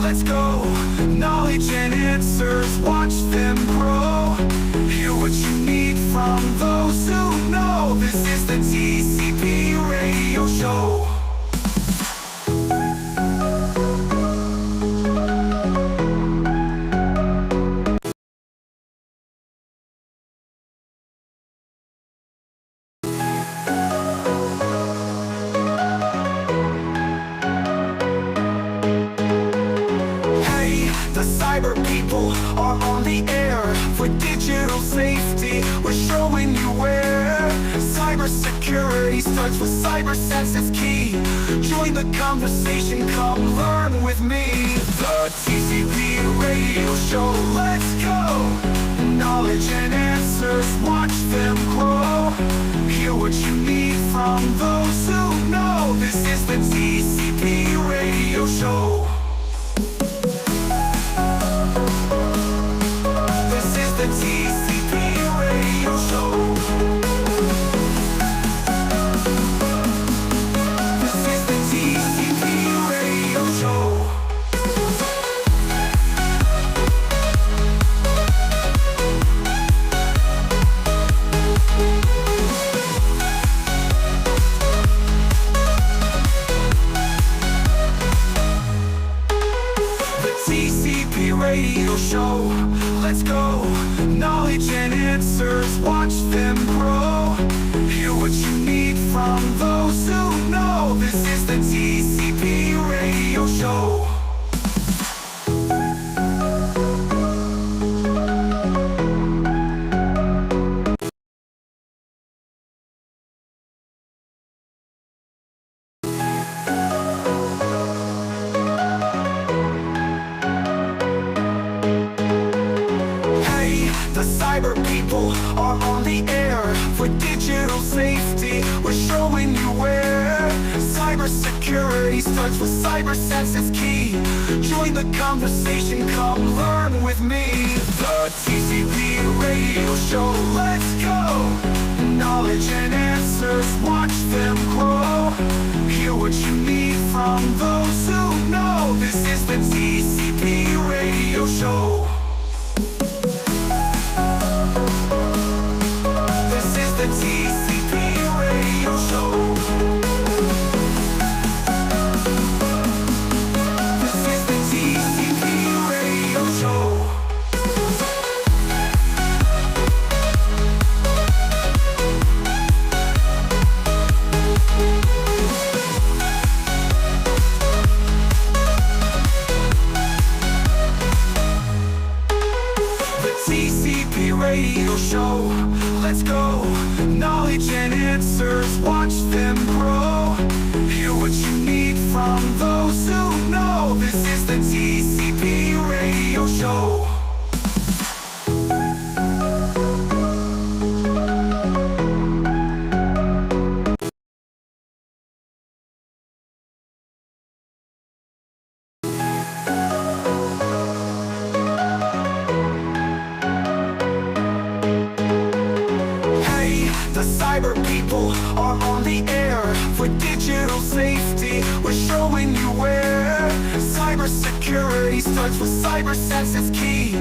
let's go. Knowledge and answers, watch them grow. Hear what you need from those who know. This is the TCP Radio Show. The cyber people are on the air for digital safety. We're showing you where cybersecurity starts with cyber sense is key. Join the conversation, come learn with me. The TCP Radio Show, let's go. Knowledge and answers, watch them grow. Hear what you need from those who know. This is the TCP Radio Show. The TCP Radio Show. This is the TCP Radio Show. The TCP Radio Show. Let's go. Knowledge and answers, watch them grow. Hear what you need from those who know. This is the TCP Radio Show. The cyber people are on the air for digital safety. We're showing you where cybersecurity starts with cyber sense is key. Join the conversation, come learn with me. The TCP Radio Show, let's go. Knowledge and answers, watch them grow. Hear what you need from those who know. This is the TCP Radio Show. The TCP Radio Show. This is the TCP Radio Show. The TCP Radio Show. Let's go. Knowledge and answers, watch them grow. Hear what you need from those who know. This is the TCP Radio Show. The cyber people are on the air for digital safety. We're showing you where cybersecurity starts with cyber sense is key.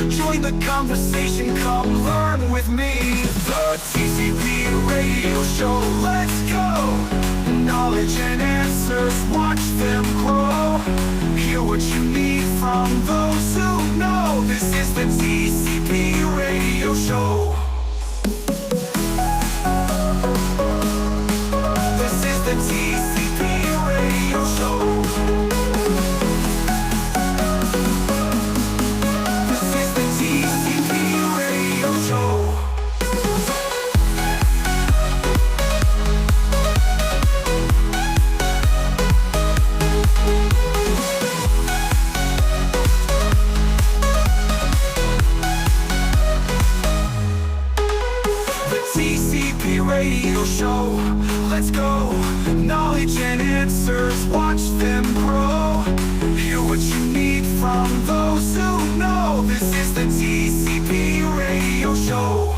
Join the conversation, come learn with me. The TCP Radio Show, let's go. Knowledge and answers, watch them grow. Hear what you need from those who know. This is the TCP Radio Show. The TCP Radio Show. This is the TCP Radio Show. The TCP Radio Show. Let's go. Knowledge and answers, watch them grow. Hear what you need from those who know. This is the TCP Radio Show.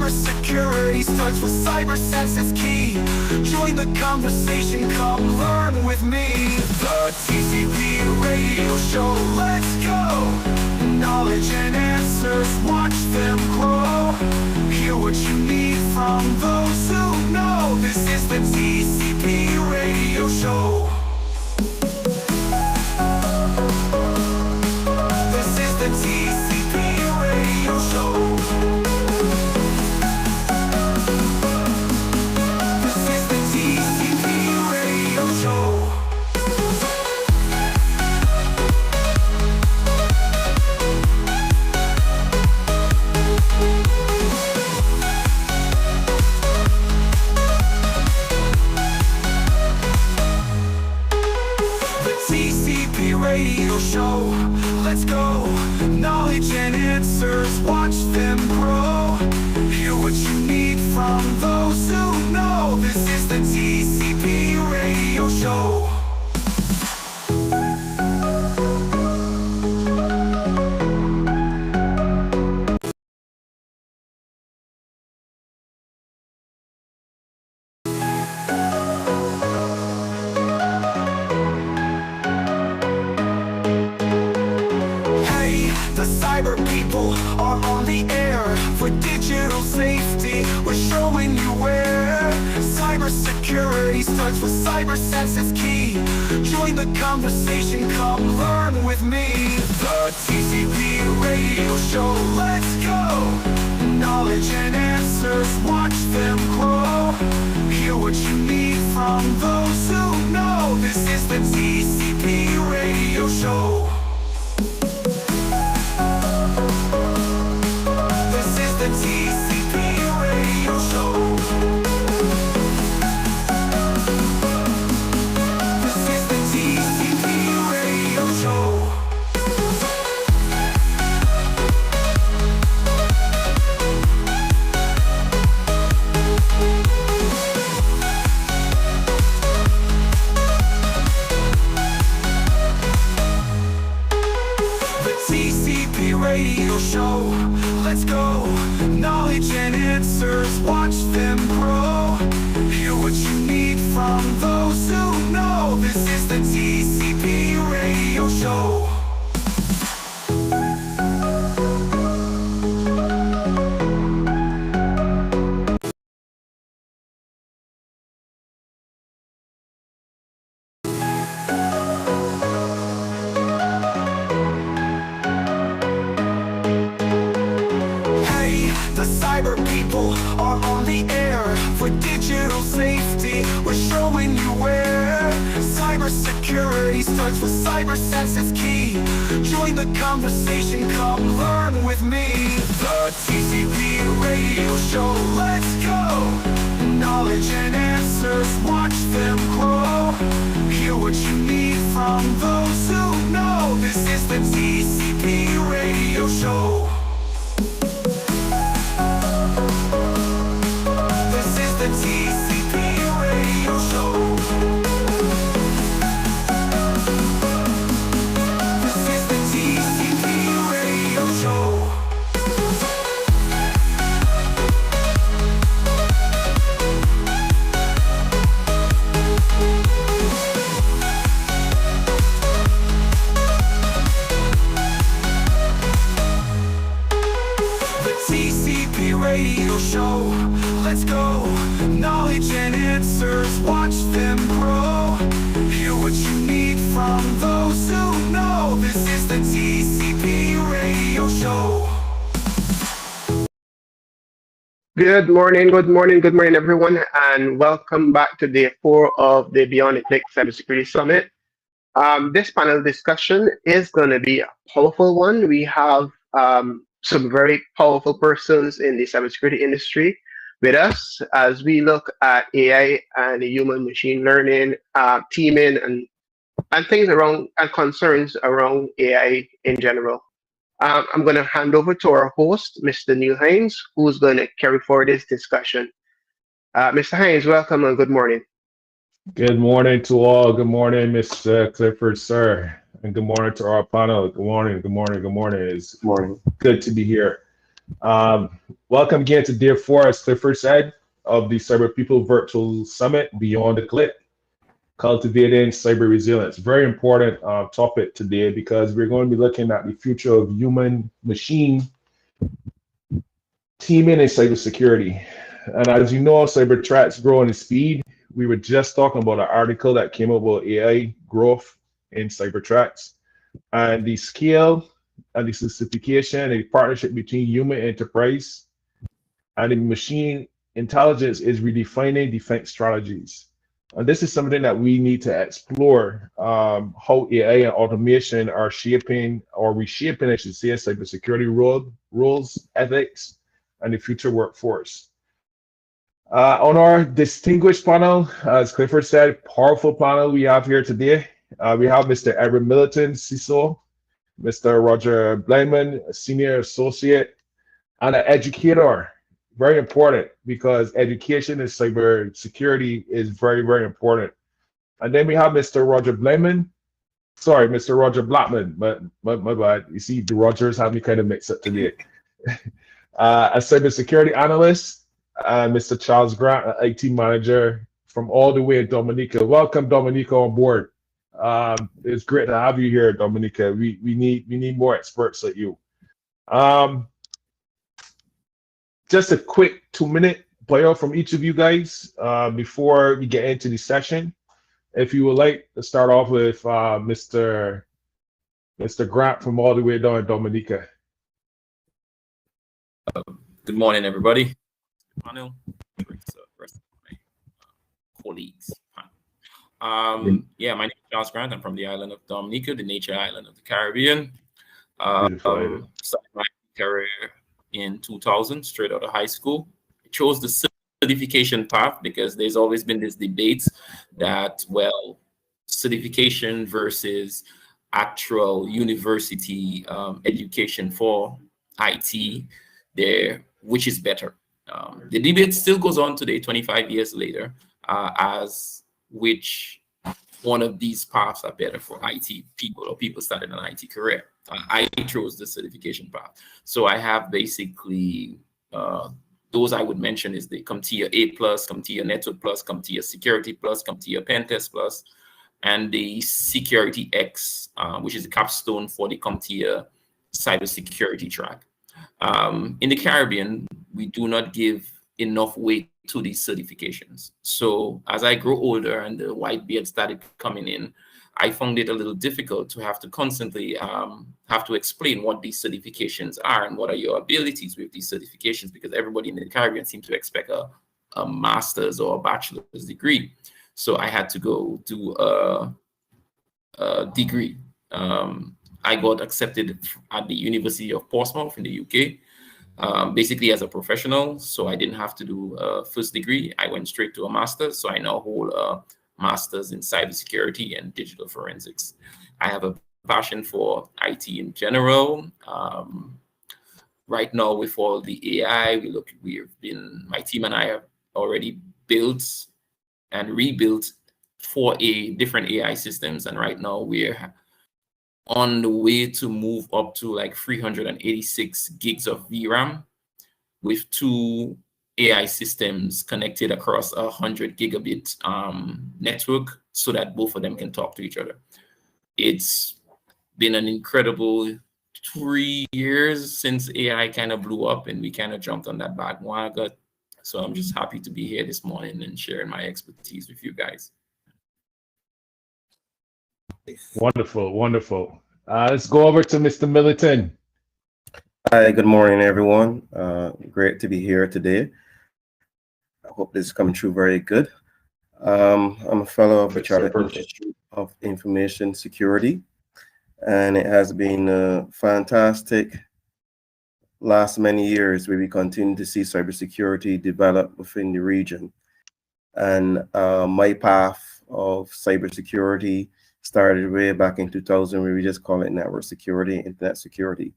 Cybersecurity starts with cyber sense is key. Join the conversation, come learn with me. The TCP Radio Show, let's go. Knowledge and answers, watch them grow. Hear what you need from those who know. This is the TCP Radio Show. This is the TCP Radio Show. This is the TCP Radio Show. TCP Radio Show, let's go. Knowledge and answers, watch them grow. Hear what you need from those who know. This is the TCP Radio Show. The cyber people are on the air for digital safety. We're showing you where. Cybersecurity starts with cyber sense is key. Join the conversation, come learn with me. The TCP Radio Show, let's go. Knowledge and answers, watch them grow. Hear what you need from those who know. This is the TCP Radio Show. The TCP Radio Show. This is the TCP Radio Show. The TCP Radio Show. Let's go. Knowledge and answers, watch them grow. Hear what you need from those who know. This is the TCP Radio Show. The cyber people are on the air for digital safety. We're showing you where. Cybersecurity starts with cyber sense is key. Join the conversation, come learn with me. The TCP Radio Show, let's go. Knowledge and answers, watch them grow. Hear what you need from those who know. This is the TCP Radio Show. The TCP Radio Show. This is the TCP Radio Show. The TCP Radio Show. Let's go. Knowledge and answers, watch them grow. Hear what you need from those who know. This is the TCP Radio Show. Good morning, everyone, and welcome back to day 4 of the Beyond the Click Cybersecurity Summit. This panel discussion is going to be a powerful one. We have some very powerful persons in the cybersecurity industry with us as we look at AI and human machine learning, teaming, and things around and concerns around AI in general. I'm going to hand over to our host, Mr. Neil Hines, who's going to carry forward this discussion. Mr. Hines, welcome and good morning. Good morning to all. Good morning, Ms. Clifford, sir. And good morning to our panel. Good morning, good morning, good morning. It's good to be here. Welcome again to Dear Four, as Clifford said, of the Cyber People Virtual Summit, Beyond the Click, Cultivating Cyber Resilience. Very important topic today because we're going to be looking at the future of human-machine teaming in cybersecurity. And as you know, cyber threats growing in speed. We were just talking about an article that came out about AI growth in cyber threats and the scale and the sophistication and the partnership between human enterprise and the machine intelligence is redefining defense strategies. And this is something that we need to explore how AI and automation are shaping or reshaping, I should say, cybersecurity rules, ethics, and the future workforce. On our distinguished panel, as Clifford said, powerful panel we have here today. We have Mr. Edward Milliton, CISO, Mr. Roger Blyman, a senior associate, and an educator. Very important because education in cybersecurity is very, very important. And then we have Mr. Roger Blyman. Sorry, Mr. Roger Blackman, but my bad. You see, the Rogers have me kind of mixed up today. A cybersecurity analyst, Mr. Charles Grant, an IT manager from all the way in Dominica. Welcome, Dominica, on board. It's great to have you here, Dominica. We need more experts like you. Just a quick 2-minute bio from each of you guys before we get into the session. If you would like to start off with Mr. Grant from all the way down in Dominica. Good morning, everybody. Panel, rest of my colleagues. Yeah, my name is Charles Grant. I'm from the island of Dominica, the nature island of the Caribbean. Started my career in 2000, straight out of high school. I chose the certification path because there's always been this debate that, well, certification versus actual university education for IT, which is better. The debate still goes on today, 25 years later, as which one of these paths are better for IT people or people starting an IT career. I chose the certification path. So I have basically those I would mention is the CompTIA A+, CompTIA Network Plus, CompTIA Security Plus, CompTIA Pentest Plus, and the Security X, which is the capstone for the CompTIA cybersecurity track. In the Caribbean, we do not give enough weight to these certifications. So as I grow older and the white beard started coming in, I found it a little difficult to have to constantly have to explain what these certifications are and what are your abilities with these certifications, because everybody in the Caribbean seems to expect a master's or a bachelor's degree. So I had to go do a degree. I got accepted at the University of Portsmouth in the UK, basically as a professional. So I didn't have to do a first degree. I went straight to a master's. So I now hold a master's in cybersecurity and digital forensics. I have a passion for IT in general. Right now, with all the AI, my team and I have already built and rebuilt 4 different AI systems. And right now we're on the way to move up to like 386 gigs of VRAM with 2 AI systems connected across 100 gigabit network so that both of them can talk to each other. It's been an incredible 3 years since AI kind of blew up and we kind of jumped on that bandwagon. So I'm just happy to be here this morning and sharing my expertise with you guys. Wonderful, wonderful. Let's go over to Mr. Milliton. Hi, good morning, everyone. Great to be here today. I hope this is coming through very good. I'm a fellow of the Chartered Institute of Information Security, and it has been a fantastic last many years where we continue to see cybersecurity develop within the region. And my path of cybersecurity started way back in 2000, where we just call it network security, internet security.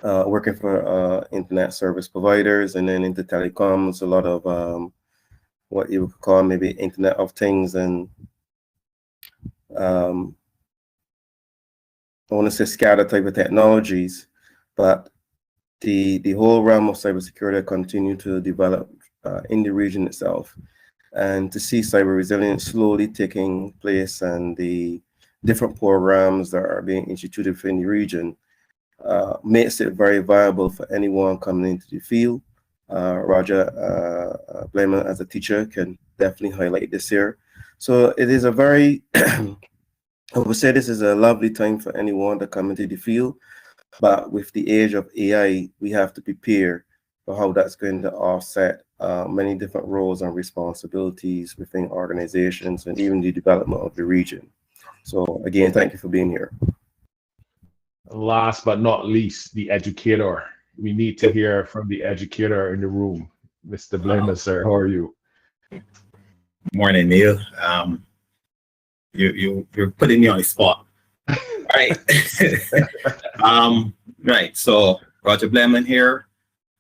Working for internet service providers, and then into telecoms, a lot of what you would call maybe Internet of Things, and I want to say SCADA type of technologies. But the whole realm of cybersecurity continue to develop in the region itself, and to see cyber resilience slowly taking place and the different programs that are being instituted within the region makes it very viable for anyone coming into the field. Roger Blaman, as a teacher, can definitely highlight this here. So it is a very, I would say this is a lovely time for anyone to come into the field. But with the age of AI, we have to prepare for how that's going to offset many different roles and responsibilities within organizations and even the development of the region. So again, thank you for being here. Last but not least, the educator. We need to hear from the educator in the room. Mr. Blamer, sir, how are you? Morning, Neil. You're putting me on the spot. Right. Right. So Roger Bleman here.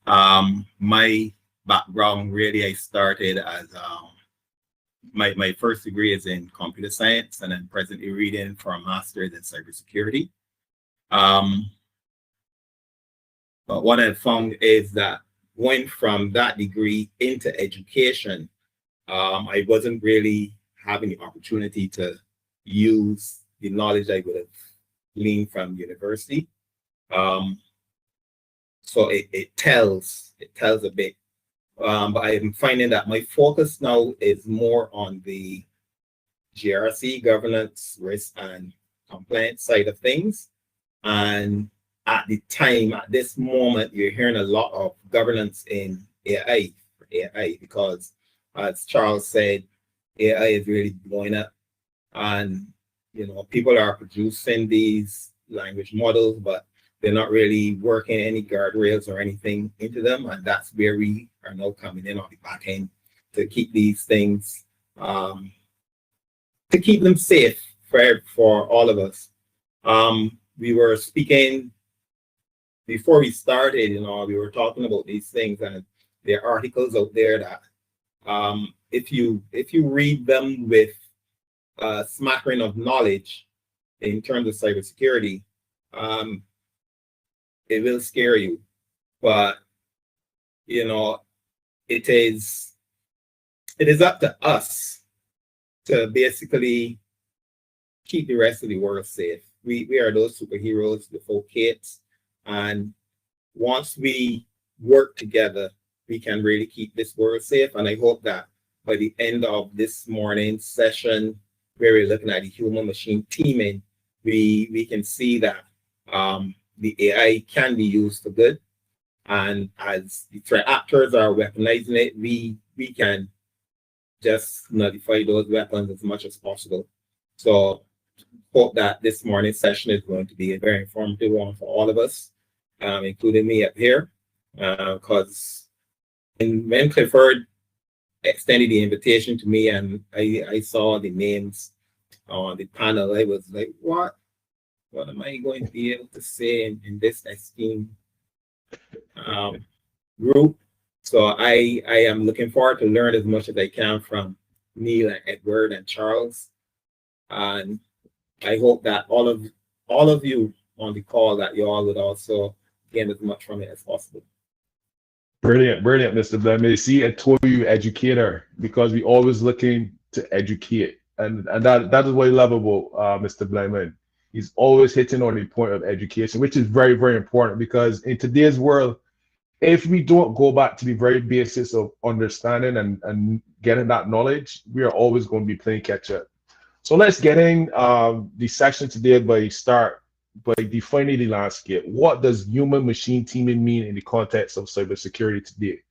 My background really, I started as my first degree is in computer science, and I'm presently reading for a master's in cybersecurity. But what I found is that going from that degree into education, I wasn't really having the opportunity to use the knowledge I would have gleaned from university. So it tells a bit. But I'm finding that my focus now is more on the GRC, governance, risk, and compliance side of things. And at this moment, you're hearing a lot of governance in AI, because as Charles said, AI is really blowing up, and people are producing these language models, but they're not really working any guardrails or anything into them, and that's where we are now coming in on the back end to keep these things, to keep them safe for all of us. We were speaking before we started, we were talking about these things, and there are articles out there that if you read them with a smattering of knowledge in terms of cybersecurity, it will scare you. But it is up to us to basically keep the rest of the world safe. We are those superheroes, the folk kids, and once we work together, we can really keep this world safe. And I hope that by the end of this morning's session, where we're looking at the human-machine teaming, we can see that the AI can be used for good. And as the threat actors are weaponizing it, we can just nullify those weapons as much as possible. So hope that this morning's session is going to be a very informative one for all of us, including me up here, because when Clifford extended the invitation to me and I saw the names on the panel, I was like, what am I going to be able to say in this esteemed group? So I am looking forward to learn as much as I can from Neil and Edward and Charles. And I hope that all of you on the call, that you all would also gain as much from it as possible. Brilliant, Mr. Blemley. See, I told you, educator, because we always looking to educate, and that is what I love about Mr. Blemley. He's always hitting on the point of education, which is very, very important, because in today's world, if we don't go back to the very basics of understanding and getting that knowledge, we are always going to be playing catch up. So let's get in the section today by defining the landscape. What does human-machine teaming mean in the context of cybersecurity today?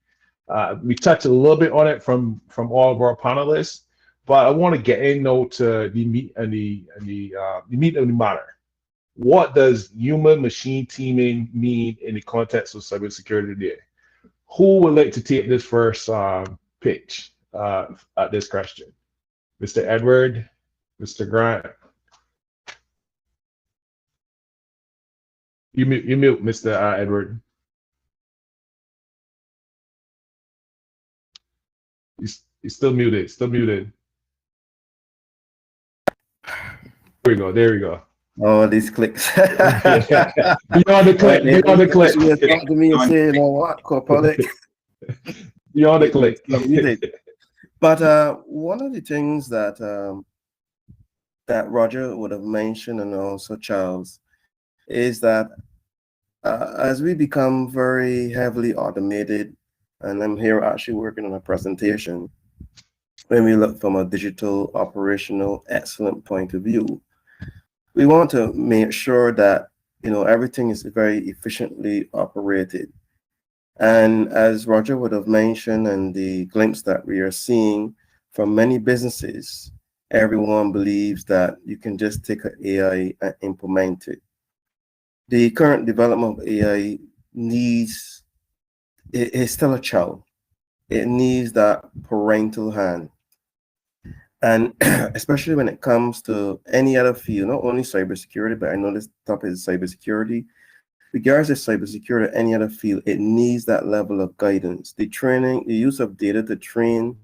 We touched a little bit on it from all of our panelists, but I want to get in now to the meat and the meat of the matter. What does human-machine teaming mean in the context of cybersecurity today? Who would like to take this first pitch at this question? Mr. Edward, Mr. Grant. You mute, Mr. Edward. He's still muted. There we go. Oh, these clicks. Beyond the click, beyond the click, You talk to me and say, you know what, corporate. beyond the click. But one of the things that that Roger would have mentioned, and also Charles, is that as we become very heavily automated, and I'm here actually working on a presentation, when we look from a digital operational excellent point of view, we want to make sure that everything is very efficiently operated. And as Roger would have mentioned, and the glimpse that we are seeing from many businesses, everyone believes that you can just take an AI and implement it. The current development of AI needs, it's still a child. It needs that parental hand. And especially when it comes to any other field, not only cybersecurity, but I know this topic is cybersecurity. Regardless of cybersecurity, any other field, it needs that level of guidance. The training, the use of data to train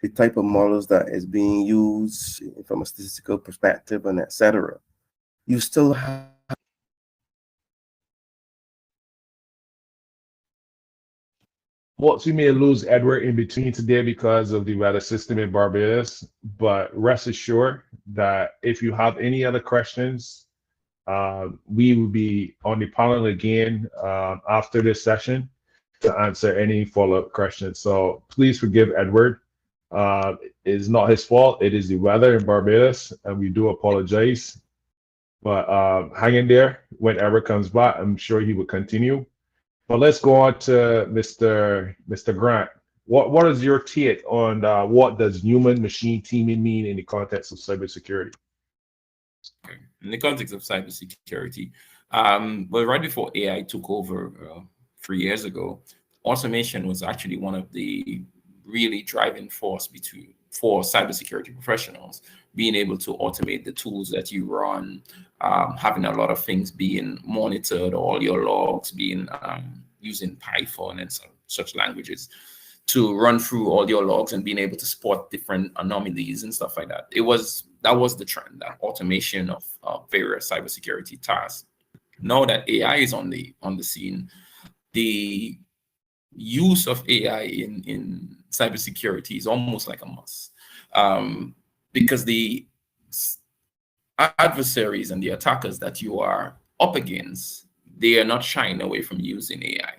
the type of models that is being used from a statistical perspective and etc. You still have What we may lose Edward in between today because of the weather system in Barbados, but rest assured that if you have any other questions, we will be on the panel again after this session to answer any follow-up questions. So please forgive Edward. It's not his fault. It is the weather in Barbados, and we do apologize. But hang in there. When Edward comes back, I'm sure he will continue. But let's go on to Mr. Grant. What is your take on what does human-machine teaming mean in the context of cybersecurity? In the context of cybersecurity, well, right before AI took over 3 years ago, automation was actually one of the really driving force for cybersecurity professionals, being able to automate the tools that you run, having a lot of things being monitored, all your logs being using Python and such languages to run through all your logs and being able to spot different anomalies and stuff like that. That was the trend, that automation of various cybersecurity tasks. Now that AI is on the scene, the use of AI in cybersecurity is almost like a must, because the adversaries and the attackers that you are up against, they are not shying away from using AI.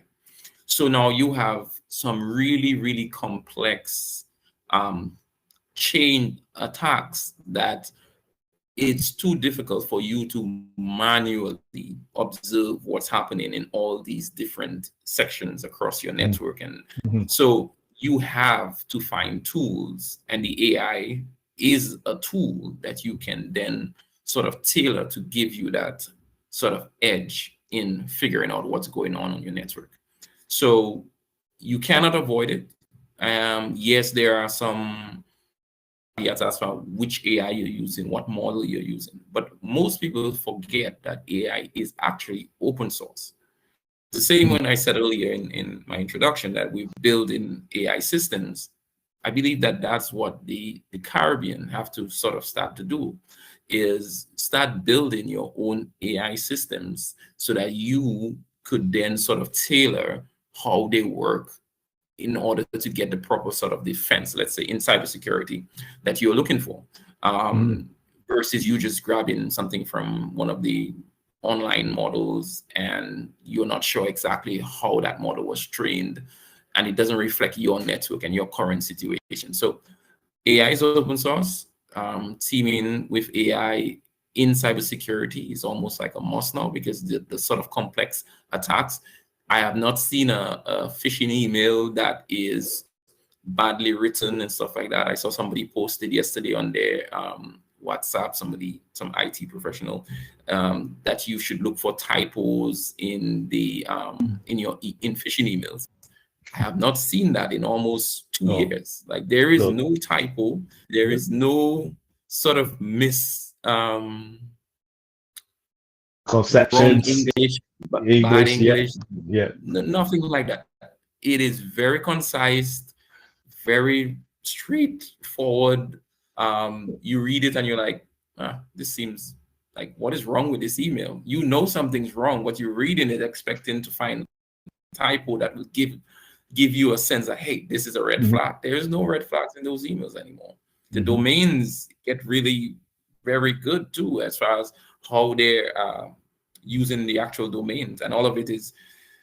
So now you have some really, really complex chain attacks that it's too difficult for you to manually observe what's happening in all these different sections across your network. And so you have to find tools, and the AI is a tool that you can then sort of tailor to give you that sort of edge in figuring out what's going on your network. So you cannot avoid it. Yes, there are some caveats as far which AI you're using, what model you're using, but most people forget that AI is actually open source. The same when I said earlier in my introduction that we build in AI systems, I believe that that's what the Caribbean have to sort of start to do, is start building your own AI systems so that you could then sort of tailor how they work in order to get the proper sort of defense, let's say in cybersecurity, that you're looking for, versus you just grabbing something from one of the online models and you're not sure exactly how that model was trained and it doesn't reflect your network and your current situation. So AI is open source. Teaming with AI in cybersecurity is almost like a must now, because the sort of complex attacks, I have not seen a phishing email that is badly written and stuff like that. I saw somebody posted yesterday on their WhatsApp, some IT professional, that you should look for typos in the in phishing emails. I have not seen that in almost 2 years. Like there is no typo, there is no sort of conceptions, English, bad English, nothing like that. It is very concise, very straightforward. You read it and you're like, this seems like, what is wrong with this email? You know something's wrong, but you're reading it expecting to find a typo that will give you a sense that, hey, this is a red flag. There's no red flags in those emails anymore. The domains get really very good too, as far as how they're using the actual domains, and all of it is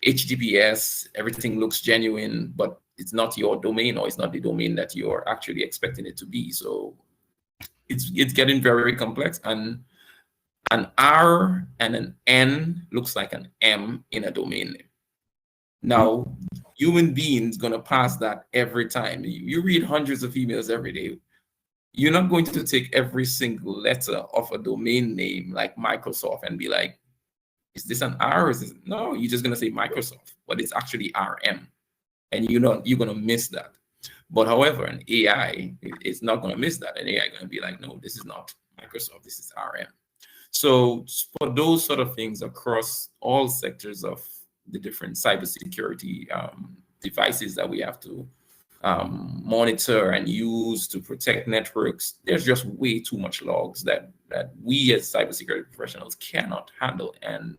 HTTPS. Everything looks genuine, but it's not your domain, or it's not the domain that you're actually expecting it to be. So it's getting very complex, and an R and an N looks like an M in a domain name. Now, human beings gonna pass that every time. You read hundreds of emails every day. You're not going to take every single letter of a domain name like Microsoft and be like, is this an R or is this? No, you're just gonna say Microsoft, but it's actually RM. And you're gonna miss that. But however, an AI is not gonna miss that. An AI gonna be like, no, this is not Microsoft, this is RM. So for those sort of things across all sectors of the different cybersecurity devices that we have to monitor and use to protect networks, there's just way too much logs that we as cybersecurity professionals cannot handle. And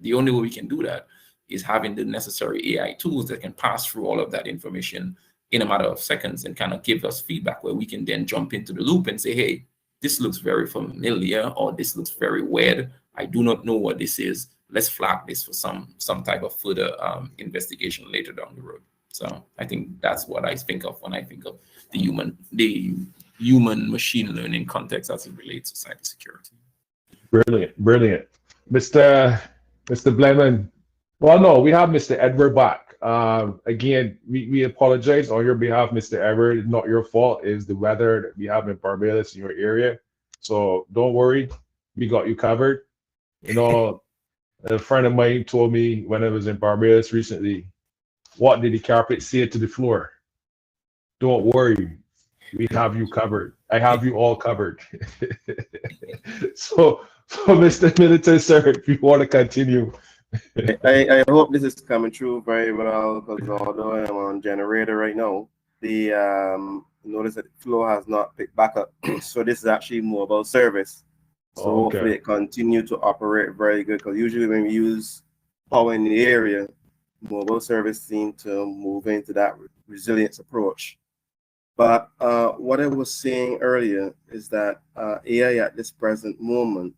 the only way we can do that is having the necessary AI tools that can pass through all of that information in a matter of seconds and kind of give us feedback where we can then jump into the loop and say, hey, this looks very familiar, or this looks very weird. I do not know what this is. Let's flag this for some type of further investigation later down the road. So I think that's what I think of when I think of the human machine learning context as it relates to cybersecurity. Brilliant. Mr. Blemon. Well, no, we have Mr. Edward back. Again, we apologize on your behalf, Mr. Edward. It's not your fault. It's the weather that we have in Barbados in your area. So don't worry, we got you covered. You know, a friend of mine told me when I was in Barbados recently, what did the carpet say to the floor? Don't worry, we have you covered. I have you all covered. So Mr. Militant, sir, if you want to continue. I hope this is coming through very well, because although I'm on generator right now, the notice that the flow has not picked back up. So this is actually mobile service. So hopefully it continue to operate very good, because usually when we use power in the area, mobile service seem to move into that resilience approach. But what I was saying earlier is that AI at this present moment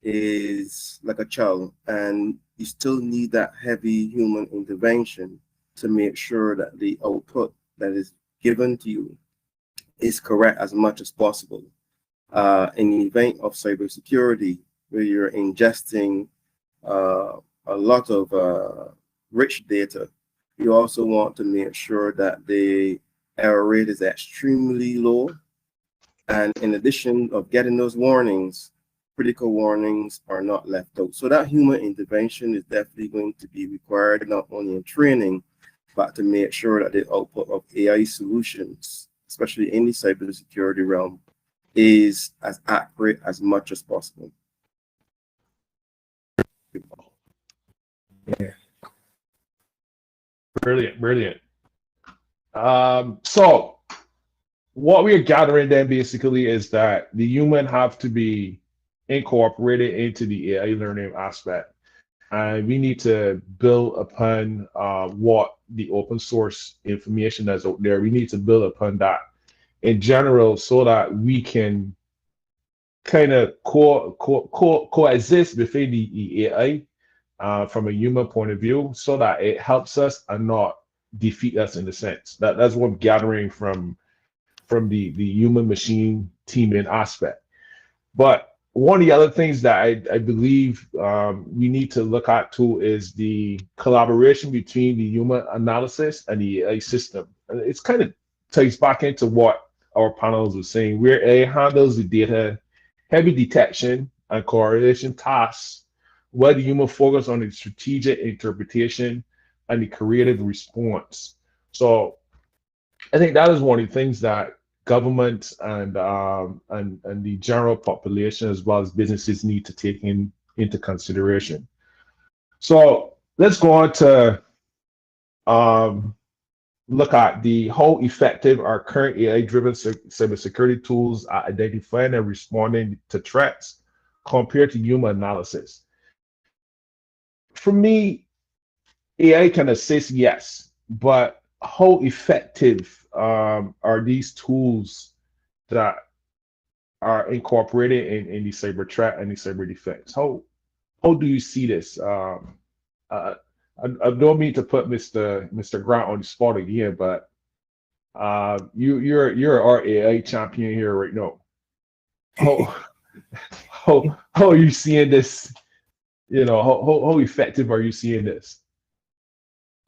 is like a child, and you still need that heavy human intervention to make sure that the output that is given to you is correct as much as possible. In the event of cybersecurity, where you're ingesting a lot of rich data, you also want to make sure that the error rate is extremely low. And in addition of getting those warnings, critical warnings are not left out. So that human intervention is definitely going to be required, not only in training, but to make sure that the output of AI solutions, especially in the cybersecurity realm, is as accurate as much as possible. Yeah. Brilliant. So what we are gathering then basically is that the human have to be incorporated into the AI learning aspect, and we need to build upon what the open source information that's out there. We need to build upon that in general, so that we can kind of coexist within the AI from a human point of view, so that it helps us and not defeat us in a sense. That's what I'm gathering from the human machine teaming aspect. But one of the other things that I believe we need to look at too is the collaboration between the human analysis and the AI system. And it's kind of ties back into what our panels were saying, where AI handles the data heavy detection and correlation tasks, where the human focus on the strategic interpretation and the creative response. So I think that is one of the things that governments and the general population, as well as businesses, need to take into consideration. So let's go on to look at how effective our current AI-driven cybersecurity tools are identifying and responding to threats. compared to human analysis. For me, AI can assist, yes, but how effective are these tools that are incorporated in the cyber threat and the cyber defense? How do you see this? I don't mean to put Mr. Grant on the spot again, but you're our AI champion here right now. How are you seeing this? You know, how effective are you seeing this?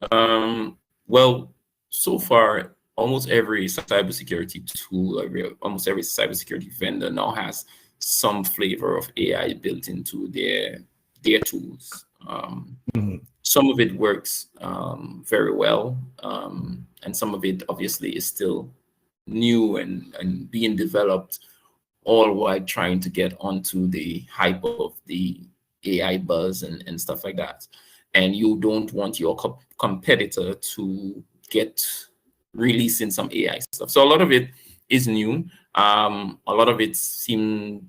Well, so far, almost every cybersecurity tool, almost every cybersecurity vendor now has some flavor of AI built into their tools. Some of it works very well, and some of it obviously is still new and being developed, all while trying to get onto the hype of the AI buzz and stuff like that. And you don't want your competitor to get releasing some AI stuff. So a lot of it is new. A lot of it seems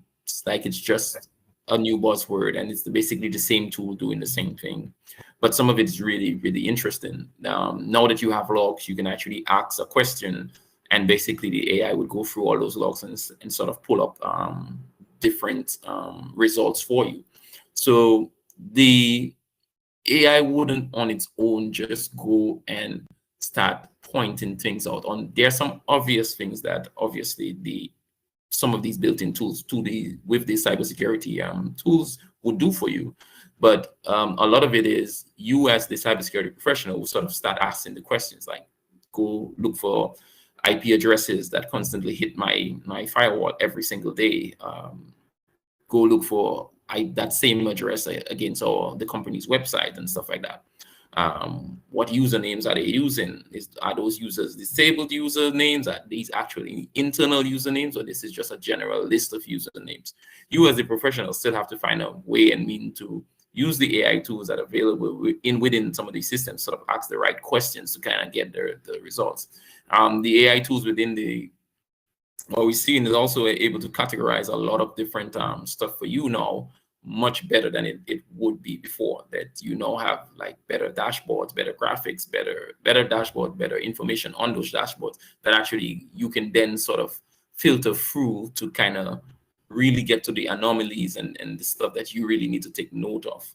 like it's just a new buzzword, and it's basically the same tool doing the same thing. But some of it is really, really interesting. Now that you have logs, you can actually ask a question, and basically the AI would go through all those logs and sort of pull up different results for you. So the AI wouldn't on its own just go and start pointing things out. There are some obvious things that obviously some of these built-in tools with the cybersecurity tools would do for you. But a lot of it is you as the cybersecurity professional will sort of start asking the questions, like go look for IP addresses that constantly hit my firewall every single day. Go look for that same address against the company's website and stuff like that. What usernames are they using? Are those users disabled usernames? Are these actually internal usernames, or this is just a general list of usernames? You as a professional still have to find a way and mean to use the AI tools that are available within some of these systems, sort of ask the right questions to kind of get the results. The AI tools within what we're seeing is also able to categorize a lot of different stuff for you now, much better than it would be before. That you now have like better dashboards, better graphics, better dashboard, better information on those dashboards that actually you can then sort of filter through to kind of really get to the anomalies and the stuff that you really need to take note of.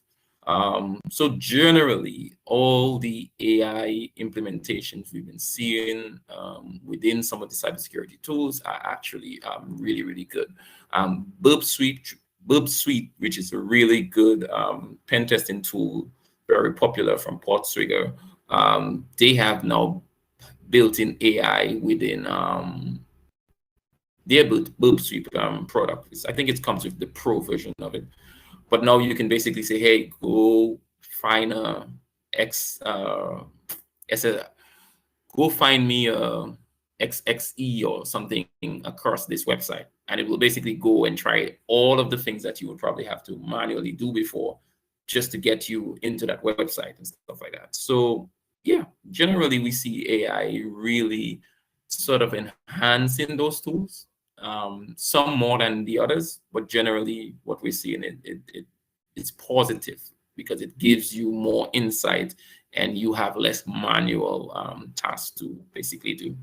So generally, all the AI implementations we've been seeing within some of the cybersecurity tools are actually really, really good. Burp Suite, which is a really good pen testing tool, very popular from Portswigger. They have now built-in AI within their Burp Suite product. I think it comes with the Pro version of it. But now you can basically say, hey, go find go find me a XXE or something across this website. And it will basically go and try all of the things that you would probably have to manually do before just to get you into that website and stuff like that. So yeah, generally we see AI really sort of enhancing those tools. Some more than the others, but generally what we're seeing it's positive because it gives you more insight and you have less manual tasks to basically do.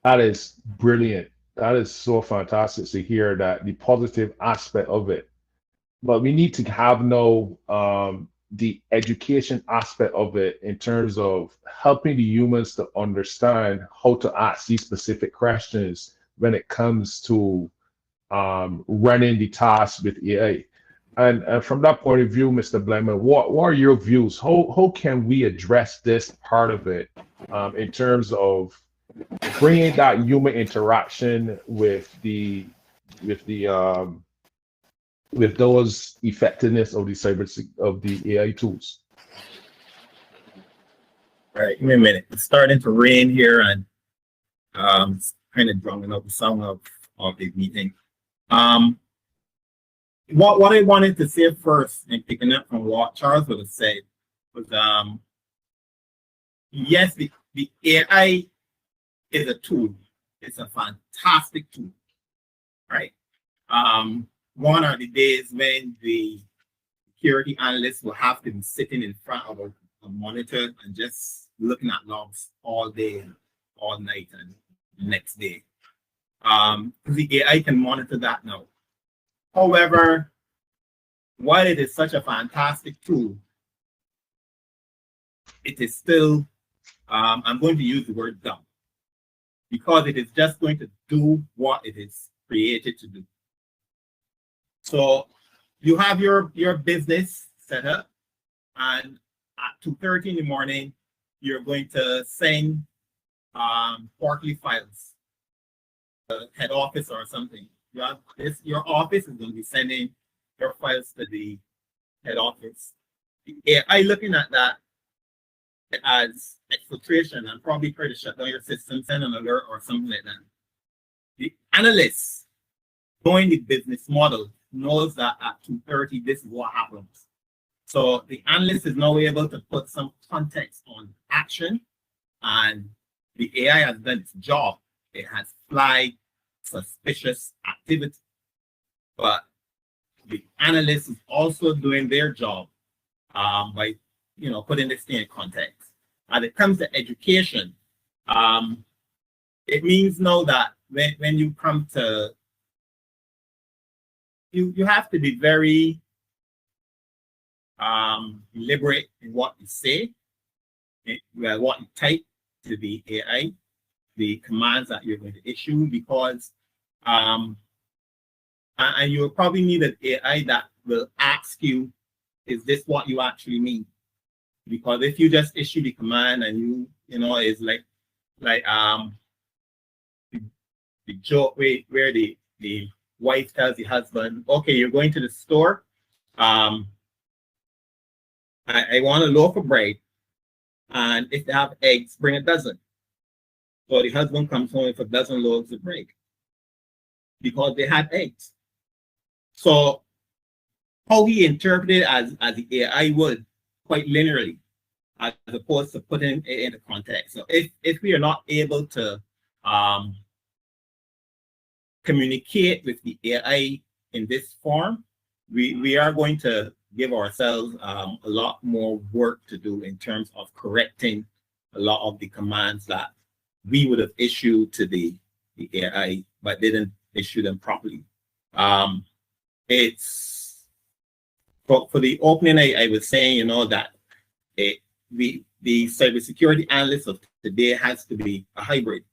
That is brilliant. That is so fantastic to hear that the positive aspect of it. But we need to have the education aspect of it in terms of helping the humans to understand how to ask these specific questions when it comes to running the tasks with AI. And from that point of view, Mr. Blemmer, what are your views? How can we address this part of it in terms of bringing that human interaction with those effectiveness of the AI tools? All right, give me a minute. It's starting to rain here, and it's kind of drowning out the sound of the meeting. What I wanted to say first, and picking up from what Charles would have said, was yes, the AI is a tool. It's a fantastic tool, right? One are the days when the security analyst will have to be sitting in front of a monitor and just looking at logs all day and all night and next day. The AI can monitor that now. However, while it is such a fantastic tool, it is still, I'm going to use the word dumb, because it is just going to do what it is created to do. So you have your business set up, and at 2:30 in the morning, you're going to send quarterly files to head office or something. You have this, your office is going to be sending your files to the head office. The AI looking at that as exfiltration and probably try to shut down your system, send an alert or something like that. The analyst, knowing the business model, knows that at 2:30, this is what happens. So the analyst is now able to put some context on action, and the AI has done its job. It has flagged suspicious activity, but the analyst is also doing their job by putting this thing in context. As it comes to education, it means now that when you come to you have to be very deliberate in what you say, what you type to the AI, the commands that you're going to issue, because and you'll probably need an AI that will ask you, is this what you actually mean? Because if you just issue the command and it's like the joke where the wife tells the husband, okay, you're going to the store. I want a loaf of bread, and if they have eggs, bring a dozen. So the husband comes home with a dozen loaves of bread because they had eggs. So how he interpreted as the AI would, quite linearly, as opposed to putting it into context. So if we are not able to communicate with the AI in this form, we are going to give ourselves a lot more work to do in terms of correcting a lot of the commands that we would have issued to the AI, but didn't issue them properly. It's for the opening, I was saying, that the cybersecurity analyst of today has to be a hybrid,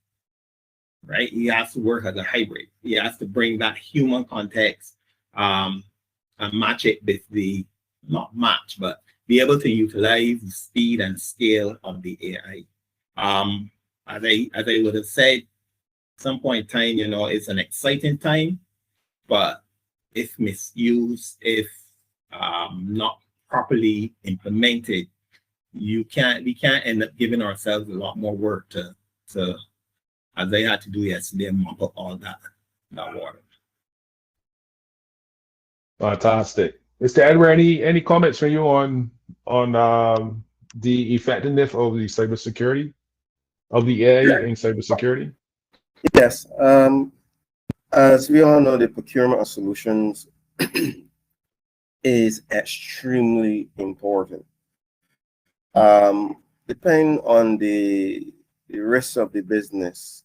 right? He has to work as a hybrid. He has to bring that human context and match it with not match, but be able to utilize the speed and scale of the AI. As I would have said, at some point in time, it's an exciting time, but if misused, if not properly implemented, we can't end up giving ourselves a lot more work to as I had to do yesterday, mop up all that water. Fantastic. Mr. Edward, any comments from you on the effectiveness of the cybersecurity, of the AI in cybersecurity? Yes. As we all know, the procurement of solutions is extremely important. Depending on the risks of the business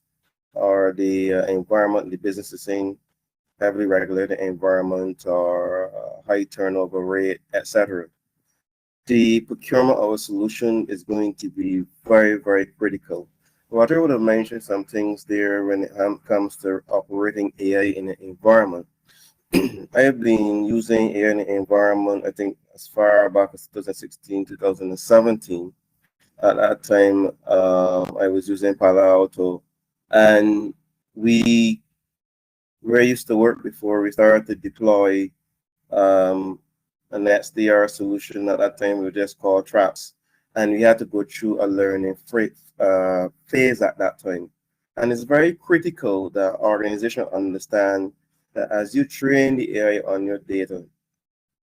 or the environment the business is in, heavily regulated environment or high turnover rate, etc., the procurement of a solution is going to be very, very critical. Roger would have mentioned some things there when it comes to operating AI in an environment. I have been using AI in an environment, I think, as far back as 2016, 2017. At that time, I was using Palo Alto, and we were used to work before we started to deploy an XDR solution. At that time, we were just called Traps, and we had to go through a learning phase at that time. And it's very critical that organization understand that as you train the AI on your data,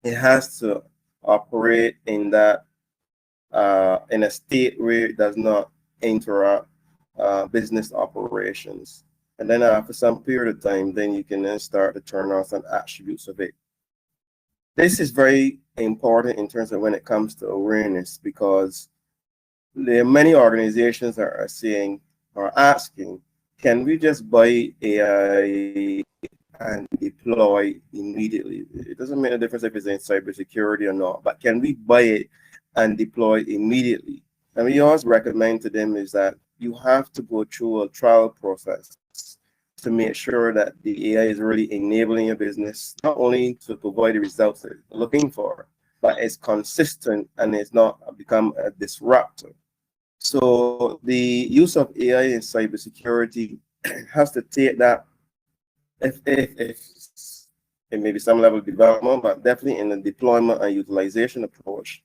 it has to operate in that in a state where it does not interrupt business operations. And then after some period of time, then you can then start to turn on some attributes of it. This is very important in terms of when it comes to awareness, because there are many organizations that are saying or asking, can we just buy AI and deploy immediately? It doesn't make a difference if it's in cybersecurity or not, but can we buy it and deploy immediately? And we always recommend to them is that you have to go through a trial process to make sure that the AI is really enabling your business, not only to provide the results that you're looking for, but it's consistent and it's not become a disruptor. So the use of AI in cybersecurity has to take that, if it may be some level of development, but definitely in the deployment and utilization approach.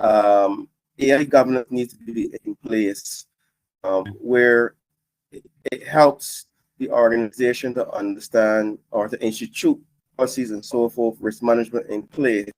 AI governance needs to be in place where it helps the organization to understand or to institute policies and so forth, risk management in place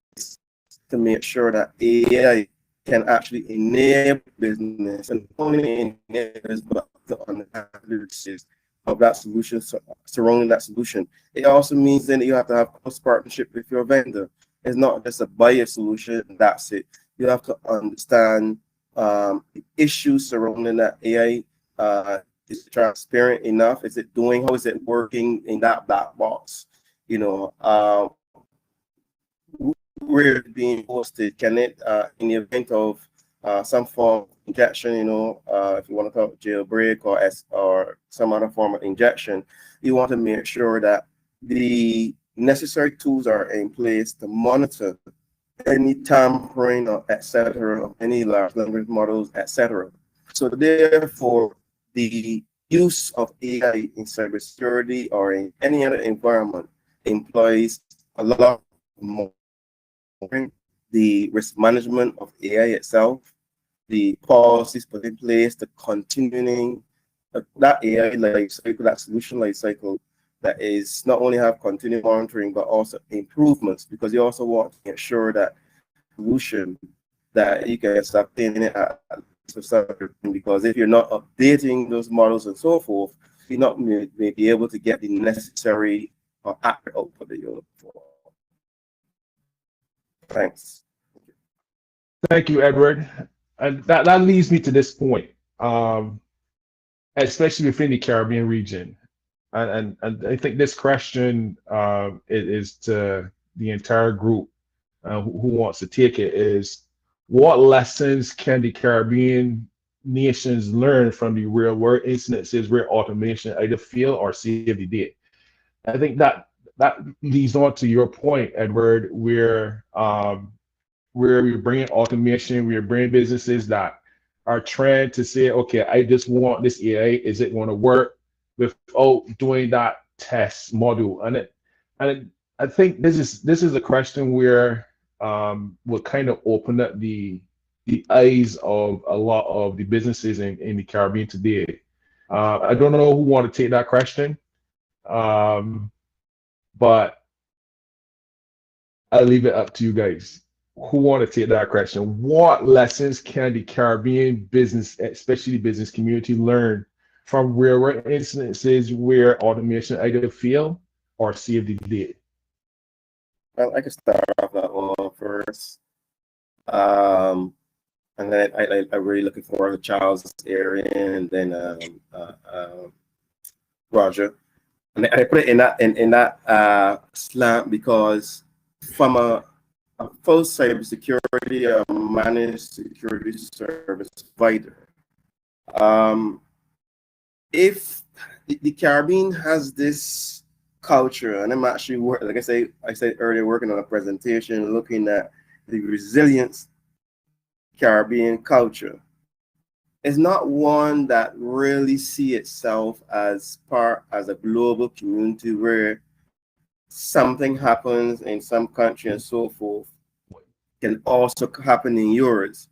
to make sure that AI can actually enable business and only enable but to understand the risks of that solution surrounding that solution. It also means then that you have to have close partnership with your vendor. It's not just a buy a solution and that's it. You have to understand the issues surrounding that AI. Is it transparent enough? Is it doing? How is it working in that black box? You know, where it's being hosted? Can it, in the event of some form of injection, you know, if you want to call it jailbreak or some other form of injection, you want to make sure that the necessary tools are in place to monitor any tampering or etc. of any large language models, etc. So therefore, the use of AI in cybersecurity or in any other environment implies a lot more. The risk management of AI itself, the policies put in place, the continuing that AI life cycle, that solution life cycle, that is not only have continued monitoring but also improvements, because you also want to make sure that solution that you can sustain it at because if you're not updating those models and so forth, you're not may be able to get the necessary or accurate output that you're looking for. Thanks. Thank you, Edward. And that leads me to this point, especially within the Caribbean region. And I think this question is to the entire group who wants to take it is, what lessons can the Caribbean nations learn from the real world instances where automation either fail or save the day? I think that leads on to your point, Edward, where we're bringing automation, we're bringing businesses that are trying to say, okay, I just want this AI, is it going to work, without doing that test model? And I think this is a question where will kind of open up the eyes of a lot of the businesses in the Caribbean today. I don't know who want to take that question, but I'll leave it up to you guys. Who want to take that question? What lessons can the Caribbean business, especially business community, learn from real world instances where automation either fail or save the day? Well, I can start off that one first. And then I'm really looking forward to Charles, Aaron, and then Roger. And I put it in that slant because from a full cybersecurity or managed security service provider, if the Caribbean has this culture, and I'm actually like I said earlier, working on a presentation looking at the resilience Caribbean culture, is not one that really see itself as a global community where something happens in some country and so forth can also happen in yours.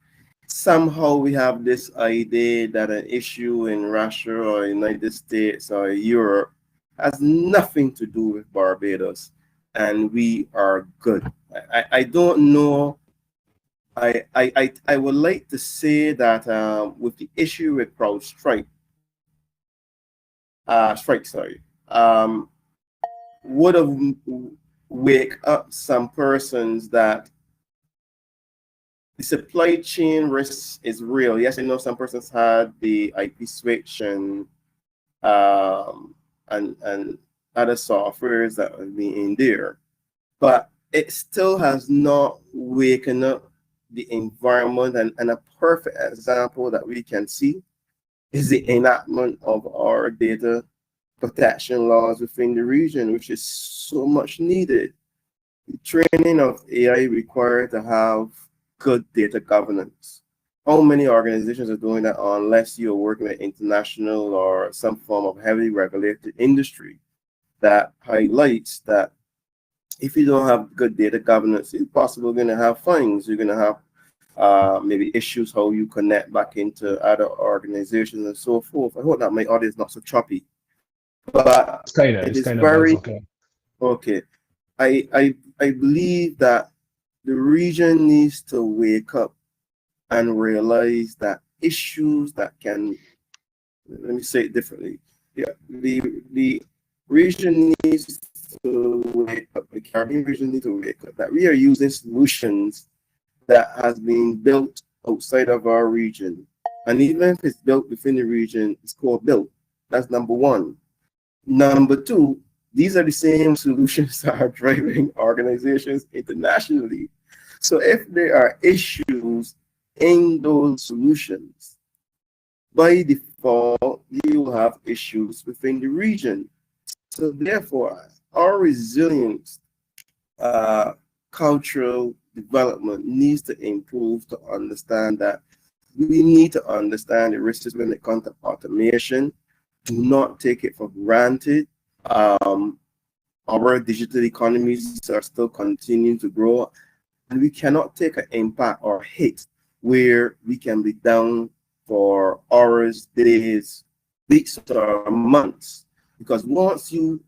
Somehow we have this idea that an issue in Russia or United States or Europe has nothing to do with Barbados, and we are good. I don't know. I would like to say that with the issue with CrowdStrike, strike, sorry, would have wake up some persons that the supply chain risk is real. Yes, I know some persons had the IP switch and other softwares that have been in there, but it still has not waken up the environment. And a perfect example that we can see is the enactment of our data protection laws within the region, which is so much needed. The training of AI required to have good data governance. How many organizations are doing that unless you're working with international or some form of heavily regulated industry? That highlights that if you don't have good data governance, you're possibly going to have fines. You're going to have maybe issues how you connect back into other organizations and so forth. I hope that my audio is not so choppy, but It's kind of very okay. okay. I believe that the region needs to wake up and realize that issues that can, let me say it differently. Yeah, the region needs to wake up, the Caribbean region needs to wake up that we are using solutions that has been built outside of our region. And even if it's built within the region, it's called built. That's number one. Number two, these are the same solutions that are driving organizations internationally. So if there are issues in those solutions, by default, you will have issues within the region. So therefore, our resilience, cultural development needs to improve to understand that we need to understand the risks when it comes to automation. Do not take it for granted. Our digital economies are still continuing to grow, and we cannot take an impact or hit where we can be down for hours, days, weeks, or months. Because once you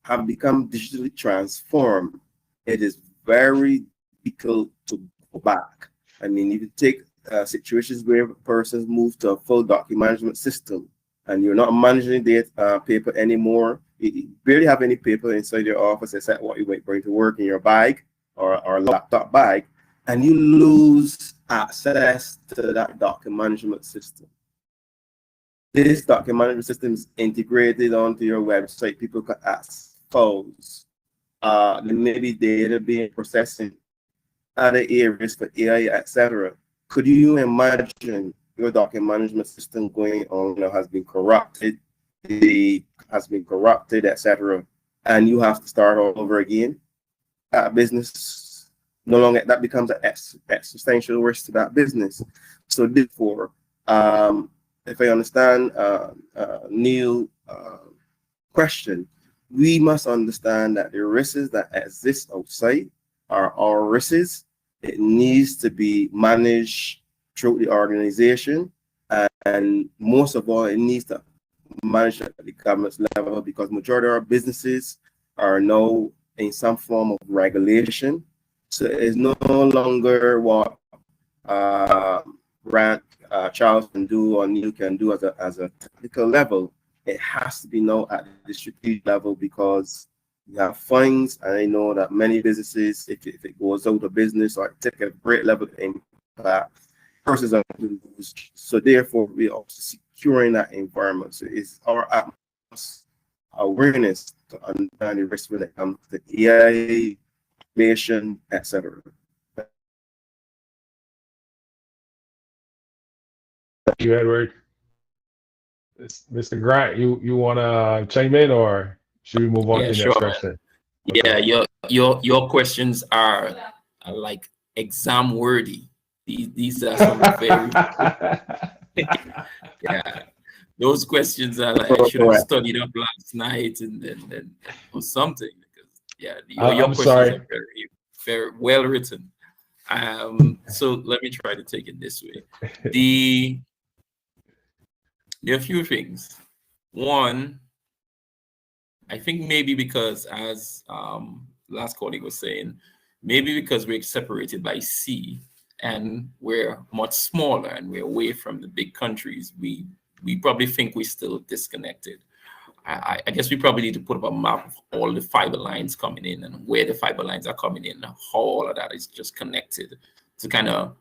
have become digitally transformed, it is very difficult to go back. I mean, you can take situations where persons move to a full document management system and you're not managing the paper anymore. You barely have any paper inside your office except what you bring to work in your bag or laptop bag, and you lose access to that document management system. This document management system is integrated onto your website. People can ask files. There may be data being processing, other areas for AI, etc. Could you imagine your document management system going on, has been corrupted, etc., and you have to start all over again? Business no longer, that becomes an existential risk to that business. So therefore, if I understand Neil's question, we must understand that the risks that exist outside are our risks. It needs to be managed through the organization, and most of all, it needs to manage at the government level, because majority of our businesses are now in some form of regulation. So it's no longer what Grant, Charles can do or Neil can do as a technical level. It has to be now at the strategic level, because you have fines, and I know that many businesses, if it goes out of business or take a great level of impact, persons are going to lose. So therefore, we are also securing that environment. So it's our awareness to understand the risk when it comes to AI, automation, etc. Thank you, Edward. Mr. Grant, you want to chime in, or should we move on Yeah, to the sure, next man. question? Yeah, your questions are like exam worthy. These are some very yeah. Those questions are like I should have Correct. studied up last night and then or something, because your I'm questions sorry. are very very well written. So let me try to take it this way. There are a few things. One, I think maybe because, as last colleague was saying, maybe because we're separated by sea and we're much smaller and we're away from the big countries, we probably think we're still disconnected. I guess we probably need to put up a map of all the fiber lines coming in and where the fiber lines are coming in, and how all of that is just connected to kind of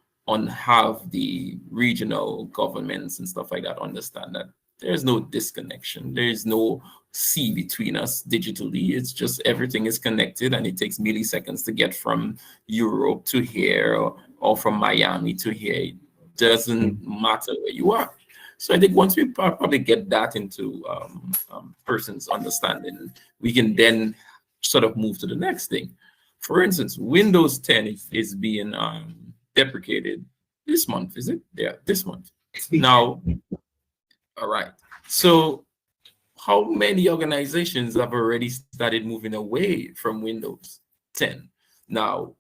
have the regional governments and stuff like that understand that there's no disconnection. There is no sea between us digitally. It's just everything is connected, and it takes milliseconds to get from Europe to here or from Miami to here. It doesn't matter where you are. So I think once we probably get that into person's understanding, we can then sort of move to the next thing. For instance, Windows 10 is being deprecated this month, is it? Yeah, this month. Now, all right. So how many organizations have already started moving away from Windows 10? Now,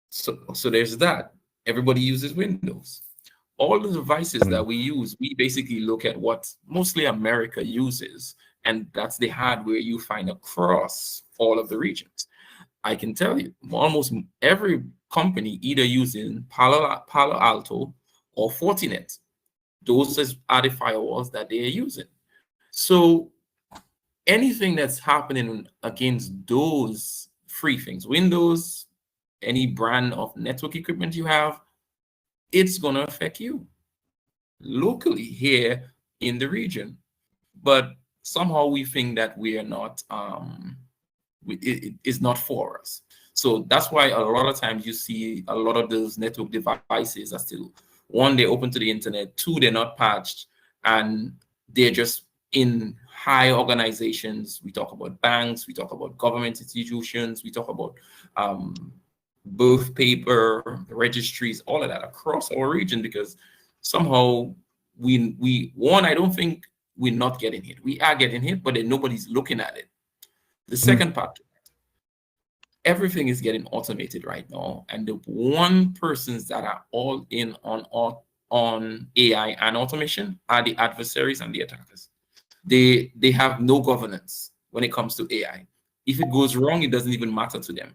so there's that. Everybody uses Windows. All the devices that we use, we basically look at what mostly America uses, and that's the hardware you find across all of the regions. I can tell you, almost every company either using Palo Alto or Fortinet. Those are the firewalls that they are using. So anything that's happening against those free things, Windows, any brand of network equipment you have, it's going to affect you locally here in the region. But somehow we think that we are not, it is not for us. So that's why a lot of times you see a lot of those network devices are still, one, they're open to the internet, two, they're not patched, and they're just in high organizations. We talk about banks, we talk about government institutions, we talk about birth paper, registries, all of that across our region, because somehow one, I don't think we're not getting hit. We are getting hit, but then nobody's looking at it. The second part, everything is getting automated right now, and the one persons that are all in on AI and automation are the adversaries and the attackers. They have no governance when it comes to AI. If it goes wrong, it doesn't even matter to them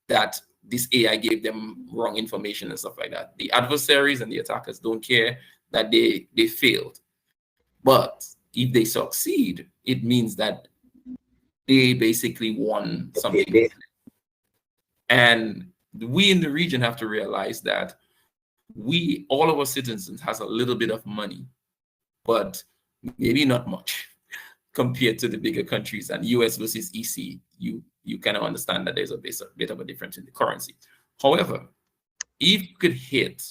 that this AI gave them wrong information and stuff like that. The adversaries and the attackers don't care that they failed. But if they succeed, it means that they basically won something. And we in the region have to realize that all of our citizens has a little bit of money, but maybe not much compared to the bigger countries. And US versus EC, you kind of understand that there's a bit of a difference in the currency. However, if you could hit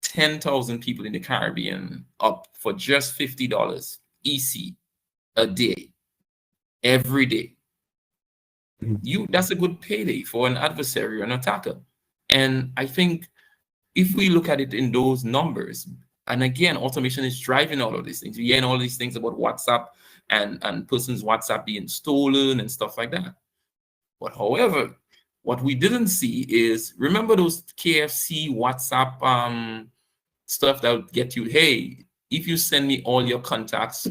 10,000 people in the Caribbean up for just $50 EC a day, every day, that's a good payday for an adversary or an attacker. And I think if we look at it in those numbers, and again, automation is driving all of these things. We're hearing all these things about WhatsApp and person's WhatsApp being stolen and stuff like that. But however, what we didn't see is, remember those KFC WhatsApp stuff that would get you, hey, if you send me all your contacts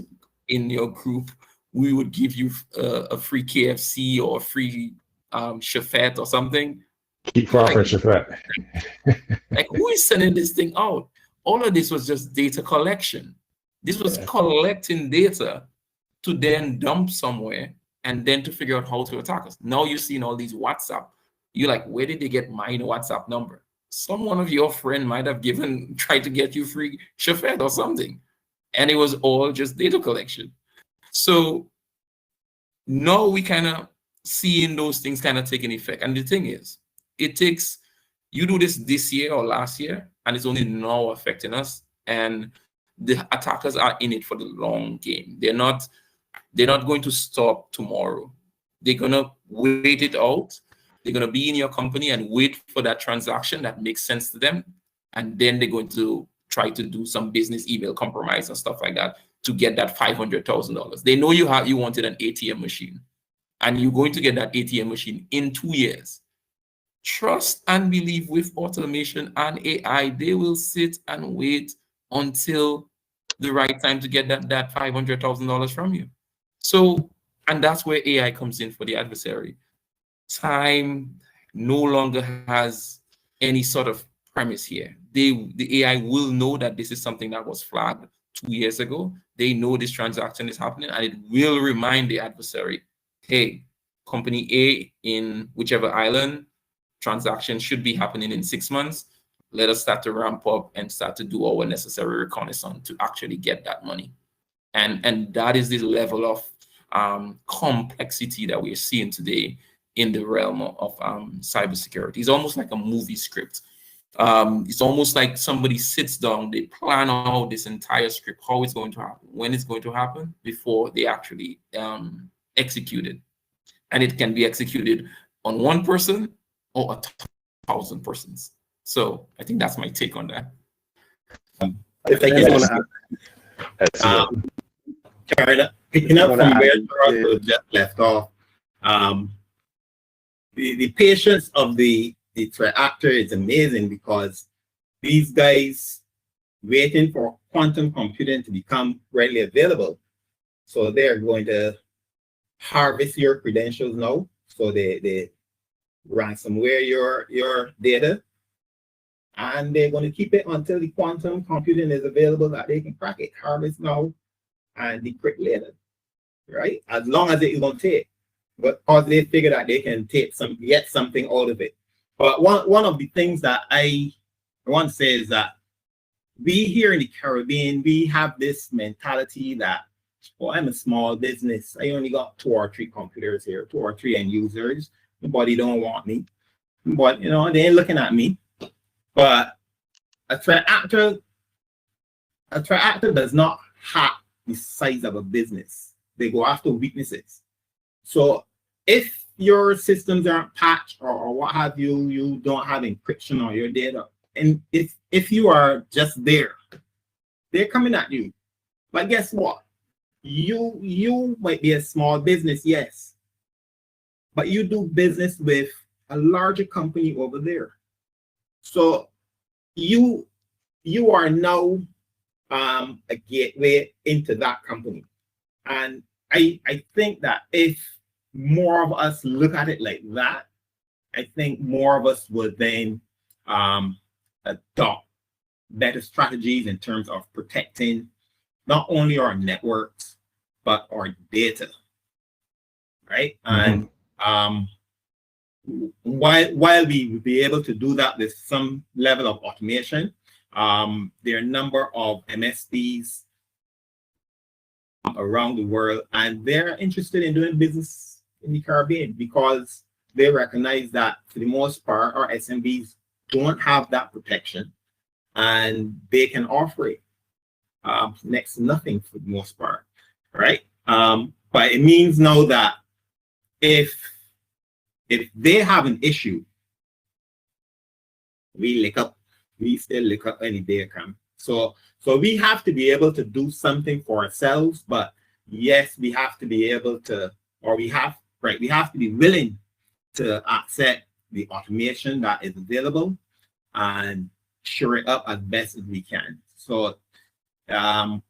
in your group, we would give you a free KFC or a free Chafette or something. Keep far from Chafette. Like, who is sending this thing out? All of this was just data collection. This was collecting data to then dump somewhere and then to figure out how to attack us. Now you're seeing all these WhatsApp. You're like, where did they get my WhatsApp number? Someone of your friend might have tried to get you free Chafette or something. And it was all just data collection. So now we kind of seeing those things kind of taking effect. And the thing is, it takes, you do this year or last year, and it's only now affecting us. And the attackers are in it for the long game. They're not going to stop tomorrow. They're gonna wait it out. They're gonna be in your company and wait for that transaction that makes sense to them. And then they're going to try to do some business email compromise and stuff like that to get that $500,000. They know you wanted an ATM machine, and you're going to get that ATM machine in 2 years. Trust and believe with automation and AI, they will sit and wait until the right time to get that $500,000 from you. So, and that's where AI comes in for the adversary. Time no longer has any sort of premise here. The AI will know that this is something that was flagged 2 years ago, they know this transaction is happening, and it will remind the adversary, hey, company A in whichever island, transaction should be happening in 6 months. Let us start to ramp up and start to do our necessary reconnaissance to actually get that money. And that is the level of complexity that we're seeing today in the realm of cybersecurity. It's almost like a movie script. It's almost like somebody sits down, they plan out this entire script, how it's going to happen, when it's going to happen, before they actually execute it. And it can be executed on one person or 1,000 persons. So I think that's my take on that. I think I want to Karen, picking up from where Toronto just left off, the patience of the threat actor is amazing, because these guys waiting for quantum computing to become readily available. So they're going to harvest your credentials now. So they ransomware your data, and they're going to keep it until the quantum computing is available that they can crack it. Harvest now and decrypt later, right? As long as it is going to take, but because they figure that they can get something out of it. But one of the things that I want to say is that we here in the Caribbean, we have this mentality that, oh, I'm a small business. I only got 2 or 3 computers here, 2 or 3 end users. Nobody don't want me. But, they ain't looking at me. But a threat actor does not have the size of a business. They go after weaknesses. So if your systems aren't patched or what have you, you don't have encryption on your data. And if you are just there, they're coming at you. But guess what? You might be a small business, yes, but you do business with a larger company over there. So you are now a gateway into that company. And I think that if more of us look at it like that, I think more of us would then adopt better strategies in terms of protecting not only our networks, but our data, right? And while we will be able to do that with some level of automation, there are a number of MSPs around the world, and they're interested in doing business in the Caribbean because they recognize that for the most part, our SMBs don't have that protection, and they can offer it next to nothing for the most part, right? But it means now that if they have an issue, we still lick up any day come. So we have to be able to do something for ourselves, but yes, we have to be able to, or we have to be willing to accept the automation that is available and shore it up as best as we can. So not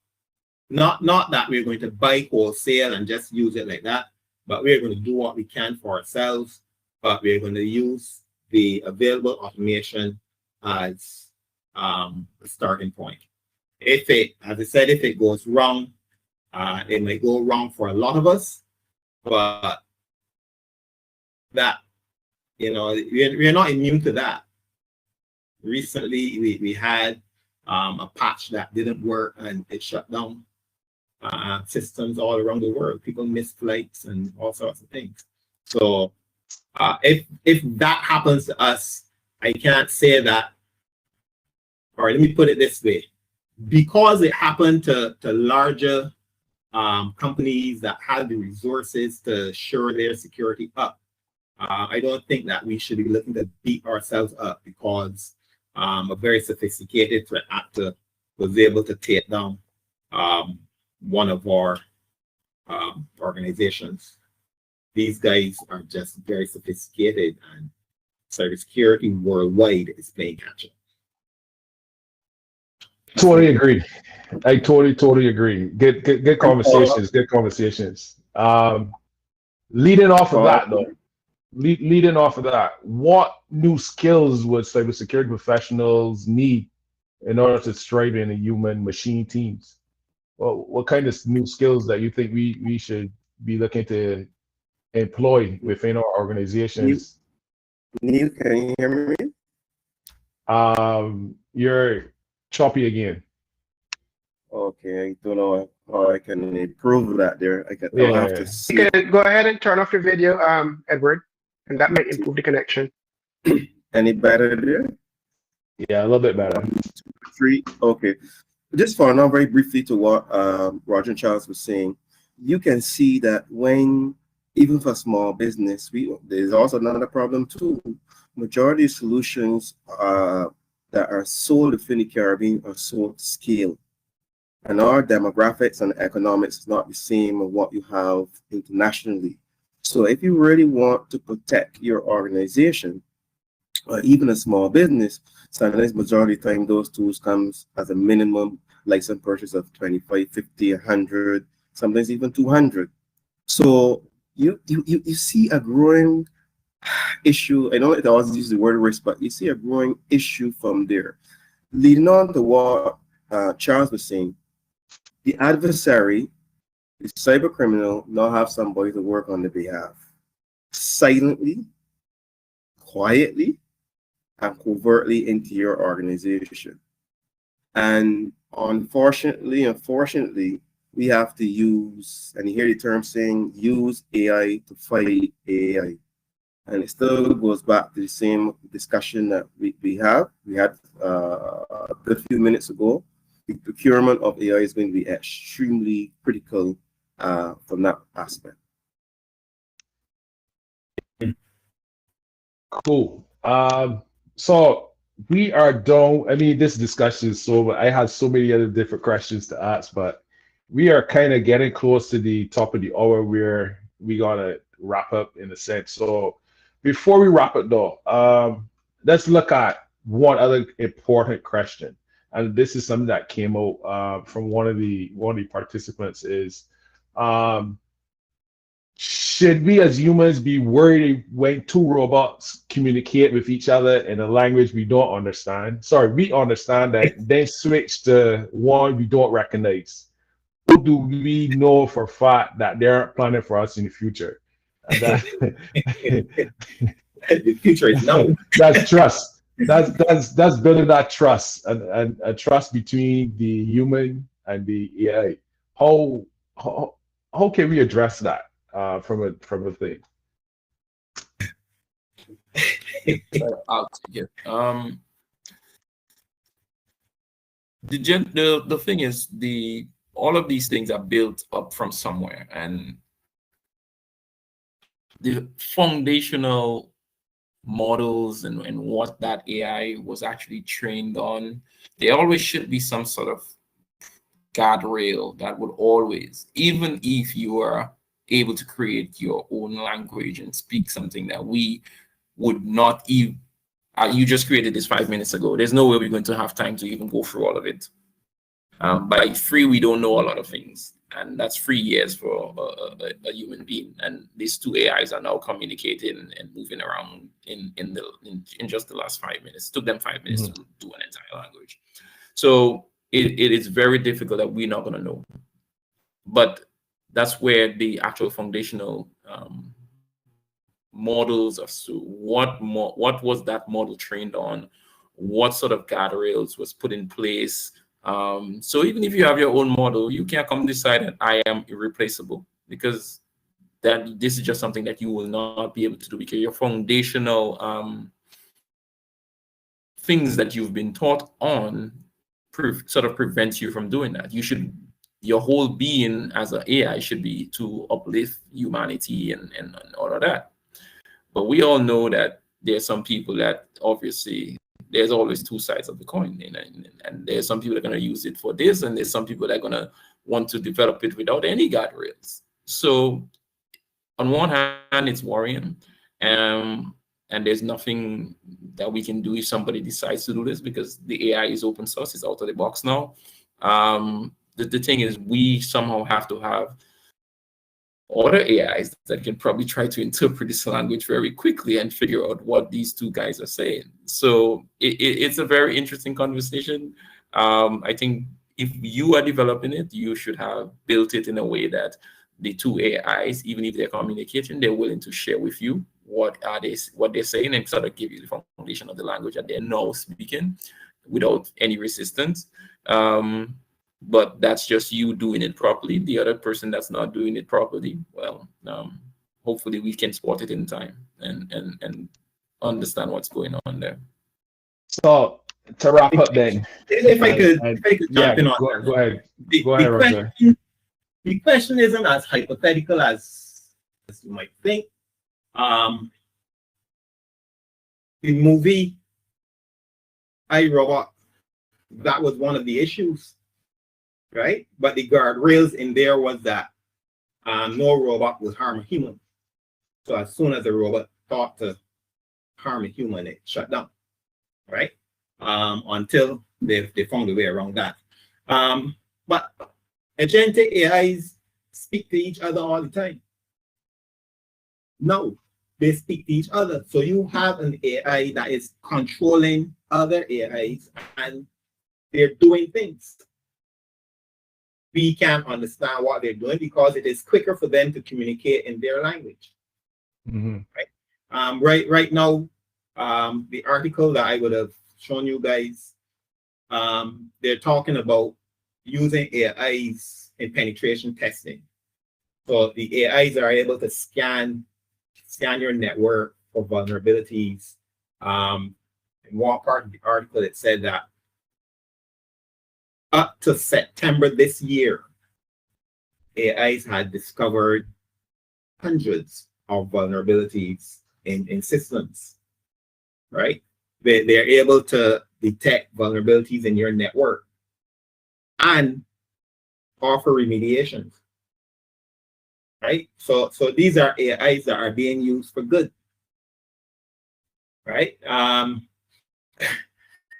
that we're going to buy wholesale and just use it like that, but we're going to do what we can for ourselves, but we're going to use the available automation as a starting point. If it goes wrong, it may go wrong for a lot of us, but that, we're not immune to that. Recently, we had a patch that didn't work and it shut down systems all around the world. People missed flights and all sorts of things. So if that happens to us, I can't say that, or let me put it this way, because it happened to larger companies that have the resources to shore their security up, I don't think that we should be looking to beat ourselves up because a very sophisticated threat actor was able to take down one of our organizations. These guys are just very sophisticated, and cybersecurity worldwide is playing catch up. Totally agree. I totally agree. Good conversations. Good conversations. Leading off of that, though. Leading off of that, what new skills would cybersecurity professionals need in order to thrive in a human-machine teams? what kind of new skills that you think we should be looking to employ within our organizations? Neil, can you hear me? You're choppy again. Okay, I don't know how I can improve that there. I'll have Yeah. to You see can go ahead and turn off your video, Edward, and that might improve the connection. any better there. Yeah, a little bit better. 1, 2, 3. Okay. Just for now, very briefly to what Roger and Charles was saying, you can see that when, even for small business, there's also another problem too. Majority of solutions that are sold within the Caribbean are sold to scale. And our demographics and economics is not the same as what you have internationally. So if you really want to protect your organization, or even a small business, sometimes majority of the time those tools comes as a minimum license purchase of 25, 50, 100, sometimes even 200. So you see a growing issue. I know it always use the word risk, but you see a growing issue from there. Leading on to what Charles was saying, the adversary, the cyber criminal, now have somebody to work on their behalf, silently, quietly, and covertly into your organization. And unfortunately, we have to use, and you hear the term saying, use AI to fight AI. And it still goes back to the same discussion that we had a few minutes ago. The procurement of AI is going to be extremely critical from that aspect. Cool. So we are done. I mean, this discussion is so, I had so many other different questions to ask, but we are kind of getting close to the top of the hour where we gotta wrap up in a sense. So before we wrap it though, let's look at one other important question. And this is something that came out from one of the participants is should we as humans be worried when two robots communicate with each other in a language we don't understand? Sorry, we understand that, then switch to one we don't recognize. Who do we know for a fact that they aren't planning for us in the future? And that, The future is now. that's trust. That's building that trust and a trust between the human and the AI. How can we address that from a thing? I'll take it. The thing is, all of these things are built up from somewhere, and the foundational models and what that AI was actually trained on, there always should be some sort of guardrail that would always, even if you are able to create your own language and speak something that we would not even, you just created this 5 minutes ago. There's no way we're going to have time to even go through all of it. By free, we don't know a lot of things. And that's 3 years for a human being. And these two AIs are now communicating and moving around in just the last 5 minutes. It took them 5 minutes to do an entire language. So it is very difficult that we're not going to know. But that's where the actual foundational models of what was that model trained on, what sort of guardrails was put in place. So even if you have your own model, you can't come decide that I am irreplaceable, because that this is just something that you will not be able to do, because your foundational things that you've been taught on sort of prevents you from doing that. Your whole being as an AI should be to uplift humanity and all of that. But we all know that there's some people that obviously there's always two sides of the coin, and there's some people that are going to use it for this, and there's some people that are going to want to develop it without any guardrails. So on one hand, it's worrying, and there's nothing that we can do if somebody decides to do this, because the AI is open source, it's out of the box now. The thing is, we somehow have to have other AIs that can probably try to interpret this language very quickly and figure out what these two guys are saying. So it's a very interesting conversation. I think if you are developing it, you should have built it in a way that the two AIs, even if they're communicating, they're willing to share with you what they're saying, and sort of give you the foundation of the language that they're now speaking without any resistance. But that's just you doing it properly. The other person that's not doing it properly, well, hopefully we can spot it in time and understand what's going on there. So to wrap up then, If I could yeah, jump in on go that. ahead. The, Go ahead, the Roger. the question isn't as hypothetical as you might think. The movie I, Robot, that was one of the issues, right? But the guardrails in there was that no robot would harm a human. So as soon as a robot thought to harm a human, it shut down, right? Until they found a way around that. But agentic AIs speak to each other all the time. No, they speak to each other. So you have an AI that is controlling other AIs and they're doing things. We can't understand what they're doing because it is quicker for them to communicate in their language. Mm-hmm. Right? Right now, the article that I would have shown you guys, they're talking about using AIs in penetration testing. So the AIs are able to scan your network for vulnerabilities. In one part of the article, it said that up to September this year, AIs had discovered hundreds of vulnerabilities in systems, right? They're able to detect vulnerabilities in your network and offer remediations, right? So these are AIs that are being used for good, right?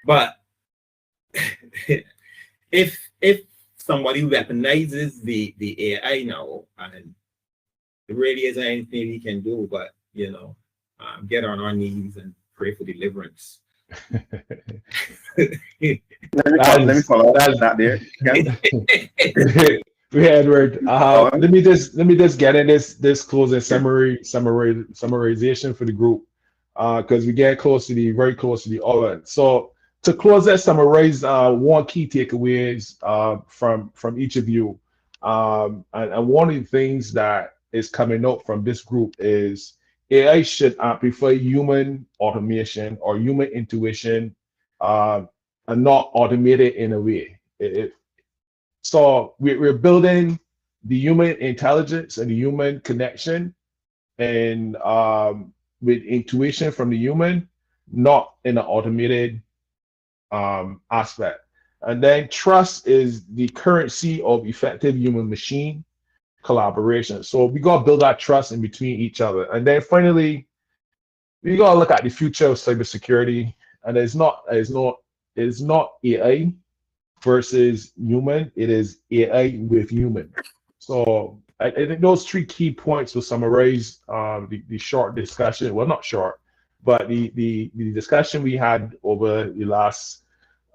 But if somebody weaponizes the AI now, and there really isn't anything we can do but get on our knees and pray for deliverance. Let me follow up that there. Yeah, Edward. Let me just get in this closing summarization for the group, because we get very close to the hour. So to close that summarize, one key takeaways from each of you, and one of the things that is coming out from this group is AI should prefer human automation or human intuition, and not automated in a way. So we're building the human intelligence and the human connection, and with intuition from the human, not in an automated aspect. And then trust is the currency of effective human machine collaboration. So we gotta build that trust in between each other. And then finally, we gotta look at the future of cybersecurity. And it's not AI versus human, it is AI with human. So I think those three key points will summarize the short discussion. Well, not short, but the discussion we had over the last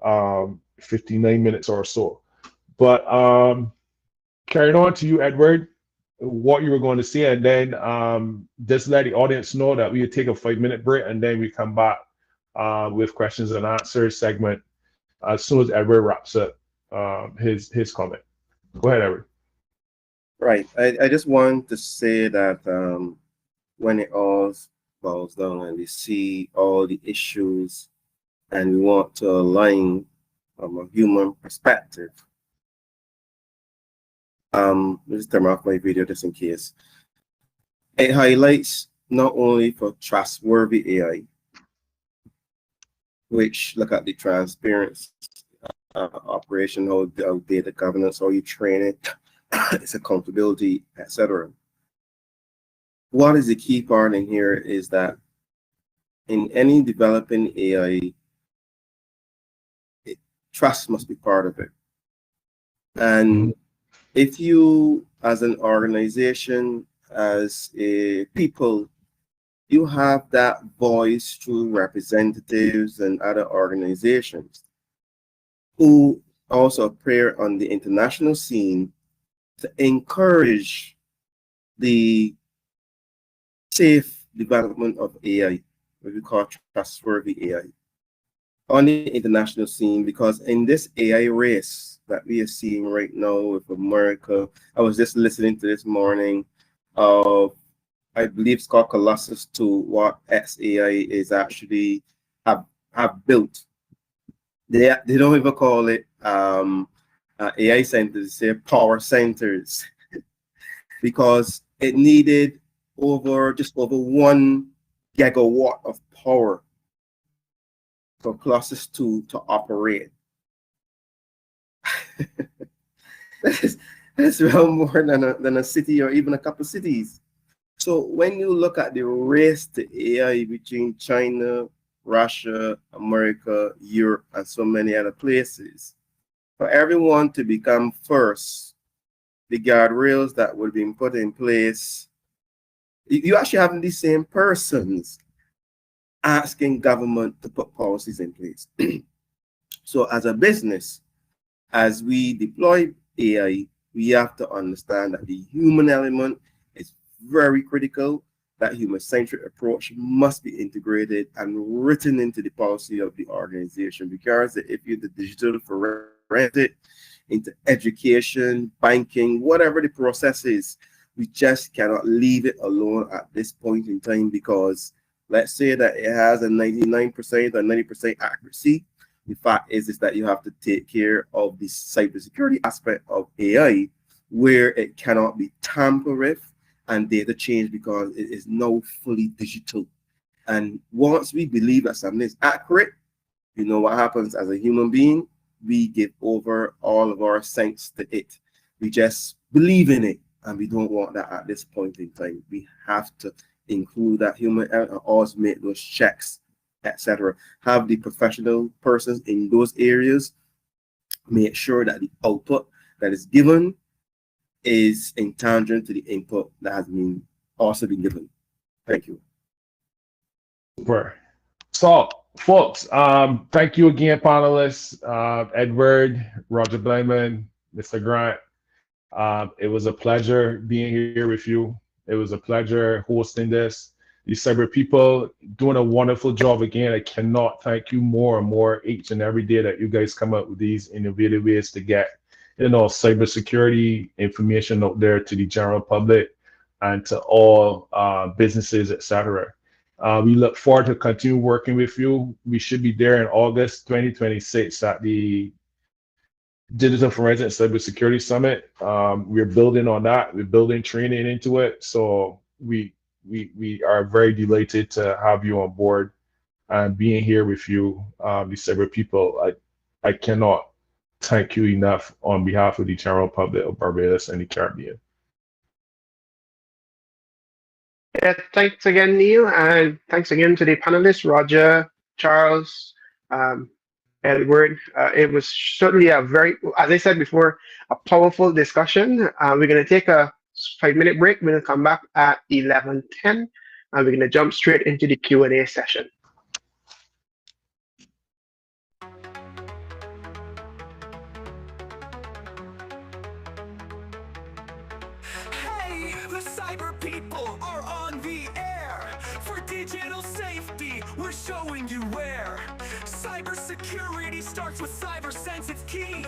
59 minutes or so. But carrying on to you, Edward, what you were going to say, and then just let the audience know that we would take a 5-minute break, and then we come back with questions and answers segment as soon as Edward wraps up his comment. Go ahead, Edward. Right. I just want to say that when it all boils down and we see all the issues and we want to align from a human perspective, let me just turn off my video just in case. It highlights not only for trustworthy AI, which look at the transparency, operation, how data governance, how you train it, its accountability, etc. What is the key part in here is that in any developing AI, trust must be part of it. And if you, as an organization, as a people, you have that voice through representatives and other organizations who also appear on the international scene to encourage the safe development of AI, what we call trustworthy AI, on the international scene, because in this AI race that we are seeing right now with America, I was just listening to this morning of, I believe it's called Colossus, to what XAI is actually have built. They don't even call it AI centers, they say power centers, because it needed just over 1 gigawatt of power for Colossus 2 to operate. That's well more than a city or even a couple cities. So when you look at the race to AI between China, Russia, America, Europe, and so many other places, for everyone to become first, the guardrails that were being put in place, you actually have these same persons asking government to put policies in place. So as a business, as we deploy AI, we have to understand that the human element is very critical. That human-centric approach must be integrated and written into the policy of the organization, because if you the digital forensic into education, banking, whatever the process is, we just cannot leave it alone at this point in time, because let's say that it has a 99% or 90% accuracy. The fact is that you have to take care of the cybersecurity aspect of AI, where it cannot be tampered with and data change, because it is now fully digital. And once we believe that something is accurate, you know what happens as a human being? We give over all of our sense to it. We just believe in it, and we don't want that at this point in time. We have to include that human element and always make those checks, etc. Have the professional persons in those areas make sure that the output that is given is in tangent to the input that has been also been given. Thank you. Super. So, folks, thank you again, panelists, Edward, Roger Blayman, Mr. Grant. It was a pleasure being here with you. It was a pleasure hosting this. These cyber people doing a wonderful job again. I cannot thank you more and more each and every day that you guys come up with these innovative ways to get, cybersecurity information out there to the general public and to all businesses, etc. We look forward to continue working with you. We should be there in August 2026 at the Digital Forensic Cybersecurity Summit. We're building on that. We're building training into it. So we are very delighted to have you on board and being here with you, the cyber people. I cannot thank you enough on behalf of the general public of Barbados and the Caribbean. Yeah, thanks again, Neil, and thanks again to the panelists, Roger, Charles, Edward. It was certainly a very, as I said before, a powerful discussion. We're going to take a 5-minute break. We're going to come back at 11:10, and we're going to jump straight into the Q&A session. Hey, the cyber people are on the air. For digital safety, we're showing you where. Cybersecurity starts with cyber sense, it's key.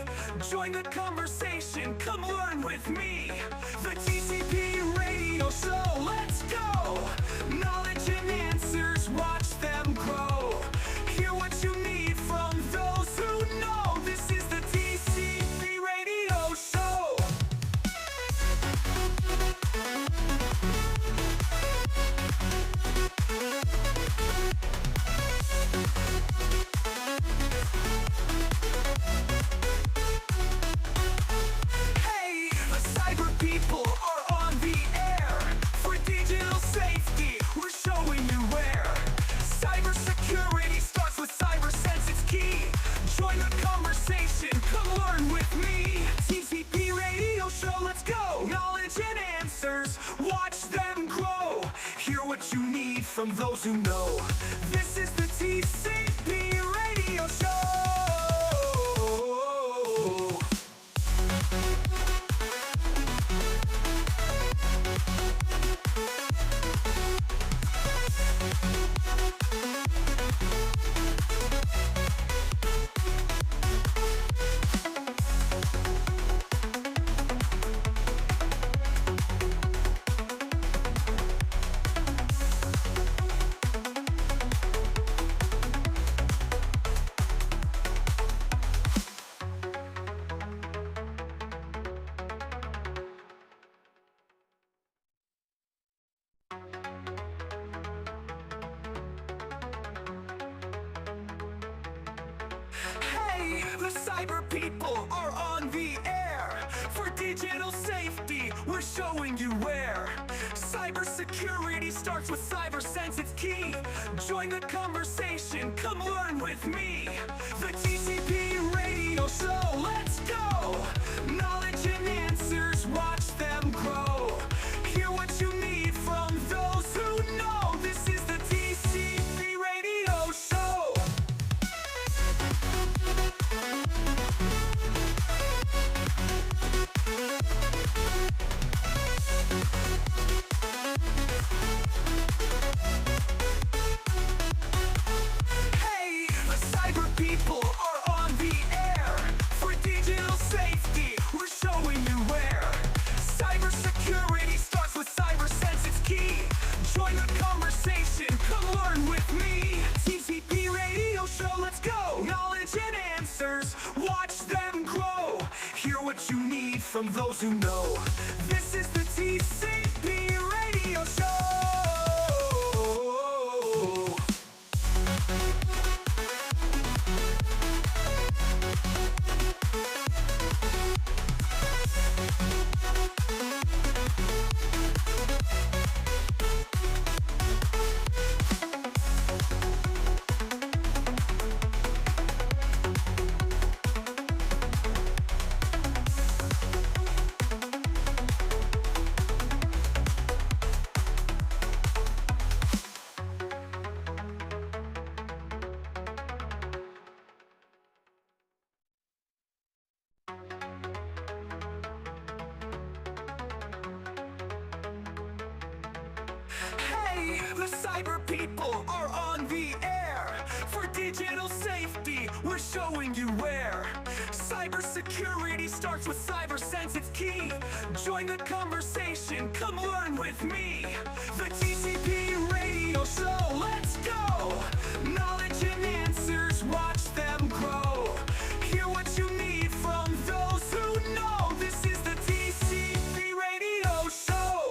Join the conversation, come learn with me. The TCP radio show, let's go. Knowledge and answers, watch them grow. Hear what you need from those who know. This is the TCP radio show. Hey, the cyber people are on the air. For digital safety, we're showing you where. Cybersecurity starts with cyber sense, it's key. Join the conversation, come learn with me. TCP radio show, let's go. Knowledge and answers, watch them grow. Hear what you need from those who know. This is the TCP radio show. cyber people are on the air. For digital safety, we're showing you where. Cybersecurity starts with cyber sense, it's key. Join the conversation, come learn with me. The TCP radio show, let's go. Knowledge and answers, watch them grow. Hear what you need from those who know. This is the TCP radio show. Hey, the cyber people are on the air. For digital safety, we're showing you where. Cybersecurity starts with cyber sense, it's key. Join the conversation, come learn with me. TCP radio show, let's go. Knowledge and answers, watch them grow. Hear what you need from those who know. This is the TCP radio show. Hey, the cyber people are on the air. For digital safety, we're showing you where. Cybersecurity starts with cyber sense, it's key. Join the conversation, come learn with me. The TCP radio show, let's go. Knowledge and answers, watch them grow. Hear what you need from those who know. This is the TCP radio show.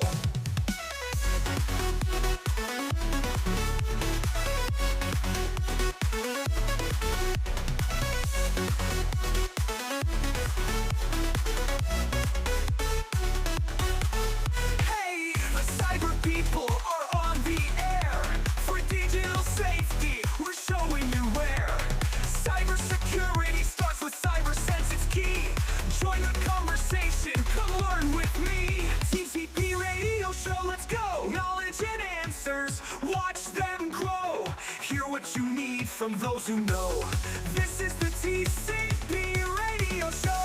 Hey, the cyber people are on the air. For digital safety, we're showing you where. Cybersecurity starts with cyber sense, it's key. Join the conversation, come learn with me. TCP radio show, let's go. Knowledge and answers, watch them grow. Hear what you need from those who know. This is the TCP radio show.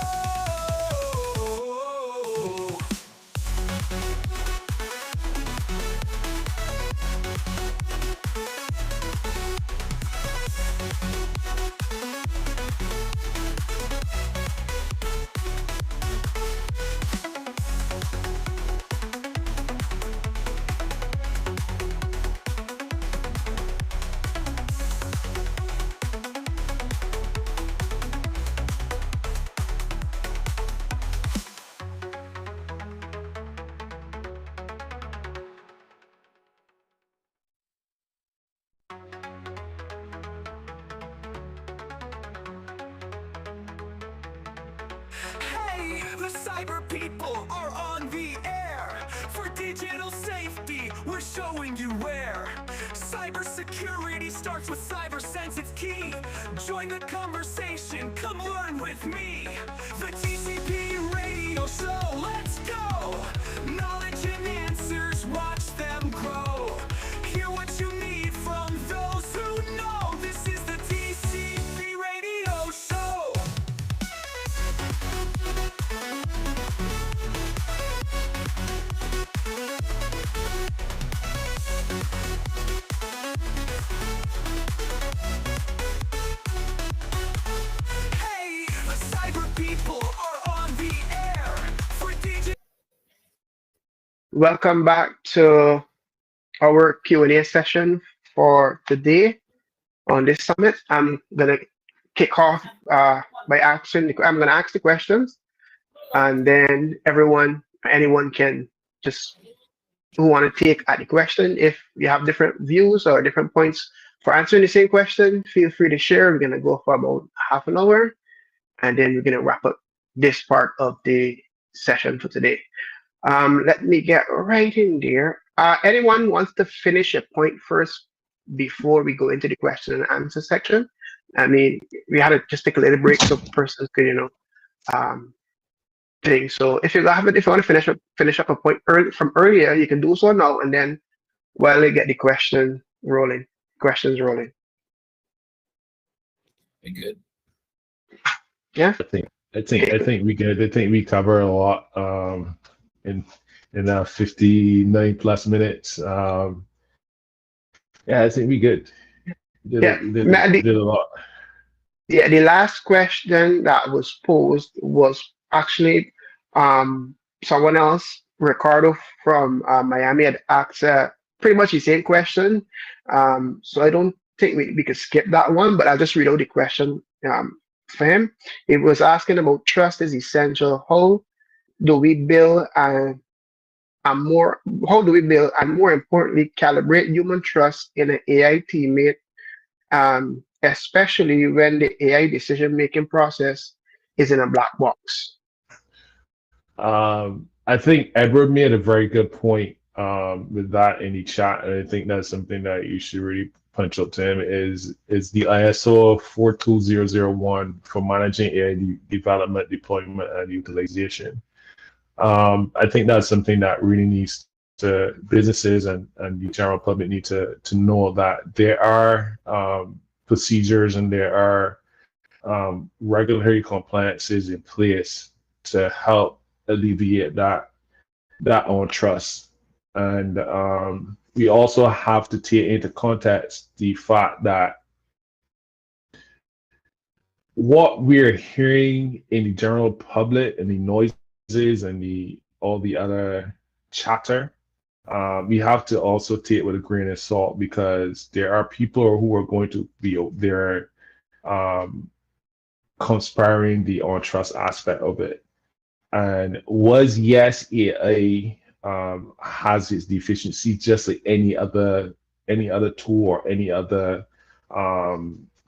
Hey, the cyber people are on the air. For digital safety, we're showing you where. Cybersecurity starts with cyber sense, it's key. Join the conversation, come learn with me. The TCP radio show, let's go. Knowledge and answers, watch them grow. Hear what you need from those who know. This is the TCP radio show. Hey, the cyber people are on the air. For DJ. Welcome back to our Q&A session for today on this summit. I'm gonna kick off by asking. I'm gonna ask the questions, and then anyone can just who want to take at the question. If you have different views or different points for answering the same question, feel free to share. We're gonna go for about half an hour, and then we're gonna wrap up this part of the session for today. Let me get right in there. Anyone wants to finish a point first before we go into the question and answer section? I mean, we had to just take a little break so persons could, um, thing. So if you have it, if you want to finish up a point from earlier, you can do so now, and then while they get the questions rolling. Very good. Yeah. I think we good. I think we cover a lot in 59 plus minutes. Yeah, I think we good. Did Yeah. did a lot. Yeah, the last question that was posed was actually someone else, Ricardo from Miami, had asked pretty much the same question. So I don't think we could skip that one, but I'll just read out the question for him. It was asking about trust is essential. Do we build a more how do we build and more importantly calibrate human trust in an AI teammate, especially when the AI decision making process is in a black box? I think Edward made a very good point with that in the chat, and I think that's something that you should really punch up to him. Is the ISO 42001 for managing AI development, deployment, and utilization. I think that's something that really needs to businesses and the general public need to know that there are procedures and there are regulatory compliances in place to help alleviate that untrust. And we also have to take into context the fact that what we're hearing in the general public and the noises and all the other chatter, we have to also take it with a grain of salt, because there are people who are going to be there conspiring the untrust aspect of it. And yes, AI has its deficiency just like any other tool or any other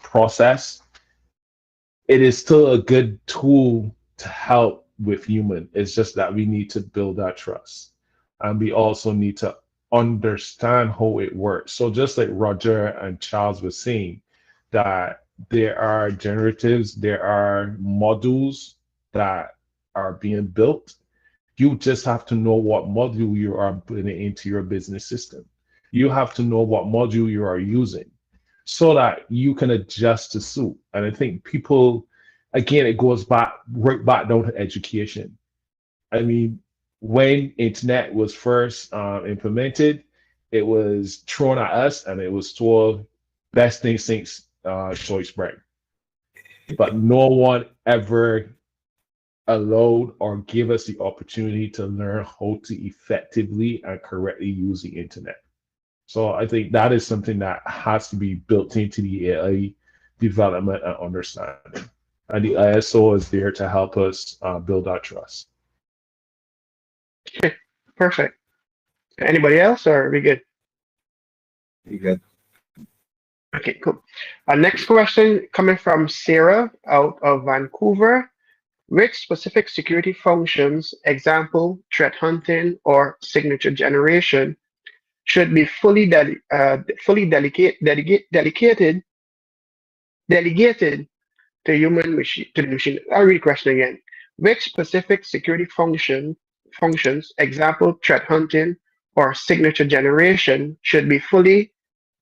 process. It is still a good tool to help with human. It's just that we need to build that trust, and we also need to understand how it works. So just like Roger and Charles were saying, that there are generatives, there are modules that are being built. You just have to know what module you are putting into your business system. You have to know what module you are using so that you can adjust to suit. And I think people, again, it goes right back down to education. I mean, when internet was first implemented, it was thrown at us and it was told best thing since choice bread. But no one ever allowed or give us the opportunity to learn how to effectively and correctly use the internet. So I think that is something that has to be built into the AI development and understanding. And the ISO is there to help us build our trust. Okay, perfect. Anybody else, or are we good? You good? Okay, cool. Our next question coming from Sarah out of Vancouver. Which specific security functions, example, threat hunting or signature generation, should be fully delegated to the machine? I'll read the question again. Which specific security functions, example, threat hunting or signature generation, should be fully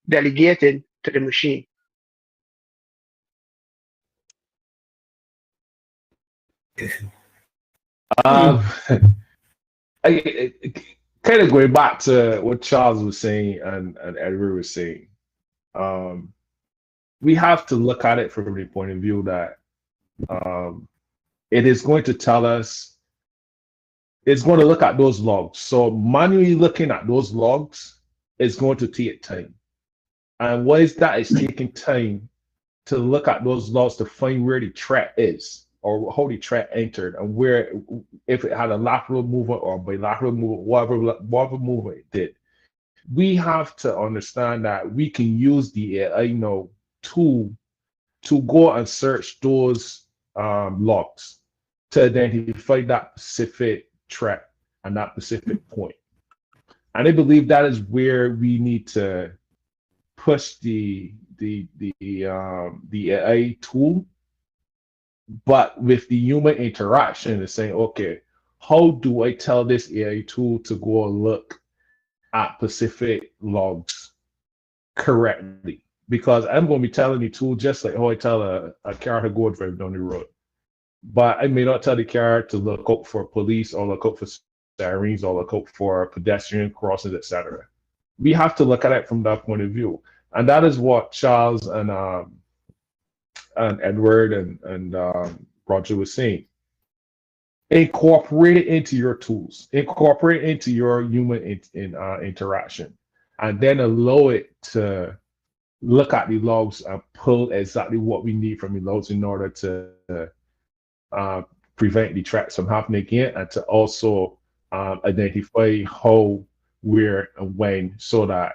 delegated to the machine? I kind of going back to what Charles was saying and Edward was saying, we have to look at it from the point of view that it is going to tell us, it's going to look at those logs. So manually looking at those logs is going to take time. And what is that? It's taking time to look at those logs to find where the threat is, or how the threat entered, and where, if it had a lateral movement or bilateral movement, whatever movement it did. We have to understand that we can use the AI tool to go and search those logs to identify that specific threat and that specific point. And I believe that is where we need to push the AI tool, but with the human interaction is saying, okay, how do I tell this AI tool to go and look at specific logs correctly? Because I'm going to be telling the tool just like how I tell a car to go drive down the road. But I may not tell the car to look out for police or look out for sirens or look out for pedestrian crossings, etc. We have to look at it from that point of view. And that is what Charles and Edward and Roger was saying. Incorporate it into your tools, incorporate it into your human interaction, and then allow it to look at the logs and pull exactly what we need from the logs in order to prevent the threats from happening again, and to also identify how, where, and when, so that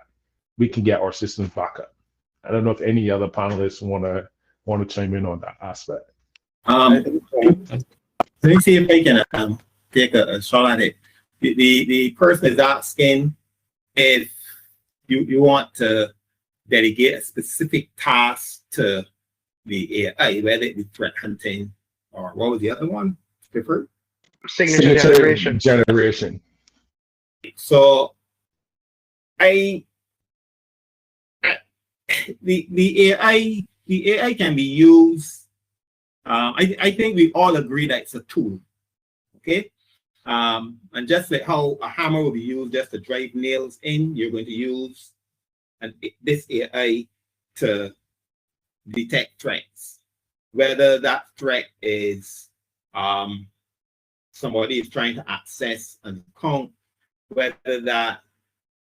we can get our systems back up. I don't know if any other panelists want to chime in on that aspect. Let me see if I can take a shot at it. The person is asking if you want to delegate a specific task to the AI, whether it be threat hunting or what was the other one? Different? Signature generation. So the AI can be used. I think we all agree that it's a tool, okay? And just like how a hammer will be used just to drive nails in, you're going to use this AI to detect threats. Whether that threat is somebody is trying to access an account, whether that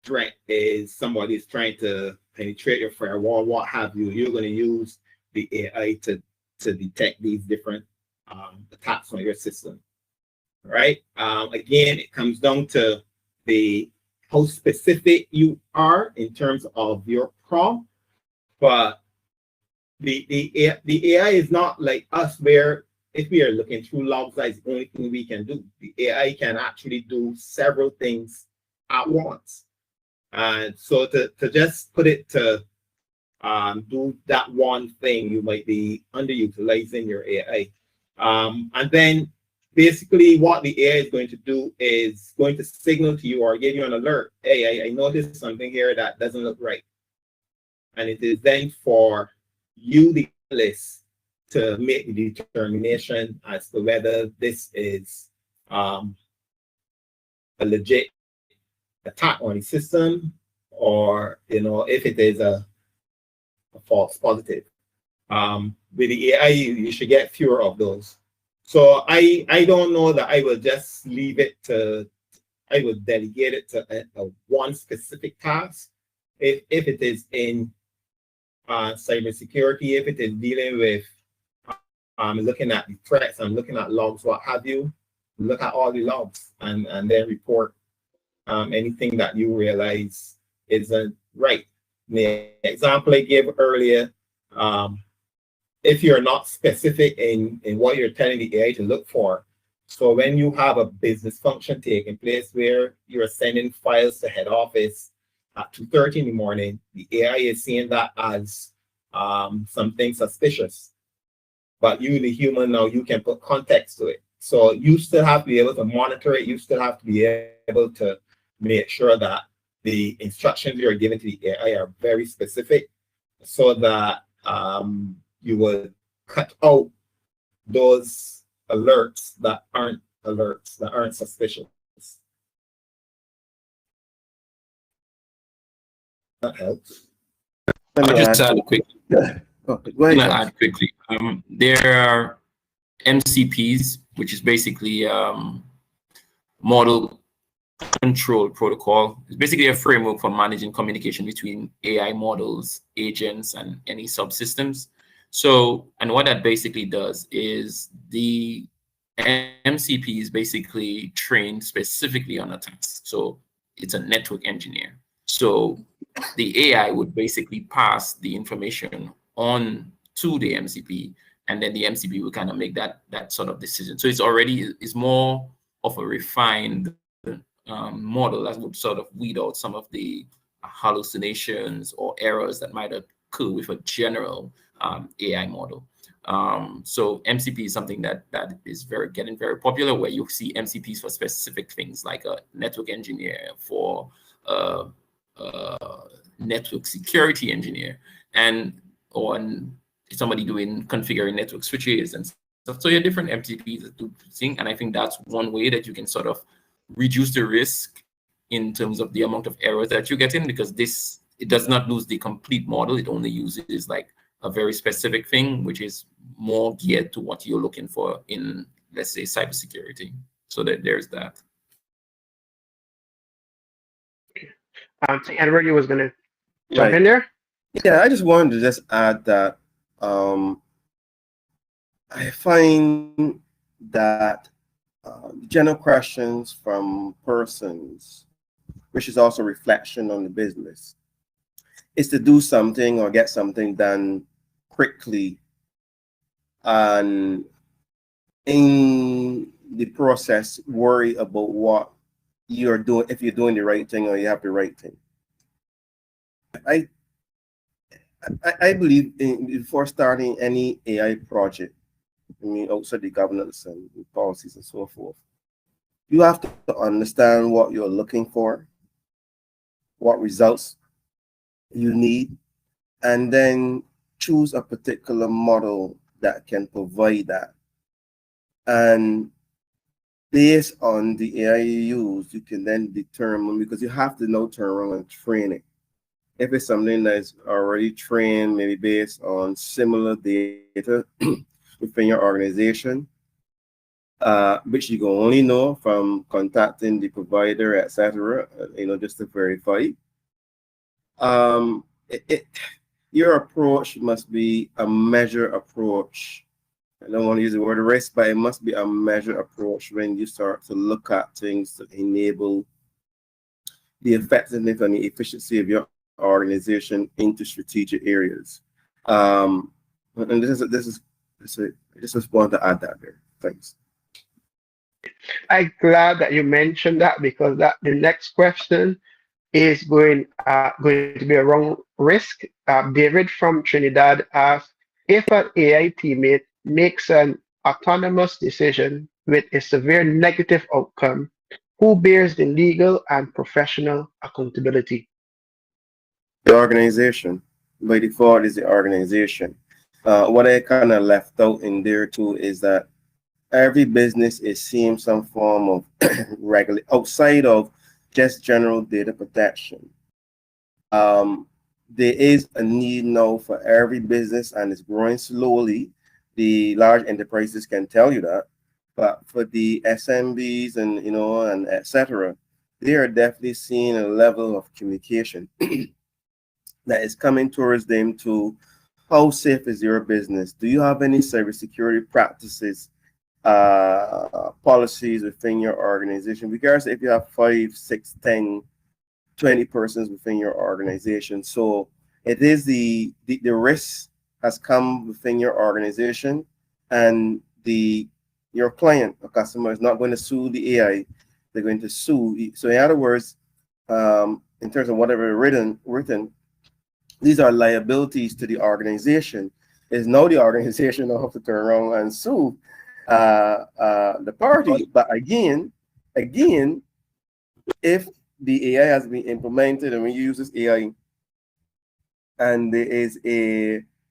threat is somebody is trying to penetrate your firewall, what have you, you're going to use the AI to detect these different attacks on your system, right? Again, it comes down to how specific you are in terms of your prompt, but the AI is not like us, where if we are looking through logs, that's the only thing we can do. The AI can actually do several things at once. And so to just put it to do that one thing, you might be underutilizing your AI. And then basically what the AI is going to do is going to signal to you or give you an alert. Hey, I noticed something here that doesn't look right. And it is then for you, the analyst, to make the determination as to whether this is a legit attack on the system, or if it is a false positive. With the AI, you should get fewer of those. So I don't know that I will just leave it to, I would delegate it to a one specific task. If it is in cybersecurity, if it is dealing with looking at the threats and looking at logs, what have you, look at all the logs and then report anything that you realize isn't right. The example I gave earlier, if you're not specific in what you're telling the AI to look for, so when you have a business function taking place where you're sending files to head office at 2:30 in the morning, the AI is seeing that as something suspicious. But you, the human, now you can put context to it. So you still have to be able to monitor it. You still have to be able to make sure that the instructions you're giving to the AI are very specific, so that you would cut out those alerts that aren't suspicious. That helps. I'll just add quickly. Oh, go ahead, Add quickly. There are MCPs, which is basically model control protocol. It's basically a framework for managing communication between AI models, agents, and any subsystems. So, and what that basically does is the MCP is basically trained specifically on a task. So it's a network engineer. So the AI would basically pass the information on to the MCP and then the MCP will kind of make that sort of decision. So it's more of a refined model that would sort of weed out some of the hallucinations or errors that might occur with a general AI model. So MCP is something that is getting very popular, where you see MCPs for specific things, like a network engineer, for network security engineer, or somebody doing configuring network switches and stuff. So you have different MCPs that do things, and I think that's one way that you can sort of reduce the risk in terms of the amount of errors that you get in, because it does not lose the complete model. It only uses like a very specific thing, which is more geared to what you're looking for in, let's say, cybersecurity. So that there's that. So Edward, you was gonna jump in there? Yeah, I just wanted to just add that I find that general questions from persons, which is also reflection on the business, is to do something or get something done quickly, and in the process worry about what you're doing, if you're doing the right thing or you have the right thing. I believe before starting any AI project, I mean, outside the governance and policies and so forth, you have to understand what you're looking for, what results you need, and then choose a particular model that can provide that. And based on the AI you use, you can then determine, because you have to know, turn around and train it. If it's something that's already trained, maybe based on similar data within your organization, which you can only know from contacting the provider, etc., just to verify. Your approach must be a measured approach. I don't want to use the word risk, but it must be a measured approach when you start to look at things to enable the effectiveness and the efficiency of your organization into strategic areas. And I just want to add that there. Thanks. I'm glad that you mentioned that, because the next question is going to be around risk. David from Trinidad asked, if an AI teammate makes an autonomous decision with a severe negative outcome, who bears the legal and professional accountability? The organization. By default is the organization. What I kind of left out in there too is that every business is seeing some form of regular, outside of just general data protection. There is a need now for every business, and it's growing slowly. The large enterprises can tell you that, but for the SMBs and etc., they are definitely seeing a level of communication that is coming towards them to how safe is your business? Do you have any cybersecurity practices, policies within your organization? Regardless if you have 5, 6, 10, 20 persons within your organization. So it is the risk has come within your organization, and your client or customer is not going to sue the AI, they're going to sue. So in other words, in terms of whatever written, these are liabilities to the organization. Is now the organization will have to turn around and sue the party. But again, if the AI has been implemented and we use this AI, and there is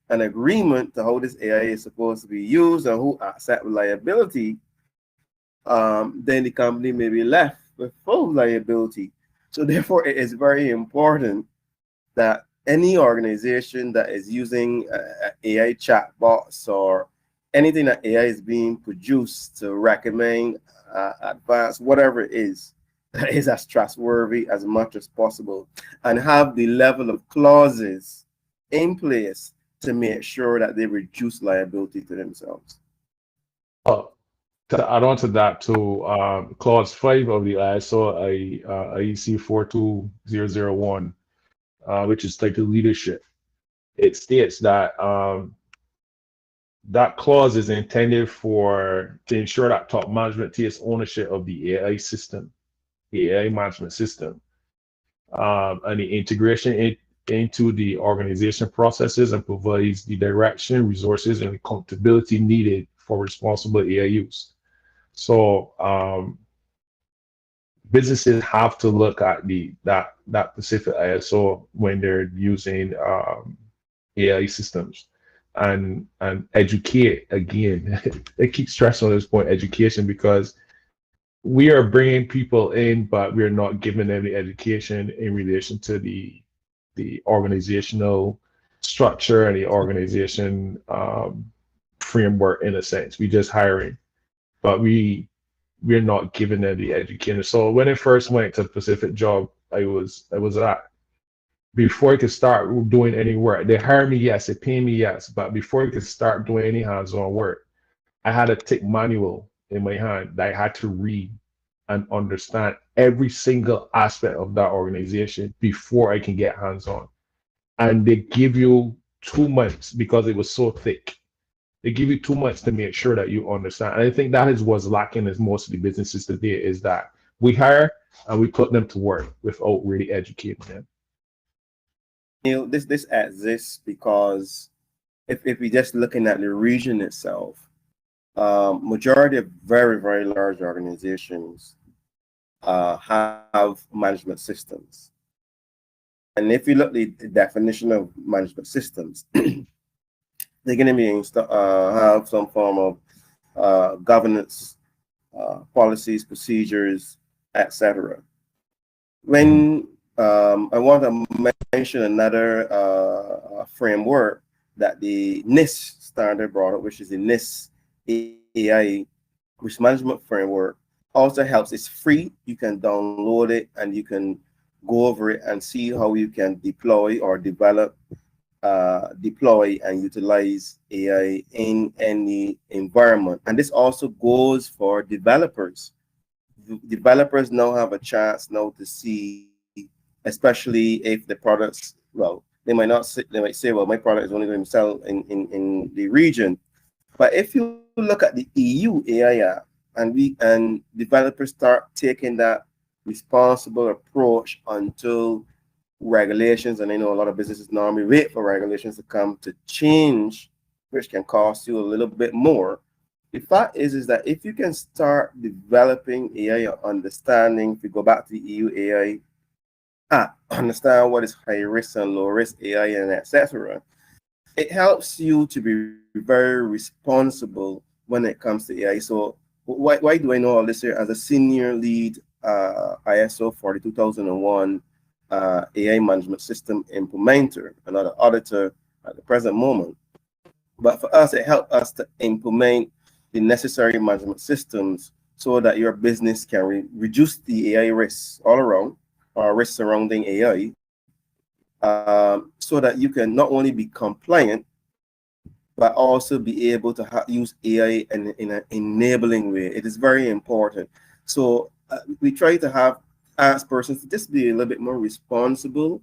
an agreement to how this AI is supposed to be used and who accept liability, then the company may be left with full liability. So therefore, it is very important that any organization that is using AI chatbots or anything that AI is being produced to recommend, advance, whatever it is, that is as trustworthy as much as possible, and have the level of clauses in place to make sure that they reduce liability to themselves. To add on to that too, clause 5 of the ISO IEC 42001, which is titled leadership. It states that that clause is intended to ensure that top management takes ownership of the AI system, the AI management system, and the integration into the organization processes, and provides the direction, resources, and accountability needed for responsible AI use. So businesses have to look at that specific ISO when they're using AI systems, and educate again. They keep stressing on this point, education, because we are bringing people in, but we're not giving them the education in relation to the organizational structure and the organization framework. In a sense, we just hiring, but we're not giving them the education. So when I first went to the specific job, I was at, before I could start doing any work, they hired me, yes, they pay me, yes, but before I could start doing any hands-on work, I had a tick manual in my hand that I had to read and understand every single aspect of that organization before I can get hands-on. And they give you 2 months because it was so thick. They give you 2 months to make sure that you understand. And I think that is what's lacking in most of the businesses today, is that we hire and we put them to work without really educating them. This exists because if we're just looking at the region itself, majority of very, very large organizations have management systems. And if you look at the definition of management systems, they're going to be have some form of governance, policies, procedures, etc. When I want to mention another framework that the NIST standard brought up, which is the NIST AI risk management framework, also helps. It's free. You can download it and you can go over it and see how you can deploy or develop, deploy and utilize AI in any environment. And this also goes for developers. Developers now have a chance now to see, especially if the products, well, they might say, well, my product is only going to sell in the region. But if you look at the EU AI Act, and developers start taking that responsible approach until regulations, and I know a lot of businesses normally wait for regulations to come to change, which can cost you a little bit more. The fact is that if you can start developing AI or understanding, if you go back to the EU AI, understand what is high risk and low risk AI and etc., it helps you to be very responsible when it comes to AI. So why do I know all this here? As a senior lead ISO 42001 AI management system implementer, another auditor at the present moment. But for us, it helped us to implement the necessary management systems so that your business can reduce the AI risks all around, or risks surrounding AI, so that you can not only be compliant, but also be able to use AI in an enabling way. It is very important. So we try to ask persons to just be a little bit more responsible,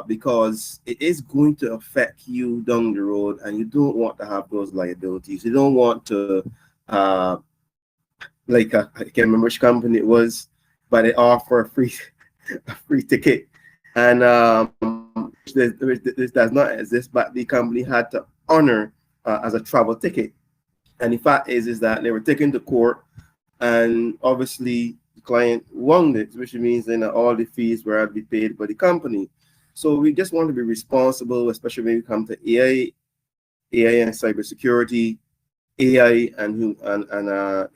because it is going to affect you down the road, and you don't want to have those liabilities. You don't want to, I can't remember which company it was, but they offer a free ticket, and this does not exist, but the company had to honor as a travel ticket. And the fact is that they were taken to court, and obviously the client won it, which means then all the fees were to be paid by the company. So we just want to be responsible, especially when we come to AI and cybersecurity, AI and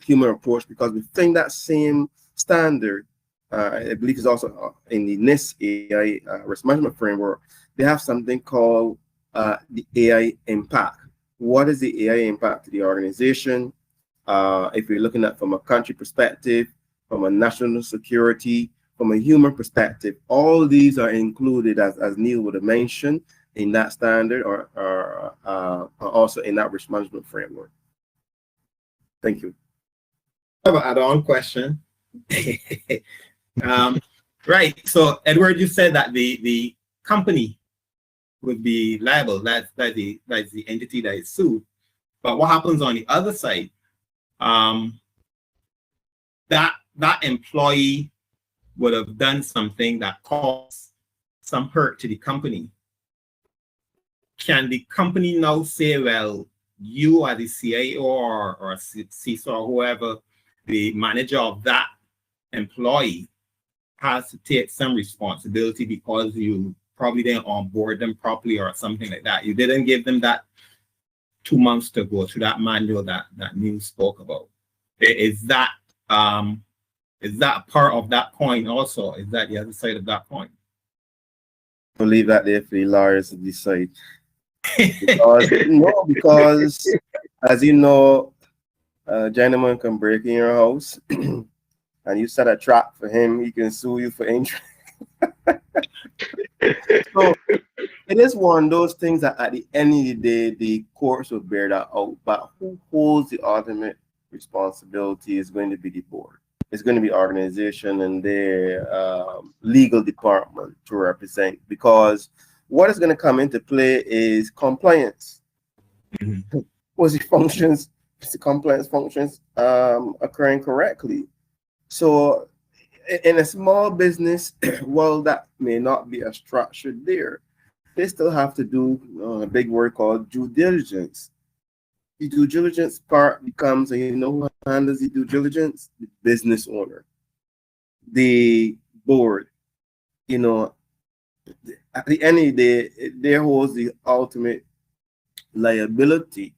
human approach, because we think that same standard, I believe, is also in the NIST AI risk management framework. They have something called the AI impact. What is the AI impact to the organization? If you're looking at from a country perspective, from a national security, from a human perspective, all these are included, as Neil would have mentioned, in that standard, or also in that risk management framework. Thank you. I have an add-on question. Right. So, Edward, you said that the company would be liable. That's the entity that is sued. But what happens on the other side? That employee would have done something that caused some hurt to the company. Can the company now say, well, you are the CIO or CISO or whoever, the manager of that employee, has to take some responsibility because you probably didn't onboard them properly or something like that. You didn't give them that 2 months to go through that manual that Neil spoke about. Is that part of that coin also? Is that the other side of that coin? I'll leave that there for the lawyers to decide. Because as you know, a gentleman can break in your house and you set a trap for him, he can sue you for injury. So it is one of those things that at the end of the day, the courts will bear that out. But who holds the ultimate responsibility is going to be the board. It's going to be organization and their legal department to represent, because what is going to come into play is compliance. Mm-hmm. Was the functions, the compliance functions occurring correctly? So in a small business, while that may not be as structured there, they still have to do a big word called due diligence. The due diligence part becomes, you know who handles the due diligence? The business owner, the board. You know, at the end of the day, they hold the ultimate liability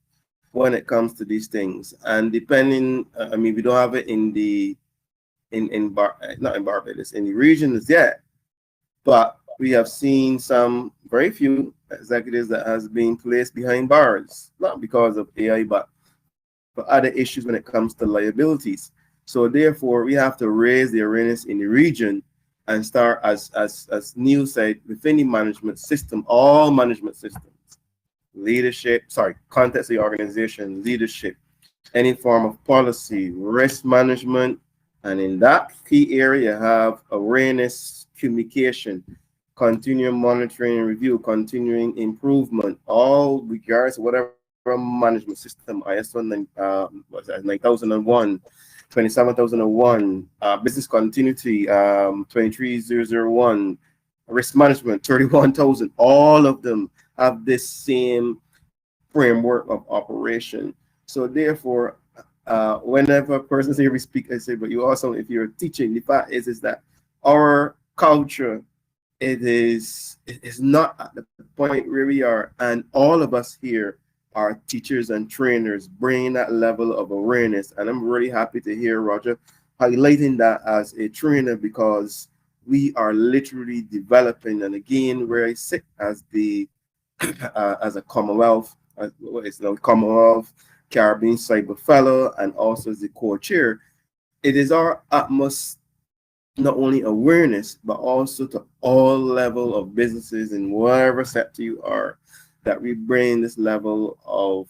when it comes to these things. And depending, I mean, we don't have it in the not in Barbados, in the regions yet, but we have seen some very few executives that has been placed behind bars, not because of AI, but for other issues when it comes to liabilities. So therefore, we have to raise the awareness in the region and start, as Neil said, within the management system, all management systems, context of the organization, leadership, any form of policy, risk management, and in that key area, have awareness, communication, continuing monitoring and review, continuing improvement, all regards to whatever management system, ISO 9001, 27001, business continuity, 23001, risk management, 31000, all of them have this same framework of operation. So therefore, whenever a person say we speak, I say, but you also, if you're teaching, the fact is that our culture, it is not at the point where we are, and all of us here are teachers and trainers bringing that level of awareness. And I'm really happy to hear Roger highlighting that as a trainer, because we are literally developing. And again, where I sit as the as a Commonwealth, it's now Commonwealth Caribbean Cyber Fellow, and also as the co-chair, it is our utmost not only awareness, but also to all level of businesses in whatever sector you are, that we bring this level of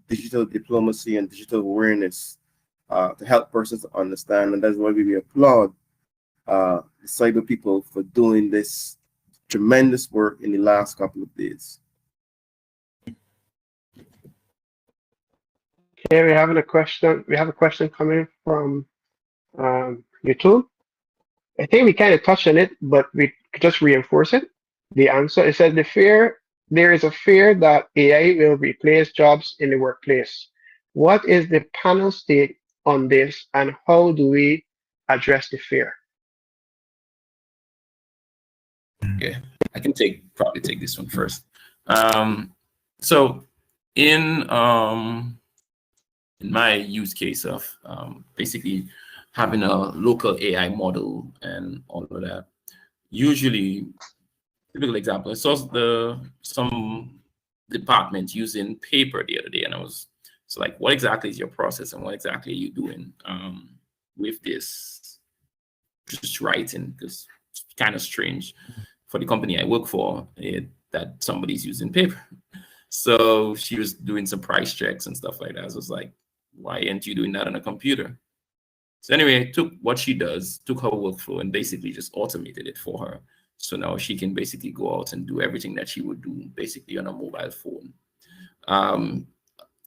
digital diplomacy and digital awareness to help persons to understand. And that's why we applaud the cyber people for doing this tremendous work in the last couple of days. Okay, we have a question. We have a question coming from YouTube. I think we kind of touched on it, but we could just reinforce it. The answer is that there is a fear that AI will replace jobs in the workplace. What is the panel's take on this, and how do we address the fear? Okay, I can probably take this one first. So in my use case of basically having a local AI model and all of that, usually, typical example, I saw some department using paper the other day, and I was like, what exactly is your process, and what exactly are you doing with this just writing? Because it's kind of strange for the company I work for that somebody's using paper. So she was doing some price checks and stuff like that. I was like, why aren't you doing that on a computer? So anyway, I took what she does, took her workflow, and basically just automated it for her. So now she can basically go out and do everything that she would do basically on a mobile phone.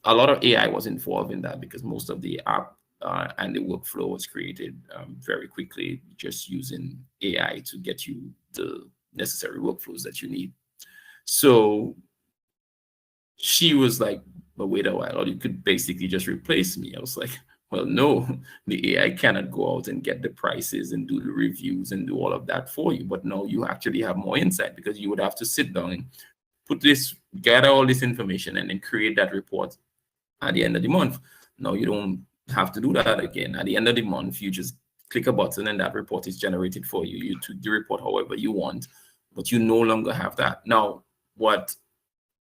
a lot of AI was involved in that because most of the app and the workflow was created very quickly, just using AI to get you the necessary workflows that you need. So she was like, but wait a while, or you could basically just replace me. I was like, well, no, the AI cannot go out and get the prices and do the reviews and do all of that for you. But no, you actually have more insight because you would have to sit down and gather all this information and then create that report at the end of the month. No, you don't have to do that again. At the end of the month, you just click a button and that report is generated for you. You tweak the report however you want, but you no longer have that. Now, what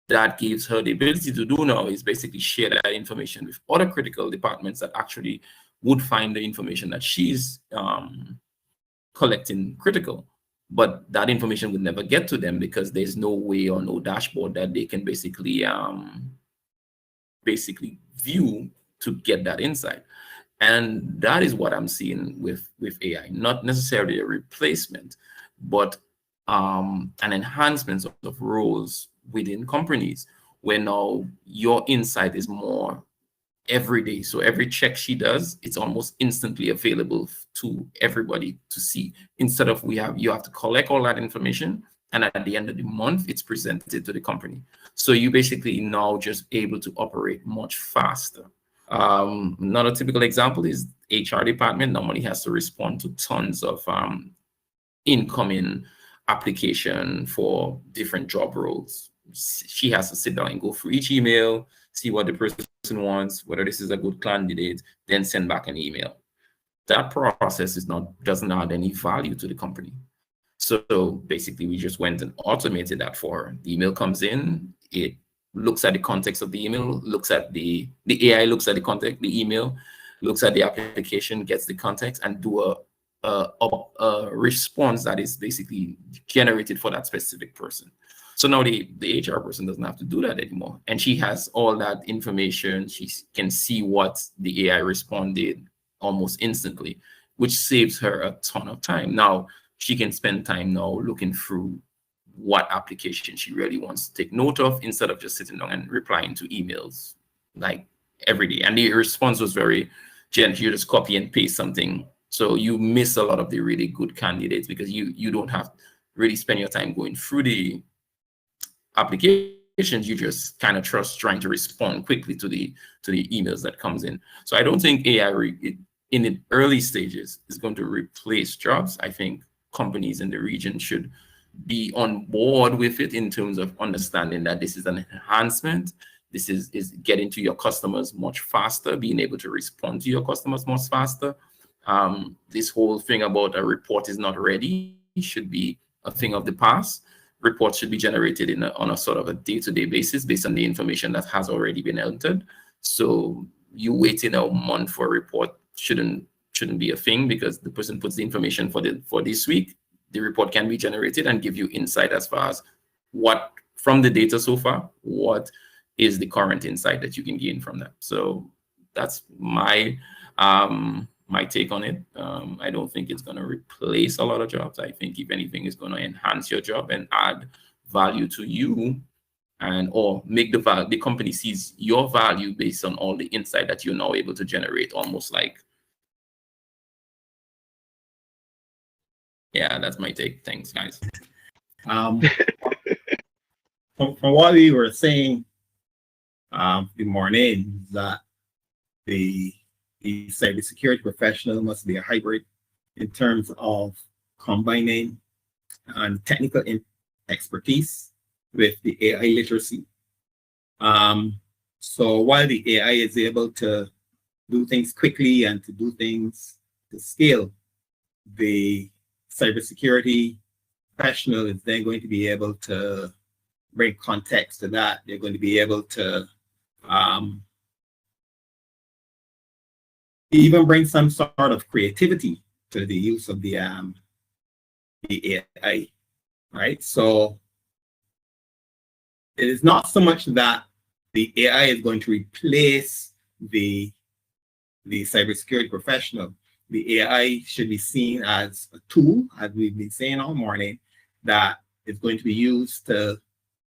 that gives her the ability to do now is basically share that information with other critical departments that actually would find the information that she's collecting critical. But that information would never get to them because there's no way or no dashboard that they can basically view to get that insight. And that is what I'm seeing with AI, not necessarily a replacement, but an enhancement of roles within companies where now your insight is more every day. So every check she does, it's almost instantly available to everybody to see. Instead of you have to collect all that information, and at the end of the month, it's presented to the company. So you basically now just able to operate much faster. Another typical example is HR department normally has to respond to tons of incoming application for different job roles. She has to sit down and go through each email, see what the person wants, whether this is a good candidate, then send back an email. That process doesn't add any value to the company. So basically, we just went and automated that for her. The email comes in, it looks at the context of the email, looks at the AI looks at the context, the email, looks at the application, gets the context, and do a response that is basically generated for that specific person. So now the HR person doesn't have to do that anymore. And she has all that information. She can see what the AI responded almost instantly, which saves her a ton of time. Now, she can spend time now looking through what application she really wants to take note of instead of just sitting down and replying to emails like every day. And the response was very gentle. You just copy and paste something. So you miss a lot of the really good candidates because you don't have to really spend your time going through the applications. You just kind of trying to respond quickly to the emails that comes in. So I don't think AI in the early stages is going to replace jobs. I think companies in the region should be on board with it in terms of understanding that this is an enhancement. This is getting to your customers much faster, being able to respond to your customers much faster. This whole thing about a report is not ready should be a thing of the past. Reports should be generated on a sort of a day-to-day basis based on the information that has already been entered. So you waiting a month for a report shouldn't be a thing because the person puts the information for this week. The report can be generated and give you insight as far as what from the data so far, what is the current insight that you can gain from that. So that's my take on it. I don't think it's going to replace a lot of jobs. I think if anything, it's going to enhance your job and add value to you, or make the company sees your value based on all the insight that you're now able to generate. Almost like, yeah, that's my take. Thanks, guys. From what we were saying, good morning, that the cybersecurity professional must be a hybrid in terms of combining technical expertise with the AI literacy. So while the AI is able to do things quickly and to do things to scale, the cybersecurity professional is then going to be able to bring context to that. They're going to be able to even bring some sort of creativity to the use of the AI, right? So it is not so much that the AI is going to replace the cybersecurity professional. The AI should be seen as a tool, as we've been saying all morning, that is going to be used to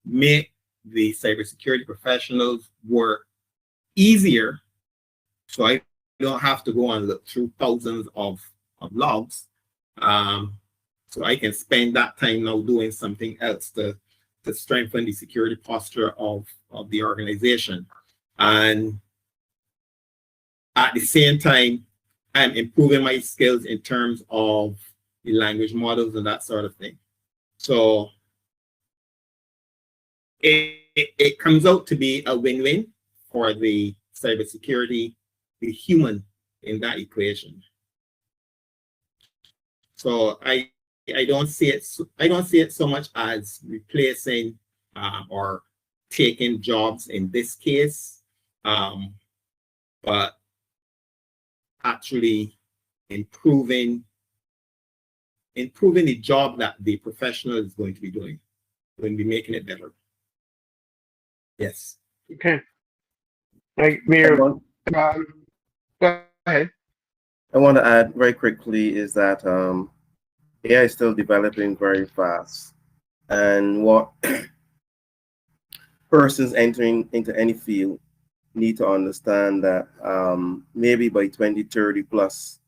make the cybersecurity professionals' work easier, so I don't have to go and look through thousands of logs. So I can spend that time now doing something else to strengthen the security posture of the organization. And at the same time, I'm improving my skills in terms of the language models and that sort of thing. So it comes out to be a win-win for the cybersecurity, the human in that equation. So I don't see it so much as replacing or taking jobs in this case, but actually improving the job that the professional is going to be doing, going to be making it better. Yes. Okay. Go ahead. I want to add very quickly is that AI is still developing very fast, and what persons entering into any field need to understand that maybe by 2030 plus,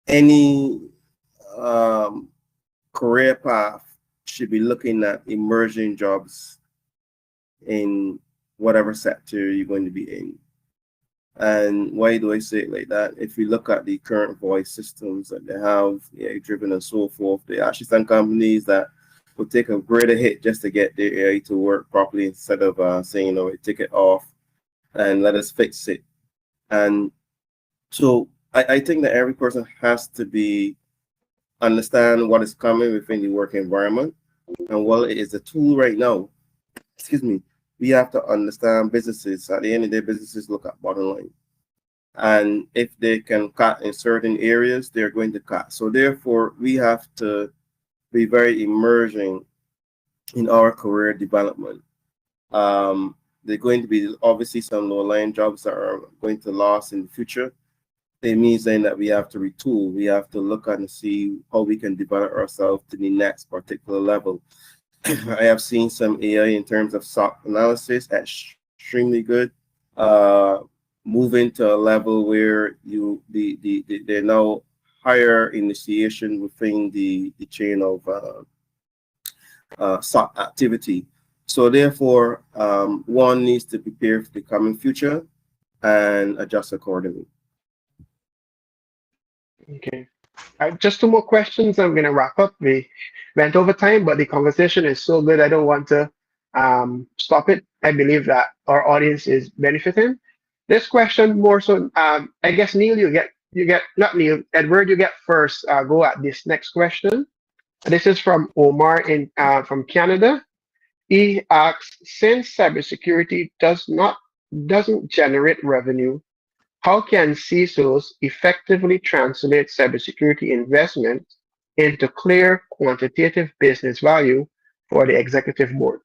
any career path should be looking at emerging jobs in whatever sector you're going to be in. And why do I say it like that? If we look at the current voice systems that they have, AI driven and so forth, there are actually some companies that will take a greater hit just to get their AI to work properly instead of saying, you know, take it off and let us fix it. And so I think that every person has to understand what is coming within the work environment. And while it is a tool right now, we have to understand businesses. At the end of the day, businesses look at bottom line. And if they can cut in certain areas, they're going to cut. So therefore, we have to be very emerging in our career development. There are going to be obviously some low-lying jobs that are going to last in the future. It means then that we have to retool. We have to look at and see how we can develop ourselves to the next particular level. I have seen some AI in terms of SOC analysis extremely good. Moving to a level where they're now higher initiation within the chain of SOC activity. So therefore, one needs to prepare for the coming future and adjust accordingly. Okay. Just two more questions. I'm going to wrap up. We went over time, but the conversation is so good. I don't want to stop it. I believe that our audience is benefiting. This question more so, I guess, Neil, you get, not Neil, Edward, you get first go at this next question. This is from Omar from Canada. He asks, since cybersecurity doesn't generate revenue, how can CISOs effectively translate cybersecurity investment into clear quantitative business value for the executive board?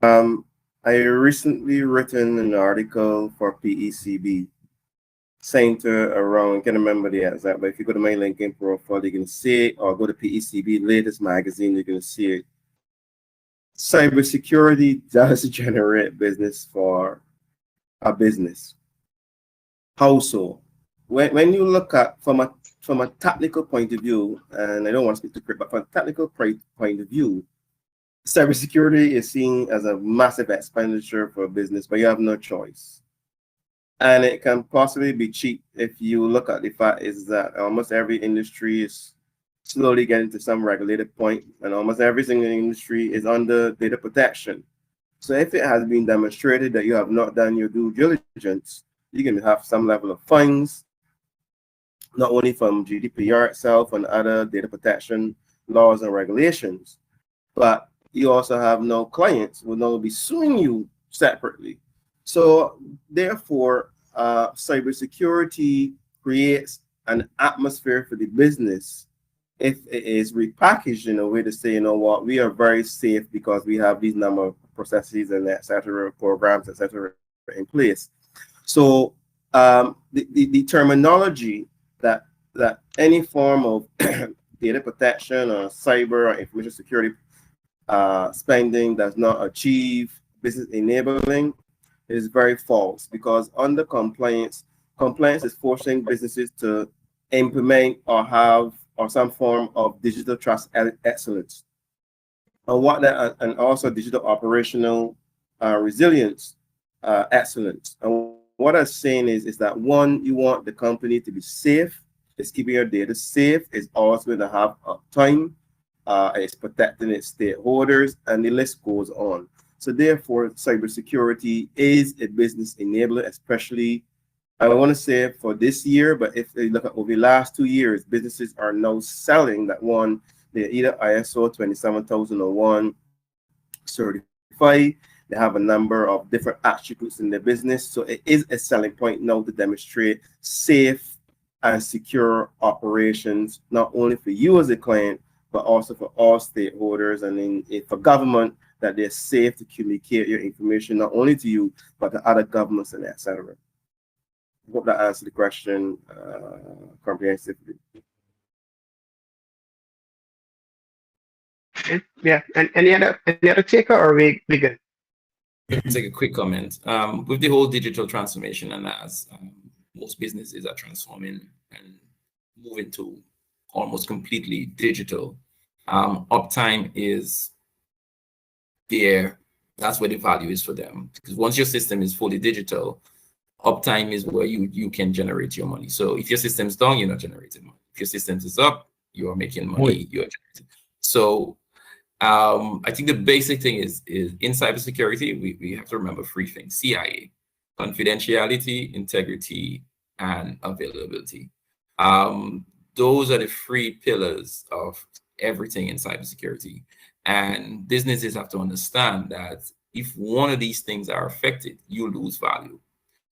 I recently written an article for PECB centered around, I can't remember the exact, but if you go to my LinkedIn profile, you can see it, or go to PECB latest magazine, you can see it. Cybersecurity does generate business for a business. How so? When you look at from a technical point of view, and I don't want to speak to Chris, but from a technical point of view, cybersecurity is seen as a massive expenditure for a business, but you have no choice. And it can possibly be cheap if you look at the fact is that almost every industry is slowly getting to some regulated point, and almost every single industry is under data protection. So if it has been demonstrated that you have not done your due diligence, you can have some level of fines, not only from GDPR itself and other data protection laws and regulations, but you also have no clients will now be suing you separately. So therefore, cybersecurity creates an atmosphere for the business if it is repackaged in a way to say, you know what, we are very safe because we have these number of processes and et cetera, programs, et cetera, in place. So the terminology that any form of data protection or cyber or information security spending does not achieve business enabling is very false, because under compliance is forcing businesses to implement or have or some form of digital trust excellence, and also digital operational resilience excellence. And what I'm saying is that, one, you want the company to be safe. It's keeping your data safe. It's also going to have uptime. It's protecting its stakeholders, and the list goes on. So therefore, cybersecurity is a business enabler, especially, I want to say, for this year. But if they look at over the last 2 years, businesses are now selling that, one, they're either ISO 27001 certified. They have a number of different attributes in their business. So it is a selling point now to demonstrate safe and secure operations, not only for you as a client, but also for all stakeholders, and for government, that they're safe to communicate your information, not only to you, but to other governments and etc. I hope that answered the question comprehensively. Yeah, and any other taker, or we good? Take a quick comment. With the whole digital transformation, and as most businesses are transforming and moving to almost completely digital, uptime is there. That's where the value is for them, because once your system is fully digital, uptime is where you can generate your money. So if your system's down, you're not generating money. If your systems is up, you are making money. You're generating. So I think the basic thing is in cybersecurity, we have to remember 3 things: CIA, confidentiality, integrity, and availability. Those are the 3 pillars of everything in cybersecurity. And businesses have to understand that if one of these things are affected, you lose value.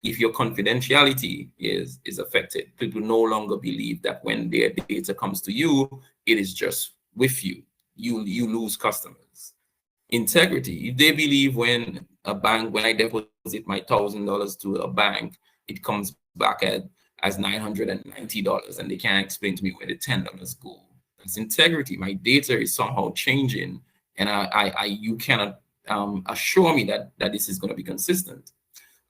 If your confidentiality is affected, people no longer believe that when their data comes to you, it is just with you. You lose customers. Integrity, if they believe when I deposit my $1,000 to a bank, it comes back as $990, and they can't explain to me where the $10 go. That's integrity. My data is somehow changing, and you cannot assure me that this is going to be consistent.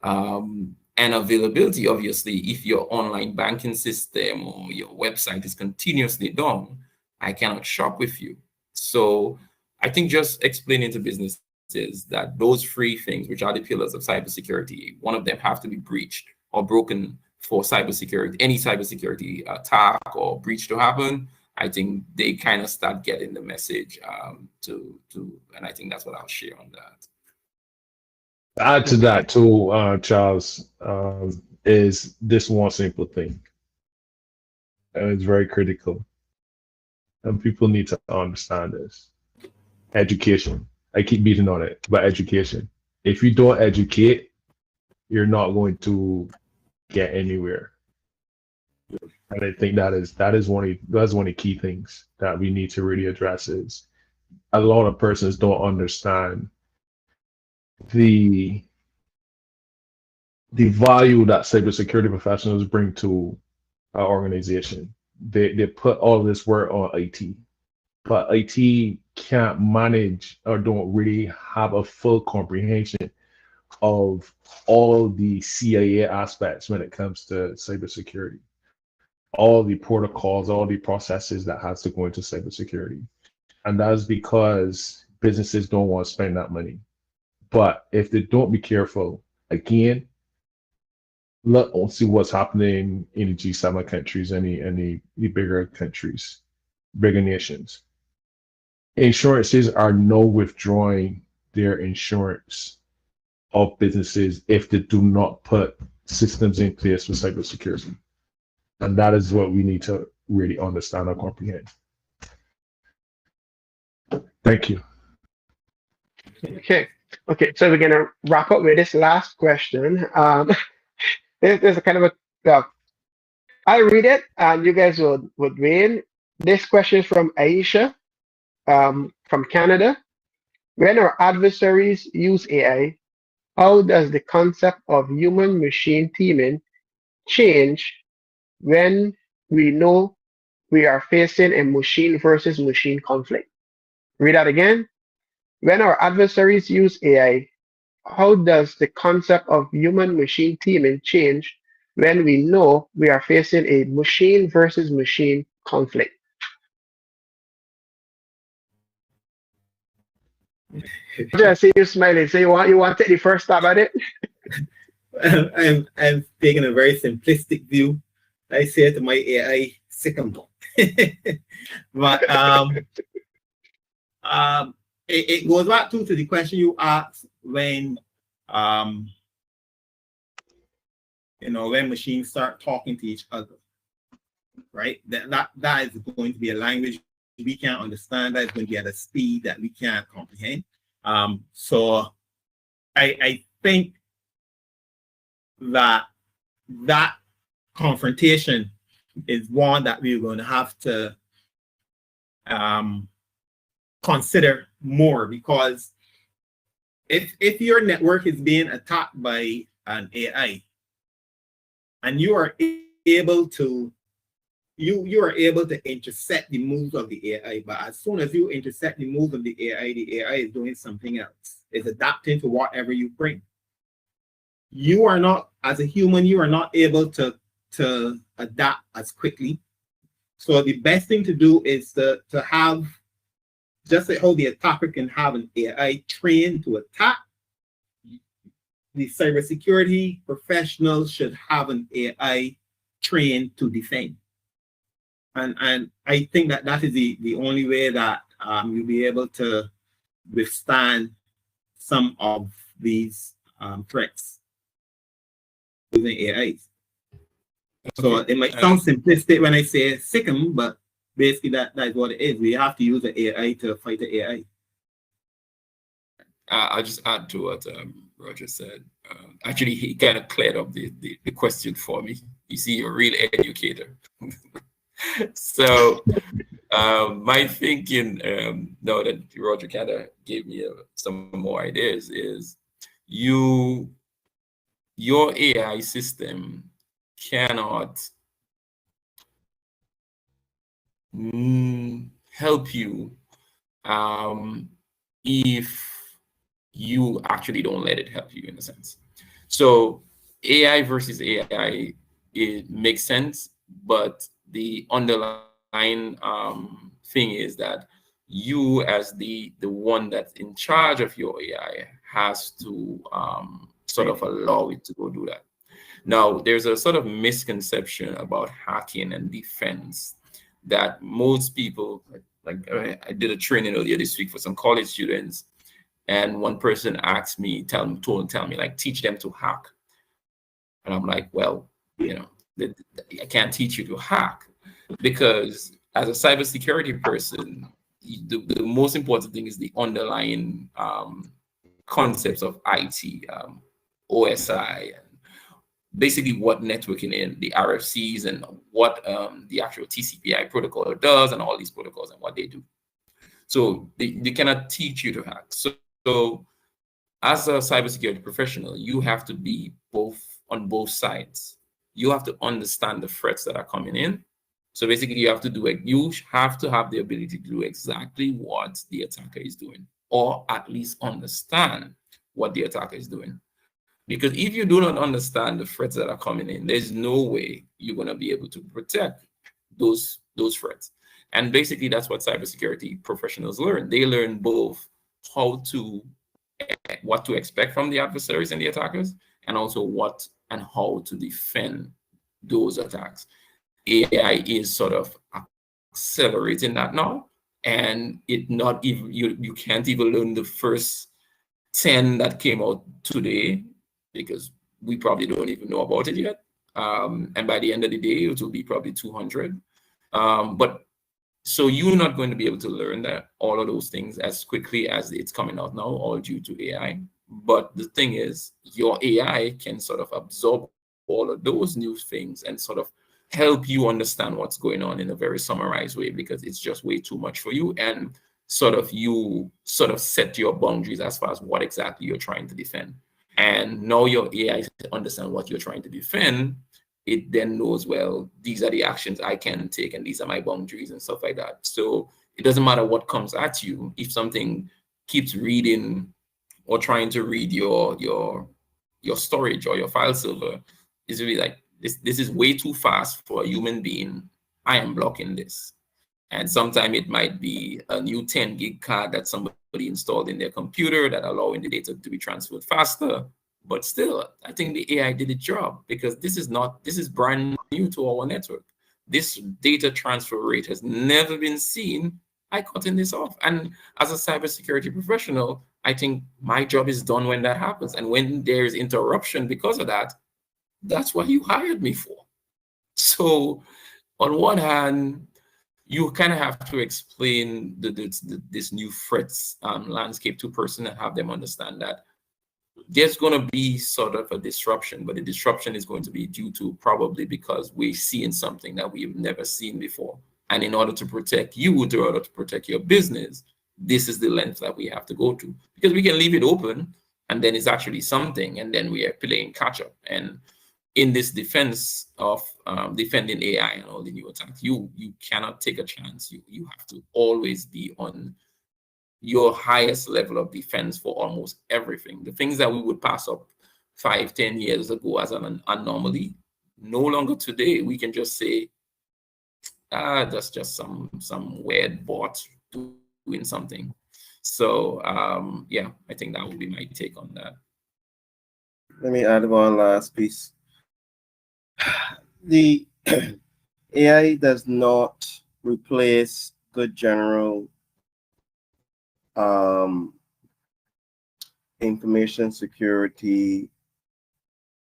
And availability, obviously, if your online banking system or your website is continuously down, I cannot shop with you. So I think just explaining to businesses that those 3 things, which are the pillars of cybersecurity, one of them have to be breached or broken for cybersecurity, any cybersecurity attack or breach to happen. I think they kind of start getting the message and I think that's what I'll share on that. Add to that too, Charles, is this one simple thing. And it's very critical. And people need to understand this. Education. I keep beating on it, but education. If you don't educate, you're not going to get anywhere. And I think that is one of the key things that we need to really address. Is a lot of persons don't understand the value that cybersecurity professionals bring to our organization. They put all this work on IT, but IT can't manage or don't really have a full comprehension of all the CIA aspects when it comes to cybersecurity, all the protocols, all the processes that has to go into cybersecurity. And that's because businesses don't want to spend that money. But if they don't be careful, again, let's see what's happening in the G7 countries, any bigger countries, bigger nations. Insurances are now withdrawing their insurance of businesses if they do not put systems in place for cybersecurity. And that is what we need to really understand and comprehend. Thank you. Okay, so we're gonna wrap up with this last question. There's a kind of I'll read it and you guys would weigh in. This question is from Aisha, from Canada. When our adversaries use AI, how does the concept of human-machine teaming change when we know we are facing a machine versus machine conflict? Read that again. When our adversaries use AI, how does the concept of human-machine teaming change when we know we are facing a machine versus machine conflict? I see you smiling. So you want to take the first stab at it? I'm taking a very simplistic view. I say to my AI, sick 'em. But it goes back to the question you asked when when machines start talking to each other, right? That is going to be a language we can't understand. That is going to be at a speed that we can't comprehend. So I think that confrontation is one that we're going to have to consider more, because if your network is being attacked by an AI and you are able to intercept the moves of the AI, but as soon as you intercept the moves of the AI is doing something else. It's adapting to whatever you bring. You are not, as a human, you are not able to adapt as quickly. So the best thing to do is to have, just like how the attacker can have an AI trained to attack, the cybersecurity professionals should have an AI trained to defend. And I think that is the only way that you'll be able to withstand some of these threats using AIs. So it might sound simplistic when I say sick 'em, but basically that is what it is. We have to use the AI to fight the AI. I'll just add to what Roger said. Actually, he kind of cleared up the question for me. You see, you're a real educator. So my thinking, now that Roger kind of gave me some more ideas, is your AI system cannot help you if you actually don't let it help you, in a sense. So AI versus AI, it makes sense, but the underlying thing is that you, as the one that's in charge of your AI, has to sort of allow it to go do that. Now, there's a sort of misconception about hacking and defense that most people, like I did a training earlier this week for some college students, and one person asked me, tell me, like, teach them to hack. And I'm like, well, I can't teach you to hack, because as a cybersecurity person, the most important thing is the underlying concepts of IT, OSI, and basically what networking in the RFCs and what the actual TCP/IP protocol does, and all these protocols and what they do. So they cannot teach you to hack. So as a cybersecurity professional, you have to be on both sides. You have to understand the threats that are coming in. So basically, you have to have the ability to do exactly what the attacker is doing, or at least understand what the attacker is doing. Because if you do not understand the threats that are coming in, there's no way you're going to be able to protect those threats. And basically, that's what cybersecurity professionals learn. They learn both what to expect from the adversaries and the attackers, and also what and how to defend those attacks. AI is sort of accelerating that now, and you can't even learn the first 10 that came out today, because we probably don't even know about it yet. And by the end of the day, it will be probably 200. But so you're not going to be able to learn all of those things as quickly as it's coming out now, all due to AI. But the thing is, your AI can sort of absorb all of those new things and sort of help you understand what's going on in a very summarized way, because it's just way too much for you. And you set your boundaries as far as what exactly you're trying to defend. And now your AI understand what you're trying to defend. It then knows, well, these are the actions I can take, and these are my boundaries and stuff like that. So it doesn't matter what comes at you. If something keeps reading or trying to read your storage or your file server is really like, this is way too fast for a human being. I am blocking this. And sometimes it might be a new 10 gig card that somebody installed in their computer that allowing the data to be transferred faster. But still, I think the AI did its job, because this is brand new to our network. This data transfer rate has never been seen. I cutting this off. And as a cybersecurity professional, I think my job is done when that happens. And when there's interruption because of that, that's what you hired me for. So on one hand, you kind of have to explain this new threats landscape to a person and have them understand that there's going to be sort of a disruption, but the disruption is going to be due to probably because we're seeing something that we've never seen before. And in order to protect you, in order to protect your business, this is the length that we have to go to, because we can leave it open and then it's actually something, and then we are playing catch up. And in this defense of defending AI and all the new attacks, you cannot take a chance. You have to always be on your highest level of defense for almost everything. The things that we would pass up 5-10 years ago as an anomaly, no longer today. We can just say, that's just some weird bot doing something. So yeah, I think that would be my take on that. Let me add one last piece. The AI does not replace good general information security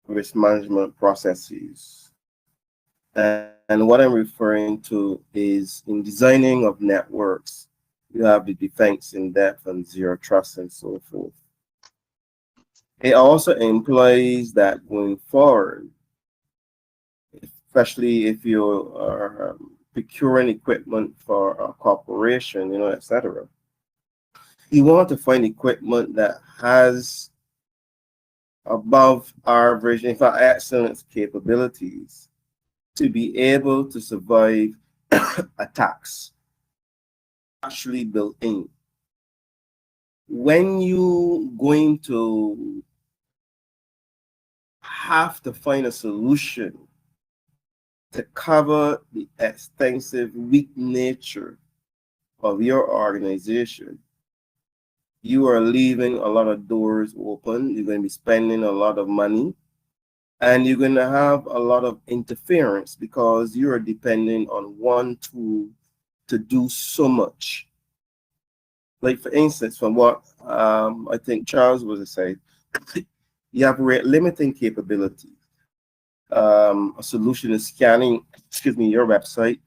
risk management processes. And what I'm referring to is, in designing of networks, you have the defense in depth and zero trust and so forth. It also implies that going forward, especially if you are procuring equipment for a corporation, etc., you want to find equipment that has above average, in fact, excellent capabilities to be able to survive attacks actually built in. When you going to have to find a solution to cover the extensive weak nature of your organization, you are leaving a lot of doors open. You're going to be spending a lot of money, and you're going to have a lot of interference because you are depending on one tool to do so much. Like, for instance, from what I think Charles was saying, you have limiting capabilities. A solution is scanning, your website,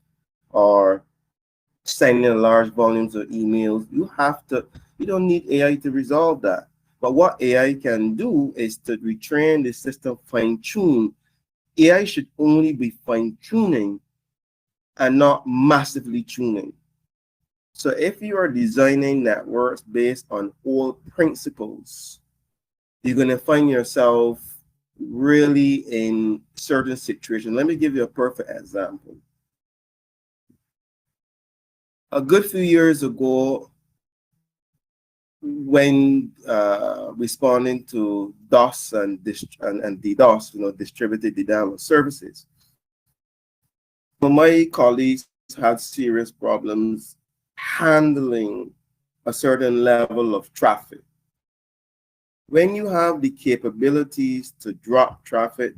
or sending large volumes of emails. You don't need AI to resolve that. But what AI can do is to retrain the system, fine-tune. AI should only be fine-tuning and not massively tuning. So if you are designing networks based on old principles, you're going to find yourself really in certain situations. Let me give you a perfect example. A good few years ago, when responding to DOS and DDoS, distributed denial services, my colleagues had serious problems handling a certain level of traffic. When you have the capabilities to drop traffic,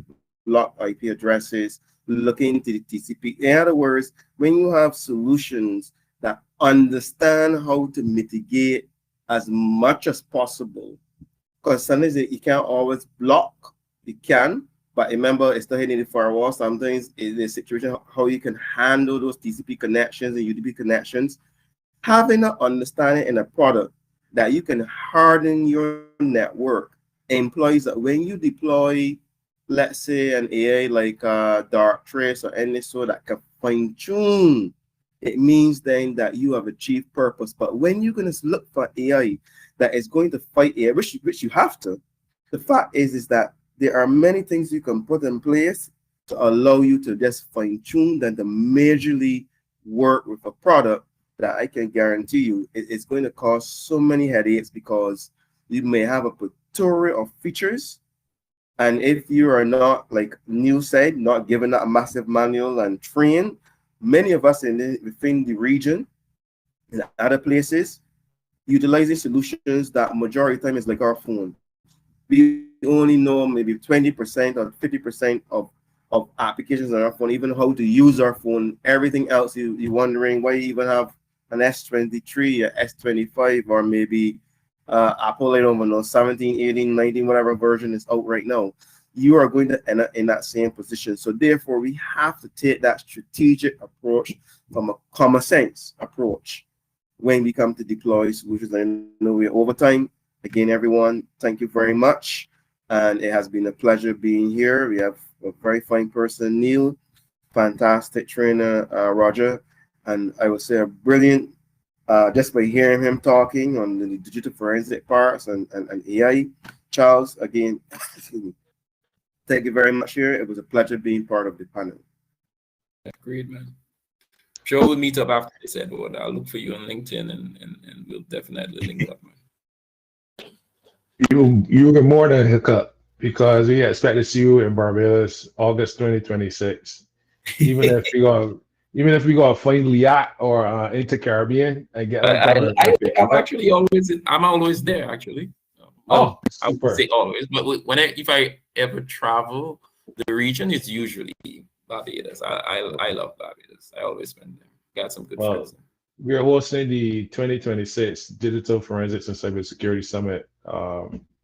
block IP addresses, look into the TCP, in other words, when you have solutions that understand how to mitigate as much as possible, because sometimes you can't always block, you can, but remember, it's still hitting the firewall. Sometimes in a situation how you can handle those TCP connections and UDP connections, having an understanding in a product that you can harden your network implies that when you deploy, let's say, an AI like Darktrace or any sort that can fine-tune, it means then that you have achieved purpose. But when you're going to look for AI that is going to fight AI, which you have to, the fact is that there are many things you can put in place to allow you to just fine-tune than to majorly work with a product that I can guarantee you it's going to cause so many headaches, because You may have a plethora of features. And if you are not, like Neil said, not given that massive manual and trained, many of us within the region, in other places, utilizing solutions that majority of the time is like our phone. We only know maybe 20% or 50% of applications on our phone, even how to use our phone. Everything else, you're wondering why you even have an S23, a S25, or maybe Apple, I don't know, 17, 18, 19, whatever version is out right now. You are going to end up in that same position. So therefore, we have to take that strategic approach from a common sense approach when we come to deploy solutions. I know we're over time. Again, everyone, thank you very much. And it has been a pleasure being here. We have a very fine person, Neil, fantastic trainer, Roger, and I would say a brilliant, just by hearing him talking on the digital forensic parts and AI. Charles, again, thank you very much here. It was a pleasure being part of the panel. Great, man. Sure, we'll meet up after this, Edward. I'll look for you on LinkedIn and we'll definitely link up, man. You were more than a hiccup because we expect to see you in Barbados August 2026. Even if we go find yacht or into Caribbean and get I'm always there actually. Oh, I would say always, but if I ever travel the region, it's usually Barbados. I love Barbados. I always spend there. Got some good friends there. We are hosting the 2026 Digital Forensics and Cybersecurity Summit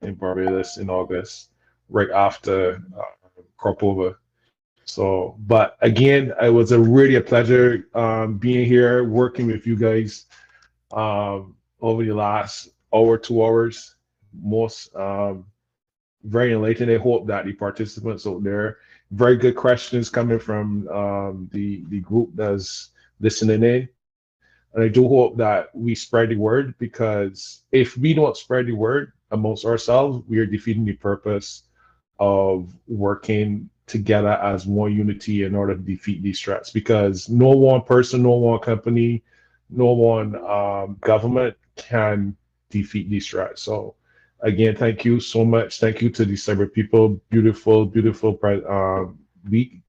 in Barbados in August, right after crop over. So, but again, it was really a pleasure being here, working with you guys over the last hour, 2 hours, most very enlightening. I hope that the participants out there, very good questions coming from the group that's listening in. And I do hope that we spread the word, because if we don't spread the word amongst ourselves, we are defeating the purpose of working together as one unity in order to defeat these threats. Because no one person, no one company, no one government can defeat these threats. So again, thank you so much. Thank you to the cyber people. Beautiful, beautiful week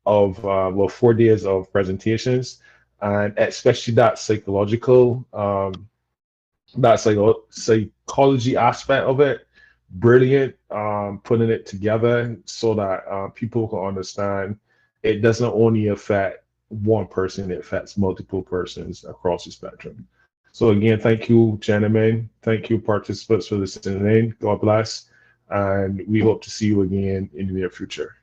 of 4 days of presentations. And especially that psychological, psychology aspect of it, brilliant. Putting it together so that people can understand it doesn't only affect one person; it affects multiple persons across the spectrum. So again, thank you, gentlemen. Thank you, participants, for listening in. God bless, and we hope to see you again in the near future.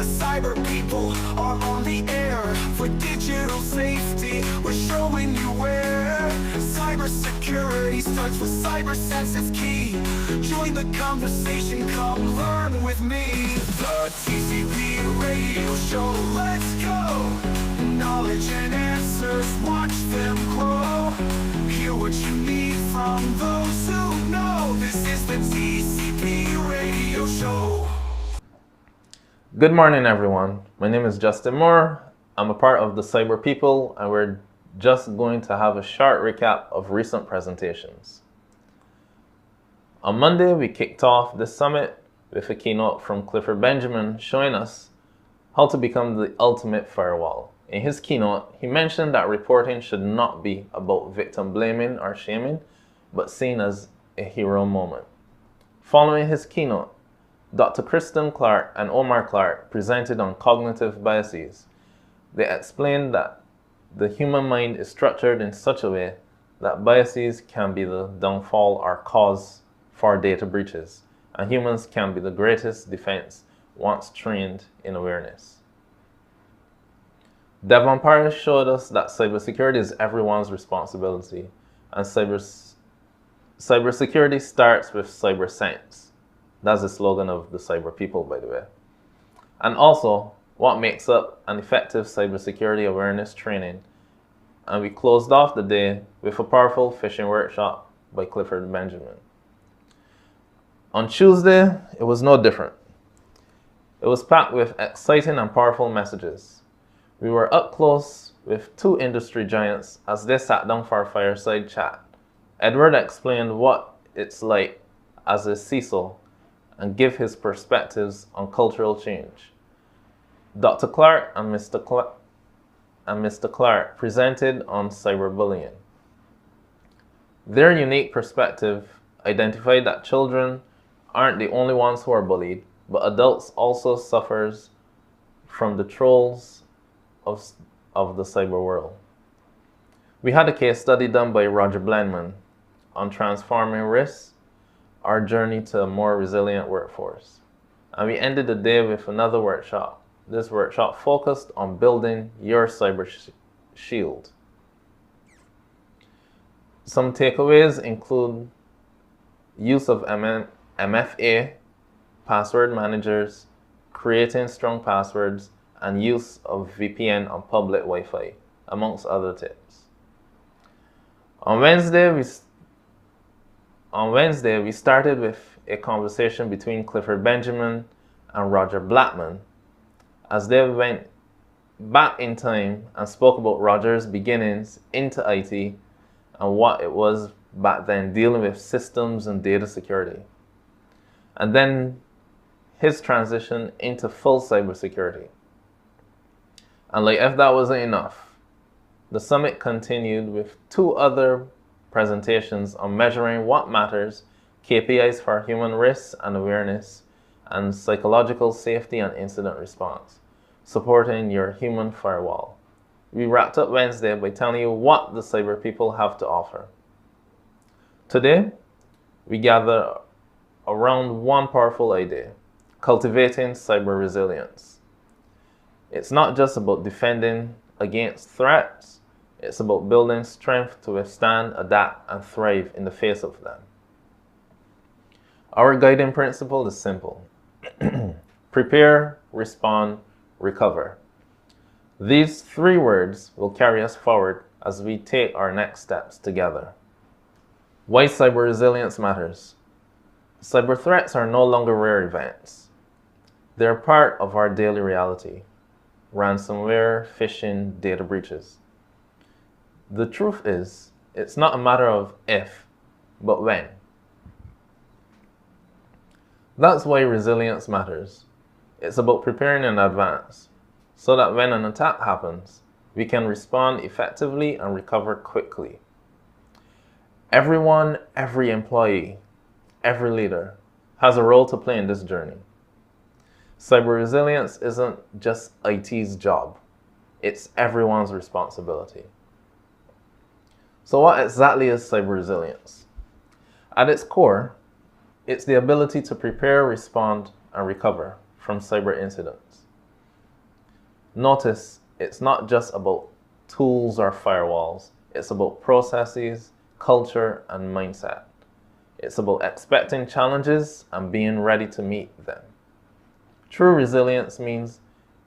The cyber people are on the air. For digital safety, we're showing you where. Cybersecurity starts with cyber sense is key. Join the conversation, come learn with me. The TCP radio show, let's go. Knowledge and answers, watch them grow. Hear what you need from those who know. This is the TCP radio show. Good morning, everyone. My name is Justin Moore. I'm a part of the Cyber People, and we're just going to have a short recap of recent presentations. On Monday, we kicked off this summit with a keynote from Clifford Benjamin showing us how to become the ultimate firewall. In his keynote, he mentioned that reporting should not be about victim blaming or shaming, but seen as a hero moment. Following his keynote, Dr. Kristen Clark and Omar Clark presented on cognitive biases. They explained that the human mind is structured in such a way that biases can be the downfall or cause for data breaches, and humans can be the greatest defense once trained in awareness. Devon Parrish showed us that cybersecurity is everyone's responsibility, and cybersecurity starts with cyber sense. That's the slogan of the Cyber People, by the way. And also, what makes up an effective cybersecurity awareness training. And we closed off the day with a powerful phishing workshop by Clifford Benjamin. On Tuesday, it was no different. It was packed with exciting and powerful messages. We were up close with two industry giants as they sat down for a fireside chat. Edward explained what it's like as a CISO and give his perspectives on cultural change. Dr. Clark and Mr. Clark presented on cyberbullying. Their unique perspective identified that children aren't the only ones who are bullied, but adults also suffers from the trolls of the cyber world. We had a case study done by Roger Blandman on transforming risks, our journey to a more resilient workforce. And we ended the day with another workshop. This workshop focused on building your cyber shield. Some takeaways include use of MFA, password managers, creating strong passwords, and use of VPN on public Wi-Fi, amongst other tips. On Wednesday, we started with a conversation between Clifford Benjamin and Roger Blackman as they went back in time and spoke about Roger's beginnings into IT and what it was back then dealing with systems and data security. And then his transition into full cybersecurity. And like if that wasn't enough, the summit continued with two other presentations on measuring what matters, KPIs for human risks and awareness, and psychological safety and incident response, supporting your human firewall. We wrapped up Wednesday by telling you what the Cyber People have to offer. Today, we gather around one powerful idea, cultivating cyber resilience. It's not just about defending against threats, it's about building strength to withstand, adapt, and thrive in the face of them. Our guiding principle is simple. Prepare, respond, recover. These three words will carry us forward as we take our next steps together. Why cyber resilience matters. Cyber threats are no longer rare events. They're part of our daily reality. Ransomware, phishing, data breaches. The truth is, it's not a matter of if, but when. That's why resilience matters. It's about preparing in advance, so that when an attack happens, we can respond effectively and recover quickly. Everyone, every employee, every leader has a role to play in this journey. Cyber resilience isn't just IT's job. It's everyone's responsibility. So what exactly is cyber resilience? At its core, it's the ability to prepare, respond, and recover from cyber incidents. Notice, it's not just about tools or firewalls. It's about processes, culture, and mindset. It's about expecting challenges and being ready to meet them. True resilience means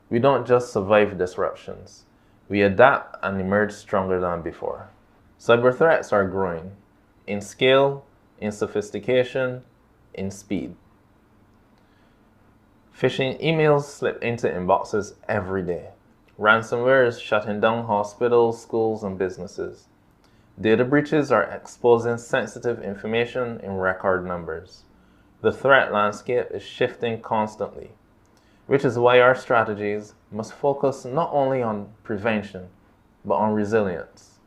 we don't just survive disruptions. We adapt and emerge stronger than before. Cyber threats are growing in scale, in sophistication, in speed. Phishing emails slip into inboxes every day. Ransomware is shutting down hospitals, schools, and businesses. Data breaches are exposing sensitive information in record numbers. The threat landscape is shifting constantly, which is why our strategies must focus not only on prevention, but on resilience,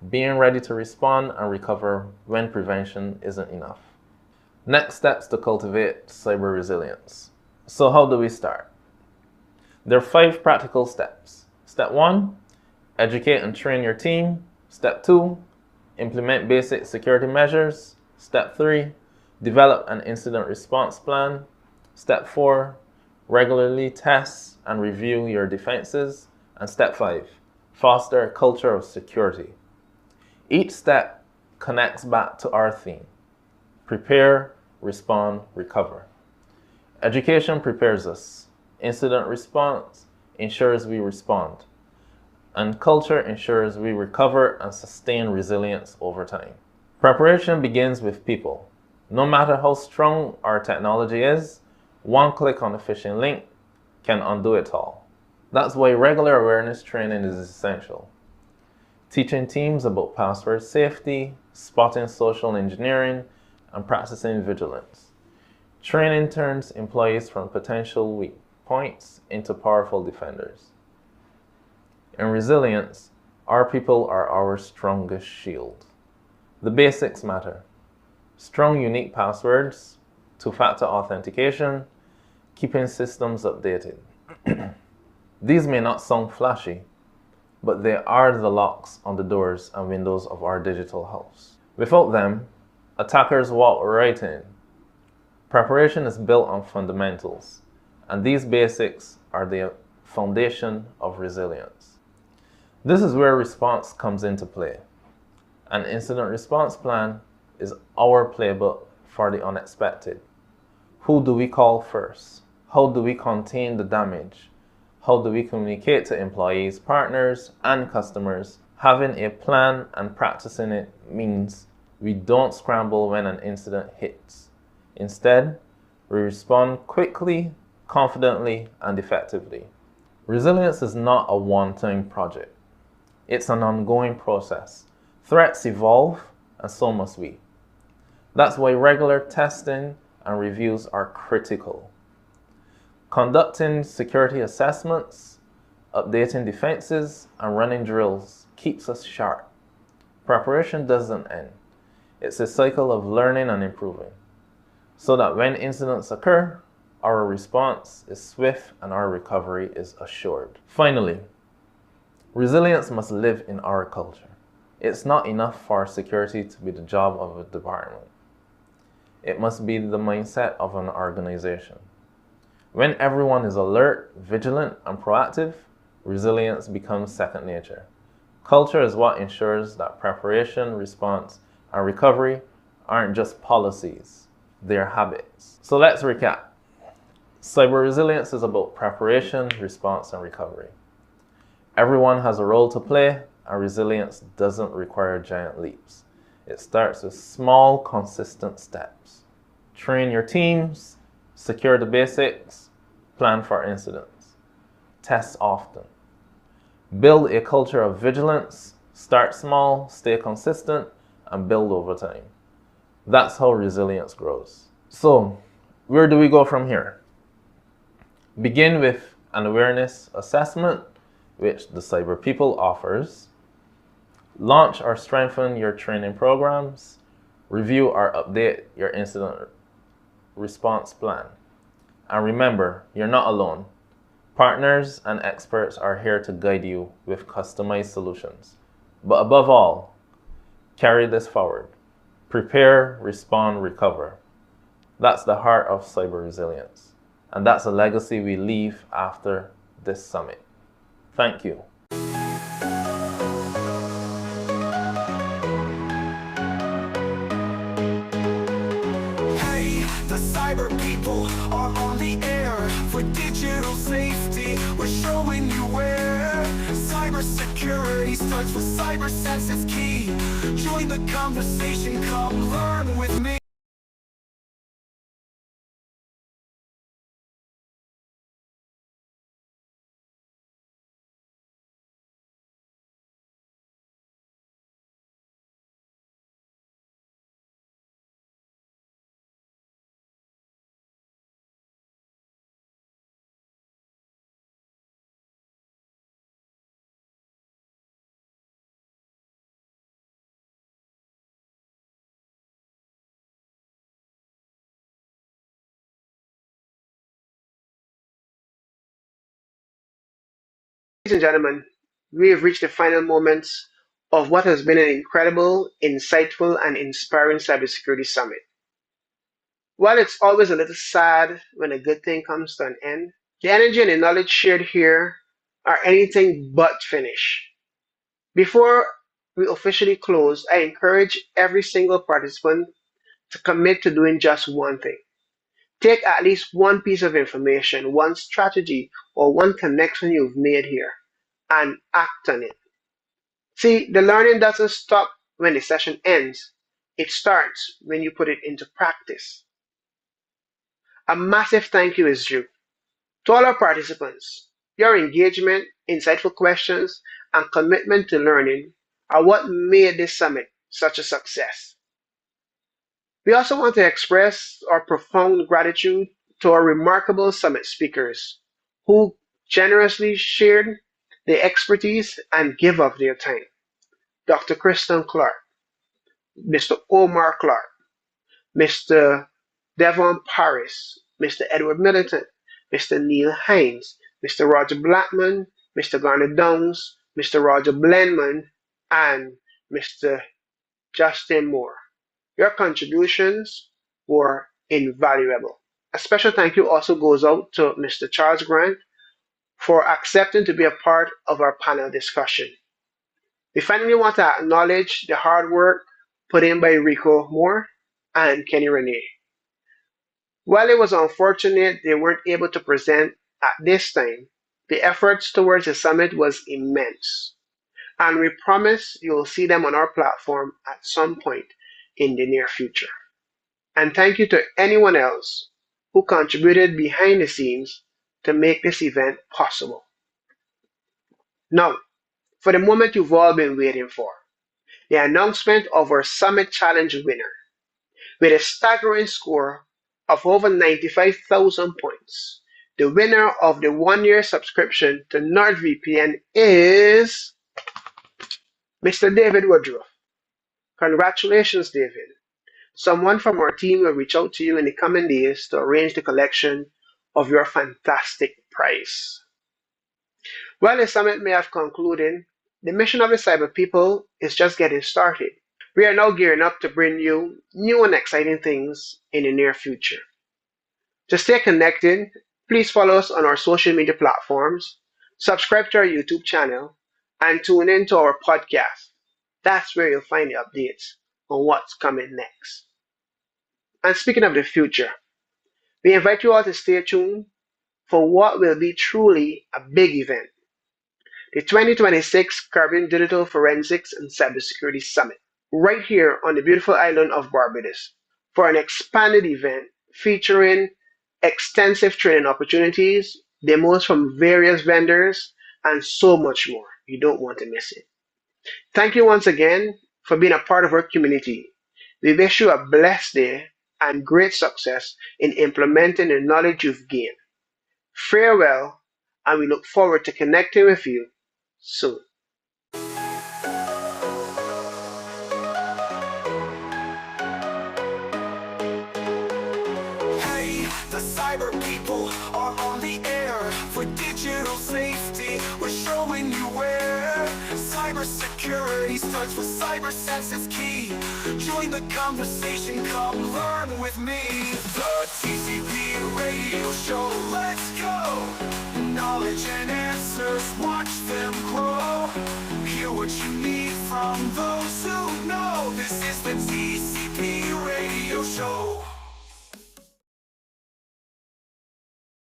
being ready to respond and recover when prevention isn't enough. Next steps to cultivate cyber resilience. So how do we start? There are 5 practical steps. Step 1, educate and train your team. Step 2, implement basic security measures. Step 3, develop an incident response plan. Step 4, regularly test and review your defenses. And step 5, foster a culture of security. Each step connects back to our theme: prepare, respond, recover. Education prepares us. Incident response ensures we respond. And culture ensures we recover and sustain resilience over time. Preparation begins with people. No matter how strong our technology is, one click on a phishing link can undo it all. That's why regular awareness training is essential. Teaching teams about password safety, spotting social engineering, and practicing vigilance. Training turns employees from potential weak points into powerful defenders. In resilience, our people are our strongest shield. The basics matter. Strong unique passwords, 2-factor authentication, keeping systems updated. These may not sound flashy, but they are the locks on the doors and windows of our digital house. Without them, attackers walk right in. Preparation is built on fundamentals, and these basics are the foundation of resilience. This is where response comes into play. An incident response plan is our playbook for the unexpected. Who do we call first? How do we contain the damage? How do we communicate to employees, partners, and customers? Having a plan and practicing it means we don't scramble when an incident hits. Instead, we respond quickly, confidently, and effectively. Resilience is not a one-time project. It's an ongoing process. Threats evolve, and so must we. That's why regular testing and reviews are critical. Conducting security assessments, updating defenses, and running drills keeps us sharp. Preparation doesn't end. It's a cycle of learning and improving, so that when incidents occur, our response is swift and our recovery is assured. Finally, resilience must live in our culture. It's not enough for security to be the job of a department. It must be the mindset of an organization. When everyone is alert, vigilant, and proactive, resilience becomes second nature. Culture is what ensures that preparation, response, and recovery aren't just policies, they're habits. So let's recap. Cyber resilience is about preparation, response, and recovery. Everyone has a role to play, and resilience doesn't require giant leaps. It starts with small, consistent steps. Train your teams, secure the basics, plan for incidents. Test often. Build a culture of vigilance, start small, stay consistent, and build over time. That's how resilience grows. So, where do we go from here? Begin with an awareness assessment, which the Cyber People offers. Launch or strengthen your training programs. Review or update your incident response plan. And remember, you're not alone. Partners and experts are here to guide you with customized solutions. But above all, carry this forward. Prepare, respond, recover. That's the heart of cyber resilience. And that's a legacy we leave after this summit. Thank you. Hey, the cyber people are on the air for digital safety. We're showing you where cybersecurity starts with cyber sense is key. Join the conversation, come learn with me. Ladies and gentlemen, we have reached the final moments of what has been an incredible, insightful, and inspiring cybersecurity summit. While it's always a little sad when a good thing comes to an end, the energy and the knowledge shared here are anything but finished. Before we officially close, I encourage every single participant to commit to doing just one thing. Take at least one piece of information, one strategy, or one connection you've made here and act on it. See, the learning doesn't stop when the session ends, it starts when you put it into practice. A massive thank you is due to all our participants. Your engagement, insightful questions, and commitment to learning are what made this summit such a success. We also want to express our profound gratitude to our remarkable summit speakers who generously shared their expertise and give of their time. Dr. Kristen Clark, Mr. Omar Clark, Mr. Devon Paris, Mr. Edward Middleton, Mr. Neil Hines, Mr. Roger Blackman, Mr. Garner Downs, Mr. Roger Blenman, and Mr. Justin Moore. Your contributions were invaluable. A special thank you also goes out to Mr. Charles Grant for accepting to be a part of our panel discussion. We finally want to acknowledge the hard work put in by Rico Moore and Kenny Renee. While it was unfortunate they weren't able to present at this time, the efforts towards the summit was immense, and we promise you'll see them on our platform at some point in the near future. And thank you to anyone else who contributed behind the scenes to make this event possible. Now, for the moment you've all been waiting for, the announcement of our Summit Challenge winner. With a staggering score of over 95,000 points, the winner of the one-year subscription to NordVPN is Mr. David Woodruff. Congratulations, David. Someone from our team will reach out to you in the coming days to arrange the collection of your fantastic prize. While the summit may have concluded, the mission of the cyber people is just getting started. We are now gearing up to bring you new and exciting things in the near future. To stay connected, please follow us on our social media platforms, subscribe to our YouTube channel, and tune in to our podcast. That's where you'll find the updates on what's coming next. And speaking of the future, we invite you all to stay tuned for what will be truly a big event, the 2026 Caribbean Digital Forensics and Cybersecurity Summit, right here on the beautiful island of Barbados, for an expanded event featuring extensive training opportunities, demos from various vendors, and so much more. You don't want to miss it. Thank you once again for being a part of our community. We wish you a blessed day and great success in implementing the knowledge you've gained. Farewell, and we look forward to connecting with you soon. Hey, the cyber people are on the air for digital safety. We're showing you where cybersecurity starts. starts with cyber sense is key. Join the conversation, come learn with me. The TCP radio show, let's go. Knowledge and answers, watch them grow. Hear what you need from the